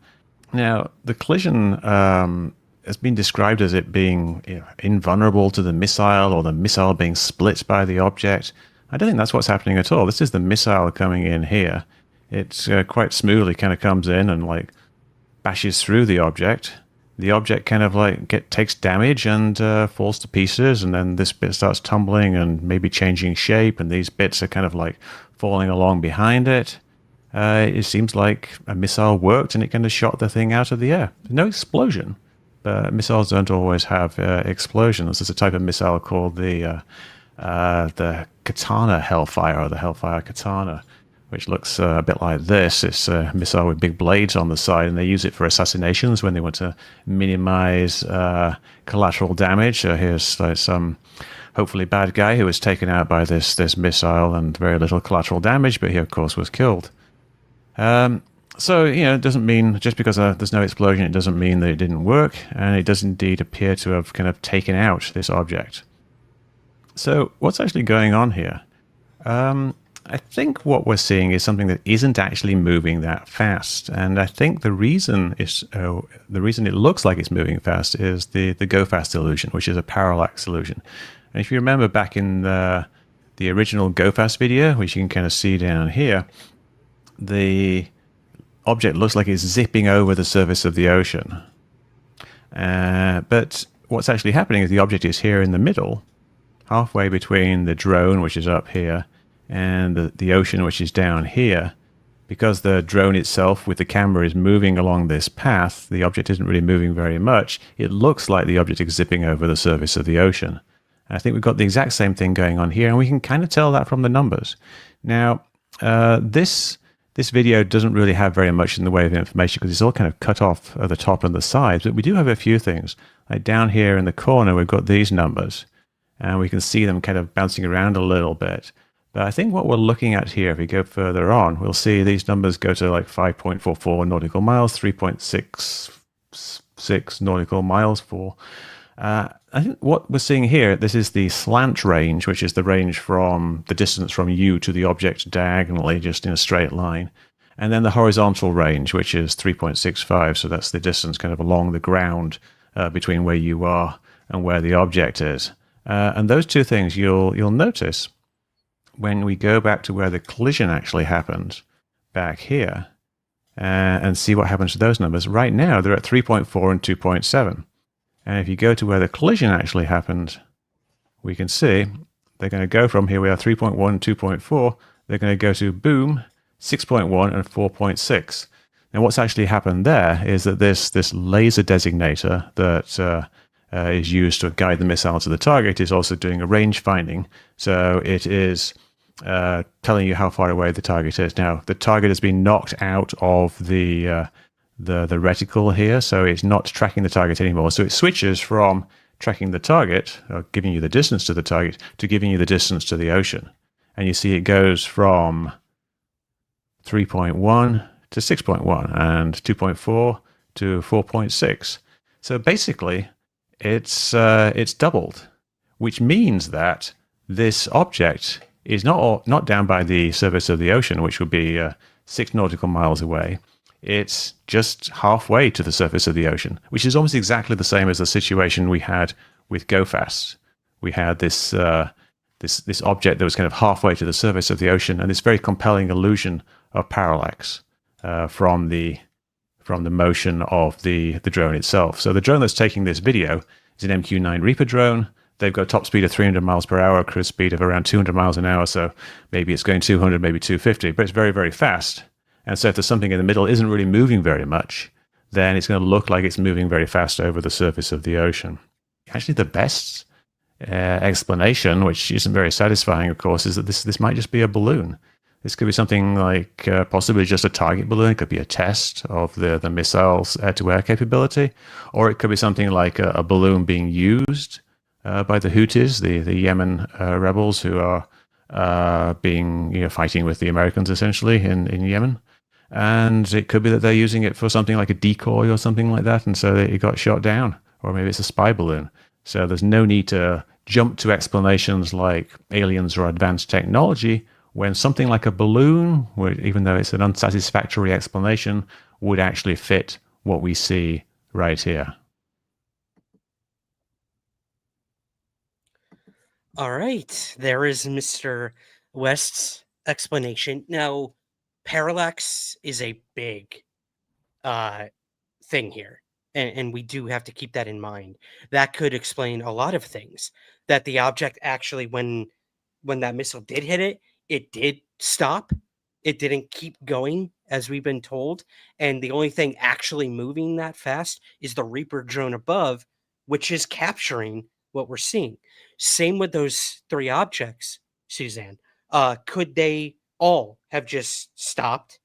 Now, the collision has been described as it being invulnerable to the missile or the missile being split by the object. I don't think that's what's happening at all. This is the missile coming in here. It's quite smoothly kind of comes in and like bashes through the object. The object kind of like takes damage and falls to pieces, and then this bit starts tumbling and maybe changing shape, and these bits are kind of like falling along behind it. It seems like a missile worked and it kind of shot the thing out of the air. No explosion, but missiles don't always have explosions. There's a type of missile called the Katana Hellfire, or the Hellfire Katana, which looks a bit like this. It's a missile with big blades on the side, and they use it for assassinations when they want to minimize collateral damage. Here's some hopefully bad guy who was taken out by this missile and very little collateral damage, but he of course was killed. So, it doesn't mean, just because there's no explosion, it doesn't mean that it didn't work, and it does indeed appear to have kind of taken out this object. So what's actually going on here? I think what we're seeing is something that isn't actually moving that fast, and I think the reason it looks like it's moving fast is the go fast illusion, which is a parallax illusion. And if you remember back in the original go fast video, which you can kind of see down here, the object looks like it's zipping over the surface of the ocean. But what's actually happening is the object is here in the middle, halfway between the drone, which is up here, and the ocean, which is down here. Because the drone itself with the camera is moving along this path, the object isn't really moving very much. It looks like the object is zipping over the surface of the ocean. I think we've got the exact same thing going on here, and we can kind of tell that from the numbers. Now, this video doesn't really have very much in the way of information because it's all kind of cut off at the top and the sides, but we do have a few things. Like down here in the corner, we've got these numbers, and we can see them kind of bouncing around a little bit. But I think what we're looking at here, if we go further on, we'll see these numbers go to like 5.44 nautical miles, 3.66 nautical miles for. I think what we're seeing here, this is the slant range, which is the range from the distance from you to the object diagonally, just in a straight line. And then the horizontal range, which is 3.65. So that's the distance kind of along the ground between where you are and where the object is. And those two things you'll notice when we go back to where the collision actually happened, back here, and see what happens to those numbers. Right now, they're at 3.4 and 2.7. And if you go to where the collision actually happened, we can see they're going to go from here, we are 3.1 and 2.4, they're going to go to boom, 6.1 and 4.6. Now what's actually happened there is that this laser designator that is used to guide the missile to the target is also doing a range finding. So it is telling you how far away the target is. Now, the target has been knocked out of the reticle here, so it's not tracking the target anymore. So it switches from tracking the target, or giving you the distance to the target, to giving you the distance to the ocean. And you see it goes from 3.1 to 6.1 and 2.4 to 4.6. So basically, it's doubled, which means that this object is not down by the surface of the ocean, which would be 6 nautical miles away. It's just halfway to the surface of the ocean, which is almost exactly the same as the situation we had with GoFast. We had this object that was kind of halfway to the surface of the ocean, and this very compelling illusion of parallax from the motion of the drone itself. So the drone that's taking this video is an MQ-9 Reaper drone. They've got a top speed of 300 miles per hour, cruise speed of around 200 miles an hour, so maybe it's going 200, maybe 250, but it's very, very fast. And so if there's something in the middle isn't really moving very much, then it's going to look like it's moving very fast over the surface of the ocean. Actually, the best explanation, which isn't very satisfying, of course, is that this might just be a balloon. This could be something like possibly just a target balloon. It could be a test of the missile's air-to-air capability. Or it could be something like a balloon being used by the Houthis, the Yemen rebels who are fighting with the Americans essentially in Yemen. And it could be that they're using it for something like a decoy or something like that, and so it got shot down. Or maybe it's a spy balloon. So there's no need to jump to explanations like aliens or advanced technology when something like a balloon, even though it's an unsatisfactory explanation, would actually fit what we see right here. All right, there is Mr. West's explanation. Now, parallax is a big thing here, and we do have to keep that in mind. That could explain a lot of things. That the object actually, when that missile did hit it, it did stop. It didn't keep going, as we've been told. And the only thing actually moving that fast is the Reaper drone above, which is capturing what we're seeing. Same with those three objects, Suzanne. Could they all have just stopped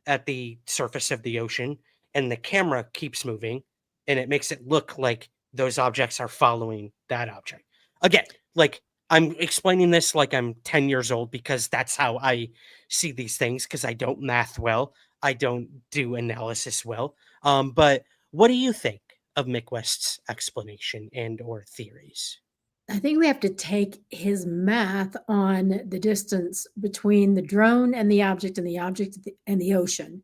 at the surface of the ocean and the camera keeps moving and it makes it look like those objects are following that object? Again, like, I'm explaining this like I'm 10 years old because that's how I see these things, because I don't math well. I don't do analysis well. But what do you think of Mick West's explanation and or theories? I think we have to take his math on the distance between the drone and the object and the ocean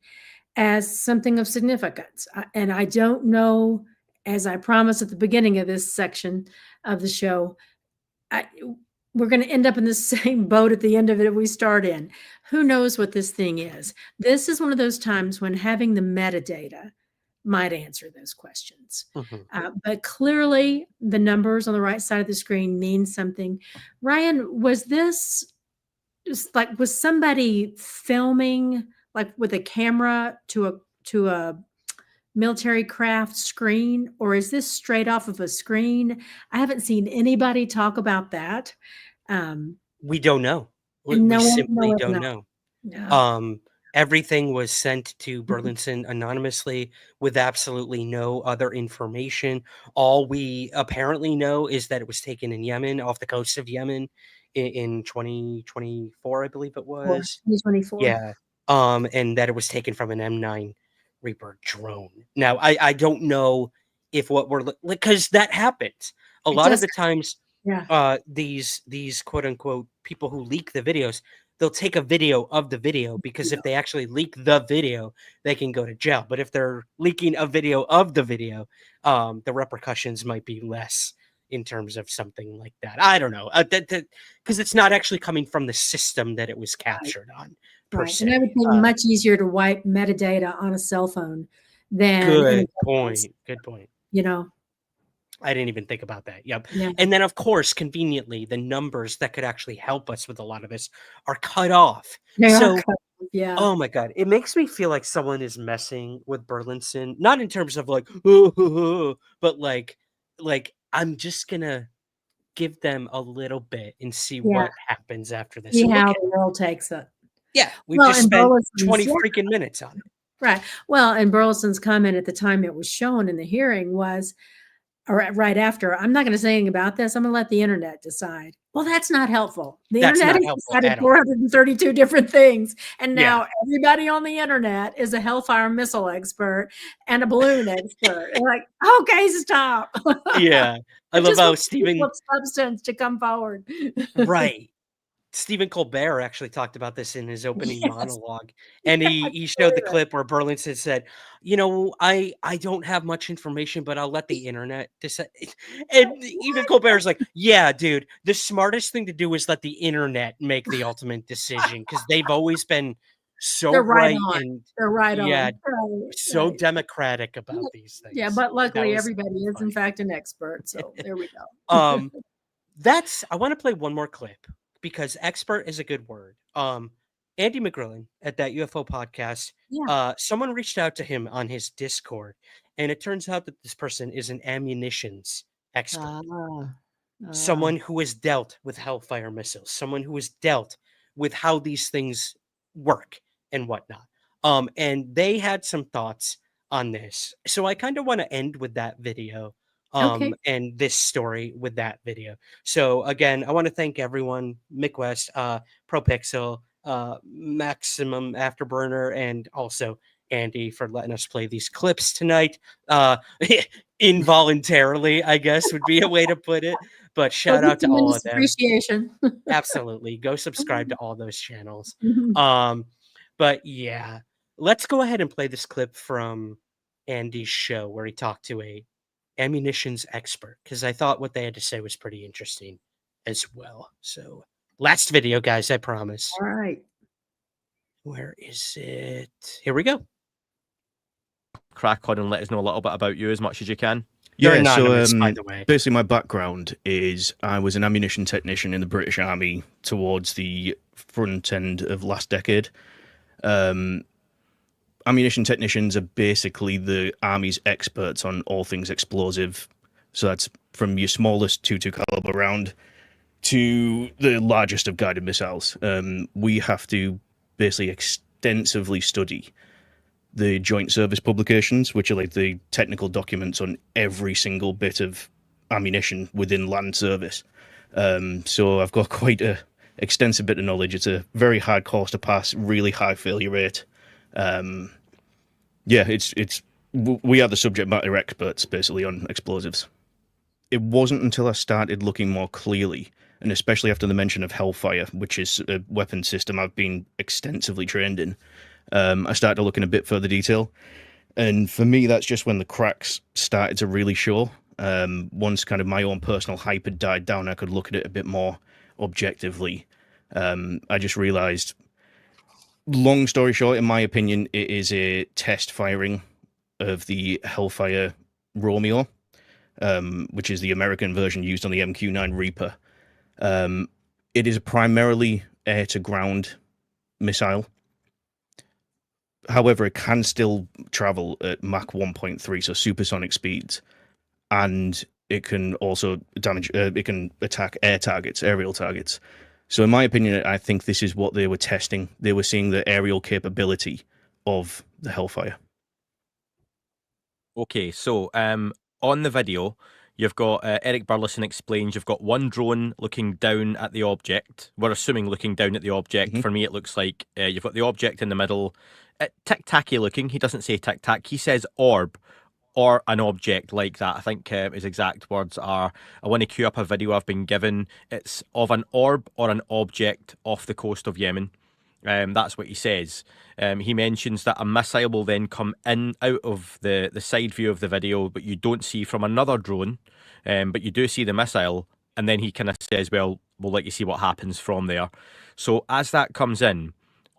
as something of significance. And I don't know, as I promised at the beginning of this section of the show, we're going to end up in the same boat at the end of it we start in. Who knows what this thing is? This is one of those times when having the metadata might answer those questions. But clearly, the numbers on the right side of the screen mean something. Ryan, was this just like, was somebody filming like with a camera to a military craft screen, or is this straight off of a screen? I haven't seen anybody talk about that. We don't know. We simply don't know. Yeah. Everything was sent to Burlinson anonymously with absolutely no other information. All we apparently know is that it was taken in Yemen, off the coast of Yemen, in 2024, I believe it was. 2024. Yeah. And that it was taken from an M9 Reaper drone. Now, I don't know if what we're because that happens a lot of the times. Yeah. These quote unquote people who leak the videos, they'll take a video of the video, because if they actually leak the video, they can go to jail. But if they're leaking a video of the video, the repercussions might be less in terms of something like that. I don't know, because it's not actually coming from the system that it was captured on. Per se. And everything much easier to wipe metadata on a cell phone than Good point. Good point. You know. I didn't even think about that. Yep. Yeah. And then, of course, conveniently, the numbers that could actually help us with a lot of this are cut off. Yeah. Oh my God. It makes me feel like someone is messing with Burlinson, not in terms of like, but like I'm just going to give them a little bit and see what happens after this. See how the world takes it. Yeah. We've just spent 20 freaking minutes on it. Right. Well, and Burlison's comment at the time it was shown in the hearing was, or right after, I'm not going to say anything about this. I'm going to let the internet decide. Well, that's not helpful. The internet has decided 432 different things. And now everybody on the internet is a Hellfire Missile expert and a balloon expert. They're like, okay, stop. Yeah. I love how Stephen substance to come forward. Right. Stephen Colbert actually talked about this in his opening monologue, and he showed the clip where Burlinson said, you know, I don't have much information, but I'll let the internet decide. And even Colbert's like, yeah, dude, the smartest thing to do is let the internet make the ultimate decision, because they've always been so right and they're right so democratic about these things. Yeah, but luckily everybody is in fact an expert, so there we go. I want to play one more clip, because expert is a good word. Andy McGrillen at that UFO podcast, someone reached out to him on his Discord, and it turns out that this person is an ammunitions expert. Someone who has dealt with Hellfire missiles, someone who has dealt with how these things work and whatnot. And they had some thoughts on this. So I kind of want to end with that video. Okay. And this story with that video. So again, I want to thank everyone, Mick West, ProPixel, Maximum Afterburner, and also Andy for letting us play these clips tonight. Involuntarily, I guess would be a way to put it. But shout out to all of them. Appreciation. Absolutely. Go subscribe to all those channels. Mhm. But yeah, let's go ahead and play this clip from Andy's show where he talked to a ammunitions expert, because I thought what they had to say was pretty interesting as well. So last video, guys, I promise. All right. Where is it? Here we go. Crack on and let us know a little bit about you as much as you can. You're Yeah, anonymous, so by the way. basically my background is I was an ammunition technician in the British Army towards the front end of last decade. Ammunition technicians are basically the Army's experts on all things explosive. So that's from your smallest .22 caliber round to the largest of guided missiles. We have to basically extensively study the joint service publications, which are like the technical documents on every single bit of ammunition within land service. So I've got quite a extensive bit of knowledge. It's a very hard course to pass, really high failure rate. Yeah, we are the subject matter experts basically on explosives. It wasn't until I started looking more clearly, and especially after the mention of Hellfire, which is a weapon system I've been extensively trained in, I started to look in a bit further detail. And for me, that's just when the cracks started to really show. Once kind of my own personal hype had died down, I could look at it a bit more objectively. I just realized, long story short, in my opinion, it is a test firing of the Hellfire Romeo, which is the American version used on the MQ-9 Reaper. It is a primarily air-to-ground missile. However, it can still travel at Mach 1.3, so supersonic speeds, and it can also damage. It can attack air targets, aerial targets. So, in my opinion, I think this is what they were testing. They were seeing the aerial capability of the Hellfire. Okay, so on the video, you've got Eric Burleson explains you've got one drone looking down at the object. We're assuming looking down at the object. For me, it looks like you've got the object in the middle. Tic-tacky looking. He doesn't say tic-tac. He says orb or an object like that. I think his exact words are, I want to queue up a video I've been given. It's of an orb or an object off the coast of Yemen. That's what he says. He mentions that a missile will then come in out of the side view of the video, but you don't see from another drone, but you do see the missile, and then he kind of says, well, we'll let you see what happens from there. So as that comes in,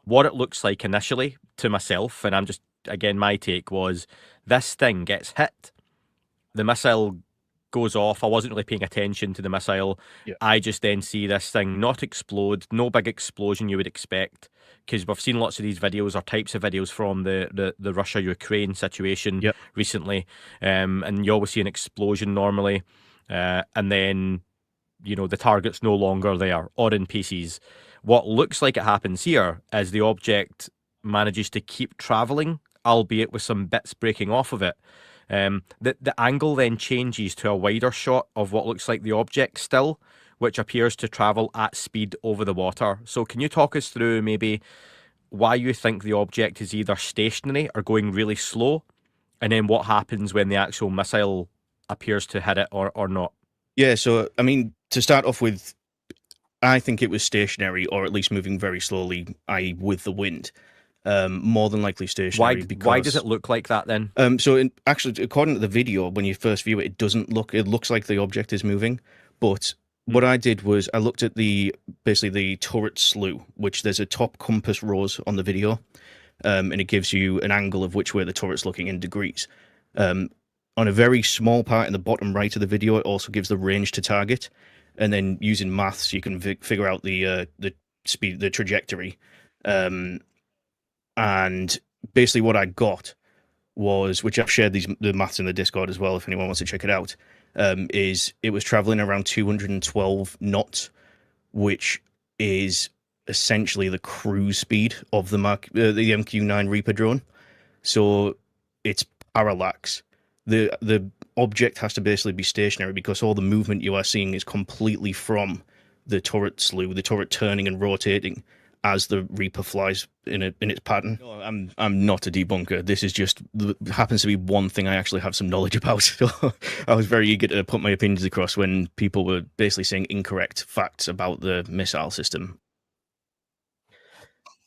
what it looks like initially to myself, and I'm just, again, my take was, this thing gets hit, the missile goes off. I wasn't really paying attention to the missile. Yeah. I just then see this thing not explode, no big explosion you would expect, because we've seen lots of these videos or types of videos from the Russia-Ukraine situation recently, and you always see an explosion normally, and then, you know, the target's no longer there or in pieces. What looks like it happens here is the object manages to keep traveling, albeit with some bits breaking off of it. The angle then changes to a wider shot of what looks like the object still, which appears to travel at speed over the water. So can you talk us through maybe why you think the object is either stationary or going really slow, and then what happens when the actual missile appears to hit it or not? Yeah, so, I mean, to start off with, I think it was stationary, or at least moving very slowly, i.e. with the wind. More than likely stationary. Why does it look like that then? Actually, according to the video, when you first view it, it looks like the object is moving. But what I did was I looked at basically the turret slew, which there's a top compass rose on the video, and it gives you an angle of which way the turret's looking in degrees. On a very small part in the bottom right of the video, it also gives the range to target, and then using maths, you can figure out the speed, the trajectory. And basically what I got was, which I've shared the maths in the Discord as well, if anyone wants to check it out, is it was traveling around 212 knots, which is essentially the cruise speed of the MQ-9 Reaper drone. So it's parallax. The object has to basically be stationary because all the movement you are seeing is completely from the turret slew, the turret turning and rotating as the Reaper flies in its pattern. No, I'm not a debunker. This is just happens to be one thing I actually have some knowledge about. So I was very eager to put my opinions across when people were basically saying incorrect facts about the missile system.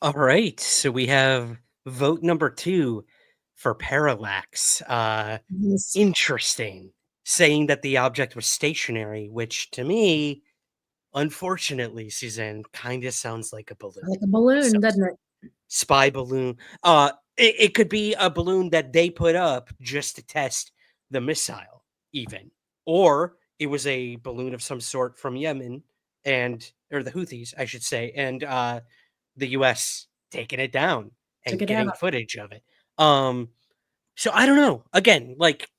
All right, so we have vote number 2 for parallax. Interesting, saying that the object was stationary, which to me, unfortunately, Suzanne, kind of sounds like a balloon. Like a balloon, doesn't it? Spy balloon. It could be a balloon that they put up just to test the missile, even, or it was a balloon of some sort from Yemen or the Houthis, I should say, and the U.S. taking it down and getting footage of it. So I don't know. Again, like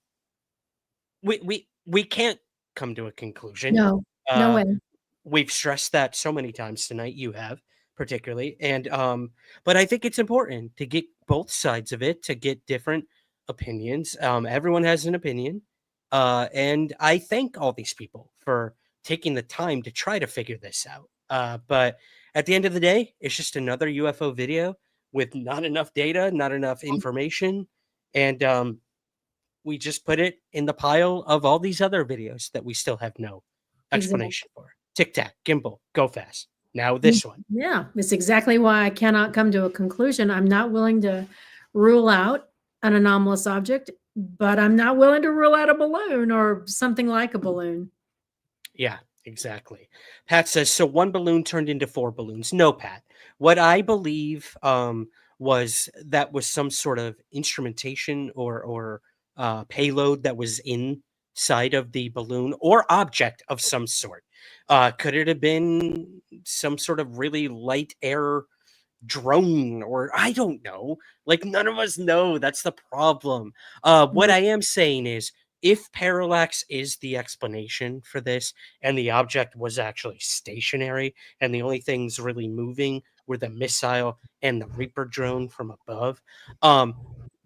we can't come to a conclusion. No way. We've stressed that so many times tonight. You have particularly, and but I think it's important to get both sides of it, to get different opinions. Everyone has an opinion, and I thank all these people for taking the time to try to figure this out. But at the end of the day, it's just another UFO video with not enough data, not enough information, and we just put it in the pile of all these other videos that we still have no explanation for. Tic Tac, Gimbal, Go Fast. Now this one. Yeah, it's exactly why I cannot come to a conclusion. I'm not willing to rule out an anomalous object, but I'm not willing to rule out a balloon or something like a balloon. Yeah, exactly. Pat says, so one balloon turned into 4 balloons. No, Pat. What I believe was some sort of instrumentation or payload that was inside of the balloon or object of some sort. Could it have been some sort of really light air drone, or I don't know. Like, none of us know. That's the problem. What I am saying is, if parallax is the explanation for this, and the object was actually stationary, and the only things really moving were the missile and the Reaper drone from above,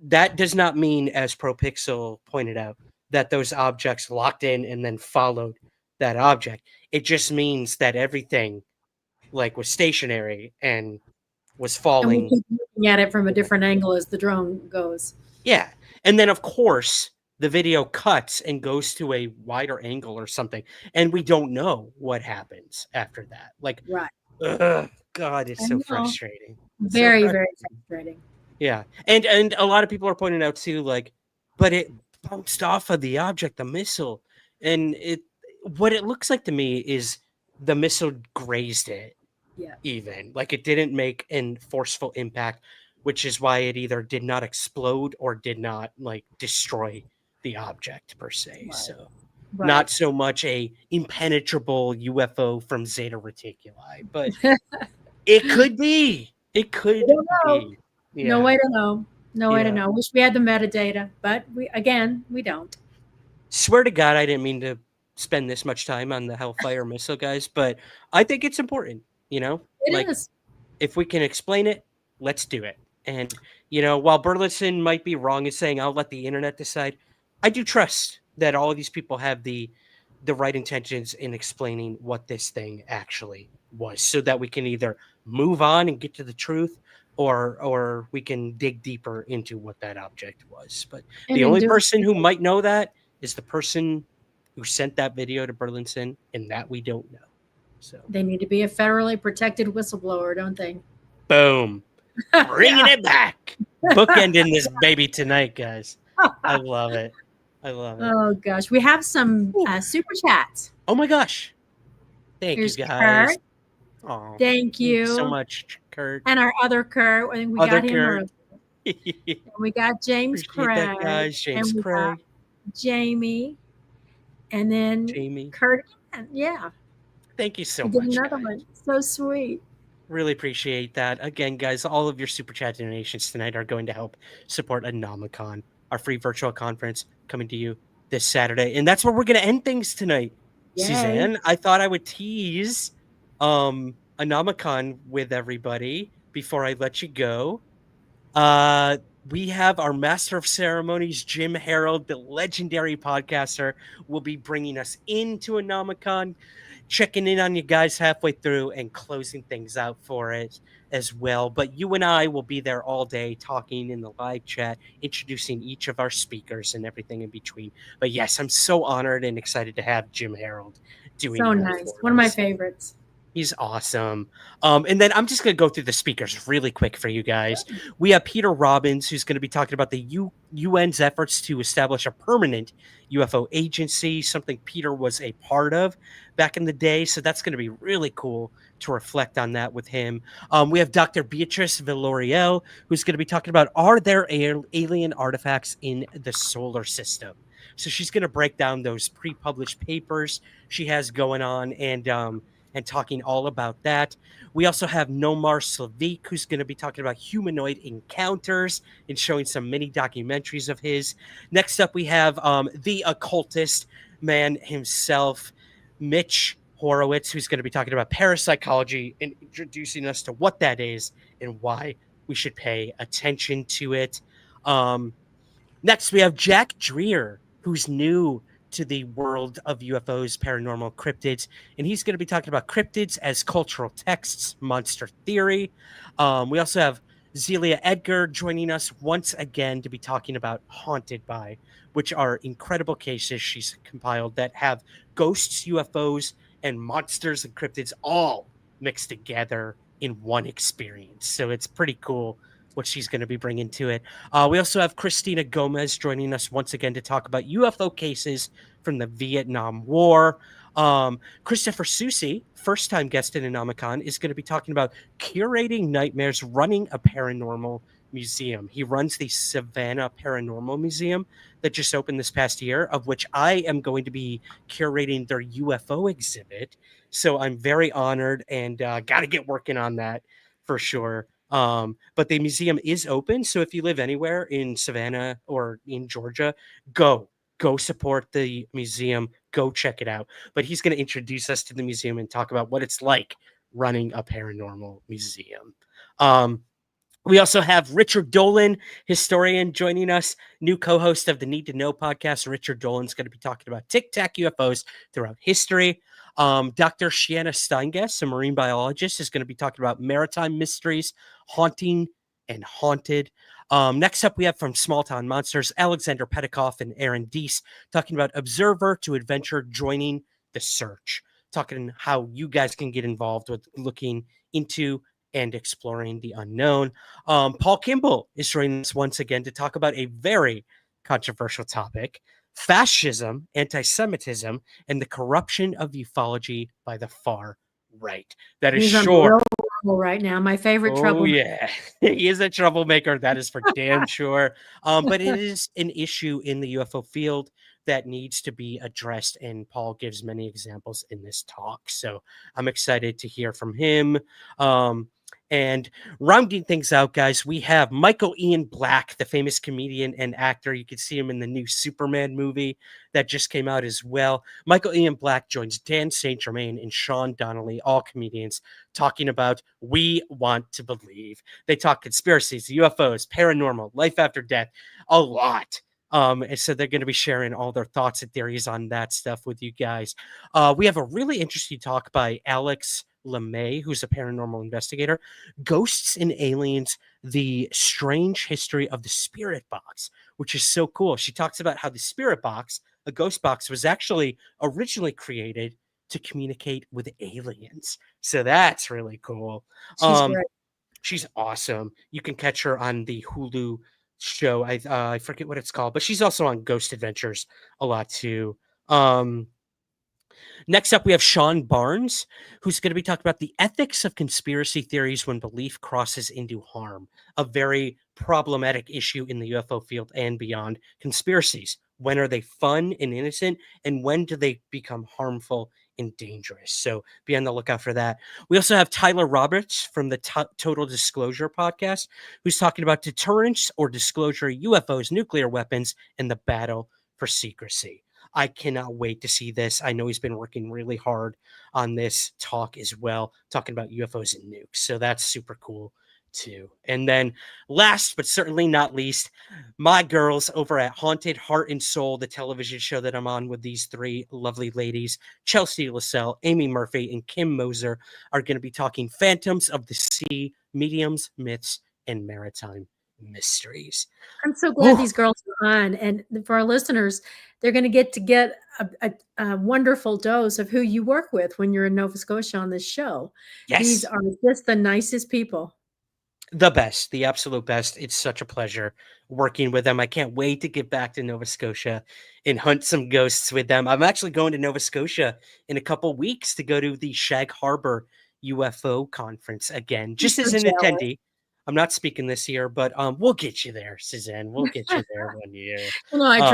that does not mean, as ProPixel pointed out, that those objects locked in and then followed that object. It just means that everything was stationary and was falling. And we keep looking at it from a different angle as the drone goes. Yeah. And then, of course, the video cuts and goes to a wider angle or something, and we don't know what happens after that. Right. God, it's so frustrating. Very, very frustrating. Yeah. And a lot of people are pointing out too, but it bounced off of the object, the missile. And what it looks like to me is the missile grazed it. Yeah. Even. It didn't make an forceful impact, which is why it either did not explode or did not destroy the object per se. Right. So not so much a impenetrable UFO from Zeta Reticuli, but it could be. It could be. Yeah. No way to know. No way to know. Wish we had the metadata, but we don't. Swear to God, I didn't mean to spend this much time on the Hellfire Missile, guys, but I think it's important, It is. If we can explain it, let's do it. And, while Burleson might be wrong in saying I'll let the internet decide, I do trust that all of these people have the right intentions in explaining what this thing actually was, so that we can either move on and get to the truth, or we can dig deeper into what that object was. But the only person who might know that is the person who sent that video to Burleson, and that we don't know. So they need to be a federally protected whistleblower, don't they? Boom. Bringing it back. Bookending this baby tonight, guys. I love it. Oh, gosh. We have some super chats. Oh, my gosh. Here's you, guys. Kurt. Thank you so much, Kurt. And our other Kurt. I think we got him. We got James Craig. That, guys. James Craig. Jamie. And then Kurt. Yeah. Thank you so much. Another one. So sweet. Really appreciate that. Again, guys, all of your super chat donations tonight are going to help support Anomacon, our free virtual conference coming to you this Saturday. And that's where we're going to end things tonight. Yay. Suzanne, I thought I would tease Anomacon with everybody before I let you go. We have our Master of Ceremonies, Jim Harold, the legendary podcaster, will be bringing us into Anomacon, checking in on you guys halfway through and closing things out for it as well. But you and I will be there all day talking in the live chat, introducing each of our speakers and everything in between. But yes, I'm so honored and excited to have Jim Harold doing So that nice. for One of my us. favorites. He's awesome. And then I'm just going to go through the speakers really quick for you guys. We have Peter Robbins, who's going to be talking about the UN's efforts to establish a permanent UFO agency, something Peter was a part of back in the day. So that's going to be really cool to reflect on that with him. We have Dr. Beatrice Villarreal, who's going to be talking about, are there alien artifacts in the solar system? So she's going to break down those pre-published papers she has going on and talking all about that. We also have Nomar Slavik, who's going to be talking about humanoid encounters and showing some mini documentaries of his. Next up, we have the occultist man himself, Mitch Horowitz, who's going to be talking about parapsychology and introducing us to what that is and why we should pay attention to it. Next, we have Jack Dreer, who's new to the world of UFOs, paranormal cryptids, and he's going to be talking about cryptids as cultural texts, monster theory. We also have Zelia Edgar joining us once again to be talking about Haunted By, which are incredible cases she's compiled that have ghosts, UFOs, and monsters and cryptids all mixed together in one experience. So it's pretty cool what she's going to be bringing to it. We also have Christina Gomez joining us once again to talk about UFO cases from the Vietnam War. Christopher Susi, first-time guest in Anomacon, is going to be talking about curating nightmares, running a paranormal museum. He runs the Savannah Paranormal Museum that just opened this past year, of which I am going to be curating their UFO exhibit. So I'm very honored and got to get working on that for sure. But the museum is open, so if you live anywhere in Savannah or in Georgia, go support the museum, go check it out. But he's going to introduce us to the museum and talk about what it's like running a paranormal museum. We also have Richard Dolan, historian, joining us, new co-host of the Need to Know podcast. Richard Dolan's going to be talking about tic-tac UFOs throughout history. Dr. Shiana Steingess, a marine biologist, is going to be talking about maritime mysteries, haunting, and haunted. Next up, we have from Small Town Monsters, Alexander Petikoff and Aaron Deese, talking about Observer to Adventure, joining the search, talking how you guys can get involved with looking into and exploring the unknown. Paul Kimball is joining us once again to talk about a very controversial topic: fascism, anti-Semitism, and the corruption of ufology by the far right. That is He's on sure. roll right now. My favorite Oh, trouble. yeah. He is a troublemaker. That is for damn sure. But it is an issue in the UFO field that needs to be addressed. And Paul gives many examples in this talk. So I'm excited to hear from him. And rounding things out, guys, we have Michael Ian Black, the famous comedian and actor. You can see him in the new Superman movie that just came out as well. Michael Ian Black joins Dan St. Germain and Sean Donnelly, all comedians, talking about We Want to Believe. They talk conspiracies, UFOs, paranormal, life after death, a lot. And so they're going to be sharing all their thoughts and theories on that stuff with you guys. We have a really interesting talk by Alex LeMay, who's a paranormal investigator, Ghosts and Aliens, the strange history of the spirit box, which is so cool. She talks about how the spirit box, a ghost box, was actually originally created to communicate with aliens. So that's really cool. She's great. She's awesome. You can catch her on the Hulu show. I forget what it's called, but she's also on Ghost Adventures a lot too. Next up, we have Sean Barnes, who's going to be talking about the ethics of conspiracy theories when belief crosses into harm, a very problematic issue in the UFO field and beyond. Conspiracies, when are they fun and innocent, and when do they become harmful and dangerous? So be on the lookout for that. We also have Tyler Roberts from the Total Disclosure podcast, who's talking about deterrence or disclosure, UFOs, nuclear weapons, and the battle for secrecy. I cannot wait to see this. I know he's been working really hard on this talk as well, talking about UFOs and nukes. So that's super cool too. And then last but certainly not least, my girls over at Haunted Heart and Soul, the television show that I'm on with these three lovely ladies, Chelsea Lascelle, Amy Murphy, and Kim Moser, are going to be talking Phantoms of the Sea, Mediums, Myths, and Maritime Mysteries. I'm so glad these girls are on. And for our listeners, they're going to get a wonderful dose of who you work with when you're in Nova Scotia on this show. Yes. These are just the nicest people. The best, the absolute best. It's such a pleasure working with them. I can't wait to get back to Nova Scotia and hunt some ghosts with them. I'm actually going to Nova Scotia in a couple weeks to go to the Shag Harbor UFO conference again, just as an attendee. I'm not speaking this year, but we'll get you there, Suzanne. We'll get you there one year. Well, no, I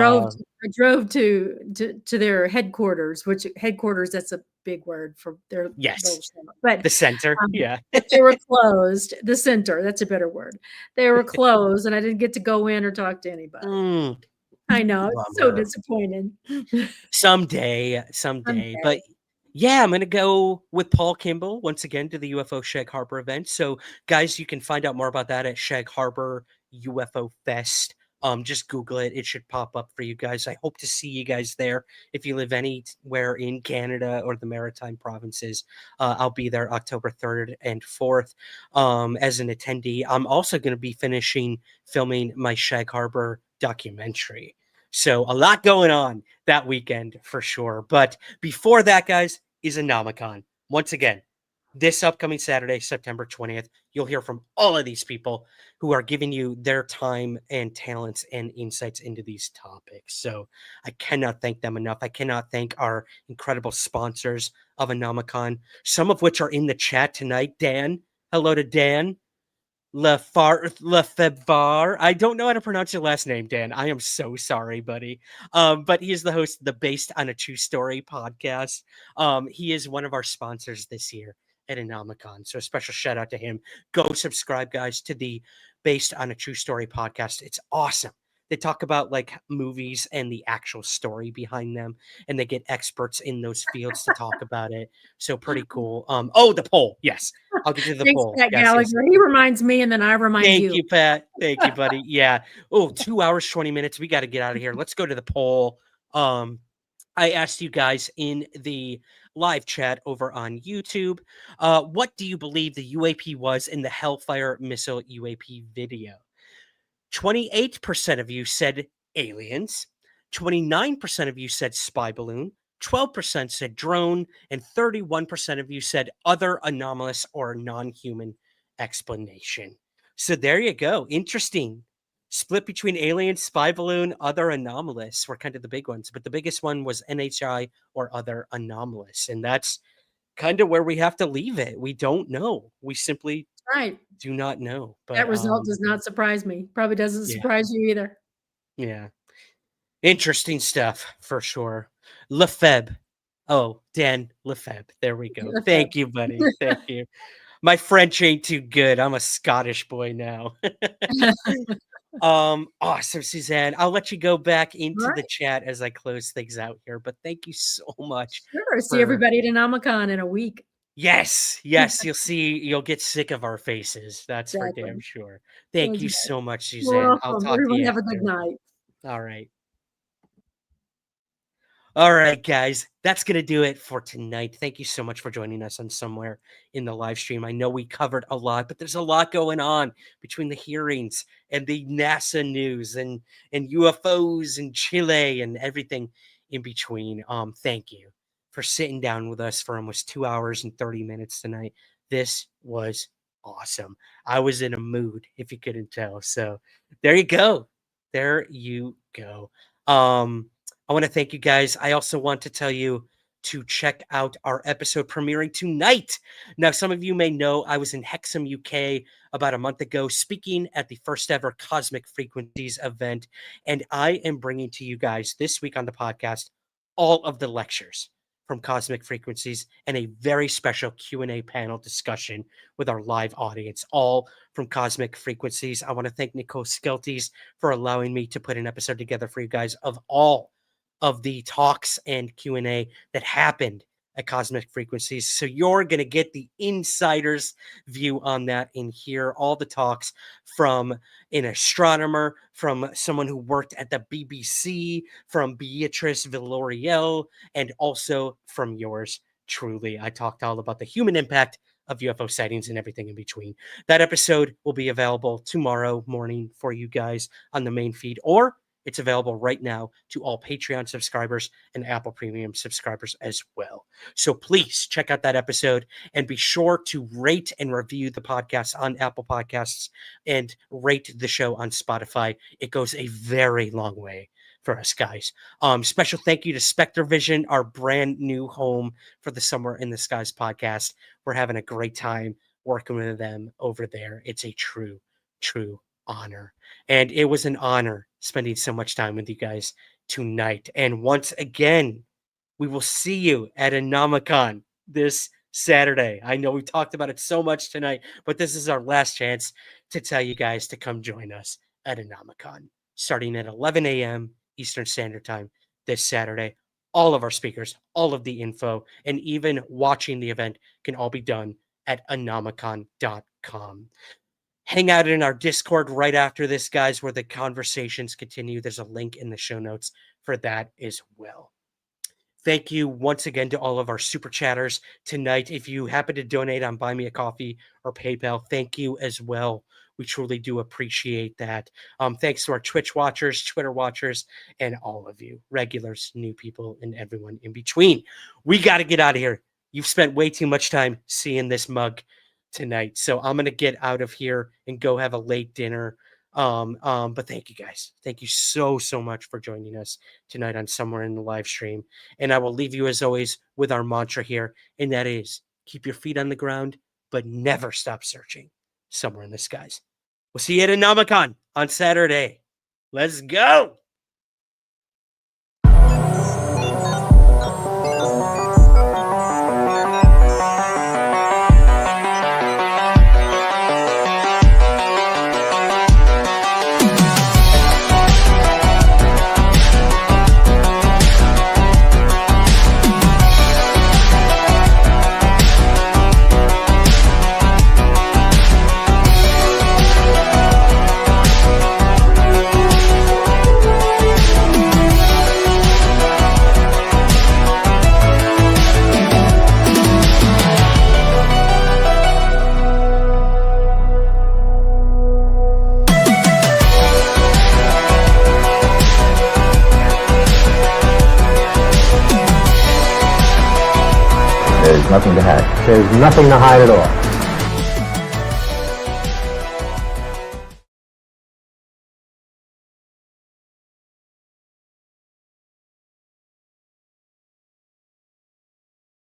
drove to their headquarters, which headquarters, that's a big word for their but the center. Yeah. They were closed. The center, that's a better word. They were closed and I didn't get to go in or talk to anybody. I know, it's so disappointing. Someday. But yeah, I'm going to go with Paul Kimball once again to the UFO Shag Harbor event. So, guys, you can find out more about that at Shag Harbor UFO Fest. Just Google it. It should pop up for you guys. I hope to see you guys there. If you live anywhere in Canada or the Maritime provinces, I'll be there October 3rd and 4th as an attendee. I'm also going to be finishing filming my Shag Harbor documentary. So a lot going on that weekend for sure. But before that, guys, is Anomacon. Once again, this upcoming Saturday, September 20th, you'll hear from all of these people who are giving you their time and talents and insights into these topics. So I cannot thank them enough. I cannot thank our incredible sponsors of Anomacon, some of which are in the chat tonight. Dan, hello to Dan. Lefebvre. I don't know how to pronounce your last name, Dan. I am so sorry, buddy. But he is the host of the Based on a True Story podcast. He is one of our sponsors this year at Anomacon. So a special shout out to him. Go subscribe, guys, to the Based on a True Story podcast. It's awesome. They talk about like movies and the actual story behind them, and they get experts in those fields to talk about it. So pretty cool. The poll. Yes. I'll get to the poll. Pat yes, Gallagher. He reminds me and then I remind you. Thank you, Pat. Thank you, buddy. Yeah. 2 hours, 20 minutes. We got to get out of here. Let's go to the poll. I asked you guys in the live chat over on YouTube, what do you believe the UAP was in the Hellfire Missile UAP video? 28% of you said aliens, 29% of you said spy balloon, 12% said drone, and 31% of you said other anomalous or non-human explanation. So there you go. Interesting. Split between alien, spy balloon, other anomalous were kind of the big ones, but the biggest one was NHI or other anomalous. And that's kind of where we have to leave it. We don't know. We simply do not know. But that result does not surprise me. Probably doesn't surprise you either. Yeah. Interesting stuff for sure. Lefebvre. Oh, Dan Lefebvre. There we go. Lefebvre. Thank you, buddy. Thank you. My French ain't too good. I'm a Scottish boy now. Awesome, Suzanne. I'll let you go back into the chat as I close things out here. But thank you so much. Sure. See everybody at Anomacon in a week. Yes. You'll get sick of our faces. That's for damn sure. Thank you so much, Suzanne. I'll talk to you. Have a good night. All right. All right, guys, that's going to do it for tonight. Thank you so much for joining us on Somewhere in the live stream. I know we covered a lot, but there's a lot going on between the hearings and the NASA news and UFOs and Chile and everything in between. Thank you for sitting down with us for almost 2 hours and 30 minutes tonight. This was awesome. I was in a mood, if you couldn't tell. So there you go. I want to thank you guys. I also want to tell you to check out our episode premiering tonight. Now, some of you may know I was in Hexham, UK about a month ago speaking at the first ever Cosmic Frequencies event. And I am bringing to you guys this week on the podcast all of the lectures from Cosmic Frequencies and a very special Q&A panel discussion with our live audience, all from Cosmic Frequencies. I want to thank Nicole Skelties for allowing me to put an episode together for you guys of all of the talks and Q&A that happened at Cosmic Frequencies. So you're going to get the insider's view on that and hear all the talks from an astronomer, from someone who worked at the BBC, from Beatrice Villarreal, and also from yours truly. I talked all about the human impact of UFO sightings and everything in between. That episode will be available tomorrow morning for you guys on the main feed, or it's available right now to all Patreon subscribers and Apple Premium subscribers as well. So please check out that episode and be sure to rate and review the podcast on Apple Podcasts and rate the show on Spotify. It goes a very long way for us guys. Special thank you to Spectre Vision, our brand new home for the Somewhere in the Skies podcast. We're having a great time working with them over there. It's a true honor. And it was an honor spending so much time with you guys tonight. And once again, we will see you at Anomacon this Saturday. I know we talked about it so much tonight, but this is our last chance to tell you guys to come join us at Anomacon, starting at 11 a.m. Eastern Standard Time this Saturday. All of our speakers, all of the info, and even watching the event can all be done at anomacon.com. Hang out in our Discord right after this, guys, where the conversations continue. There's a link in the show notes for that as well. Thank you once again to all of our super chatters tonight. If you happen to donate on Buy Me a Coffee or PayPal, thank you as well. We truly do appreciate that. Thanks to our Twitch watchers, Twitter watchers, and all of you, regulars, new people, and everyone in between. We got to get out of here. You've spent way too much time seeing this mug tonight, so I'm gonna get out of here and go have a late dinner. But thank you guys. Thank you so much for joining us tonight on Somewhere in the Live Stream. And I will leave you as always with our mantra here, and that is keep your feet on the ground, but never stop searching somewhere in the skies. We'll see you at Anomacon on Saturday. Let's go. There's nothing to hide. There's nothing to hide at all.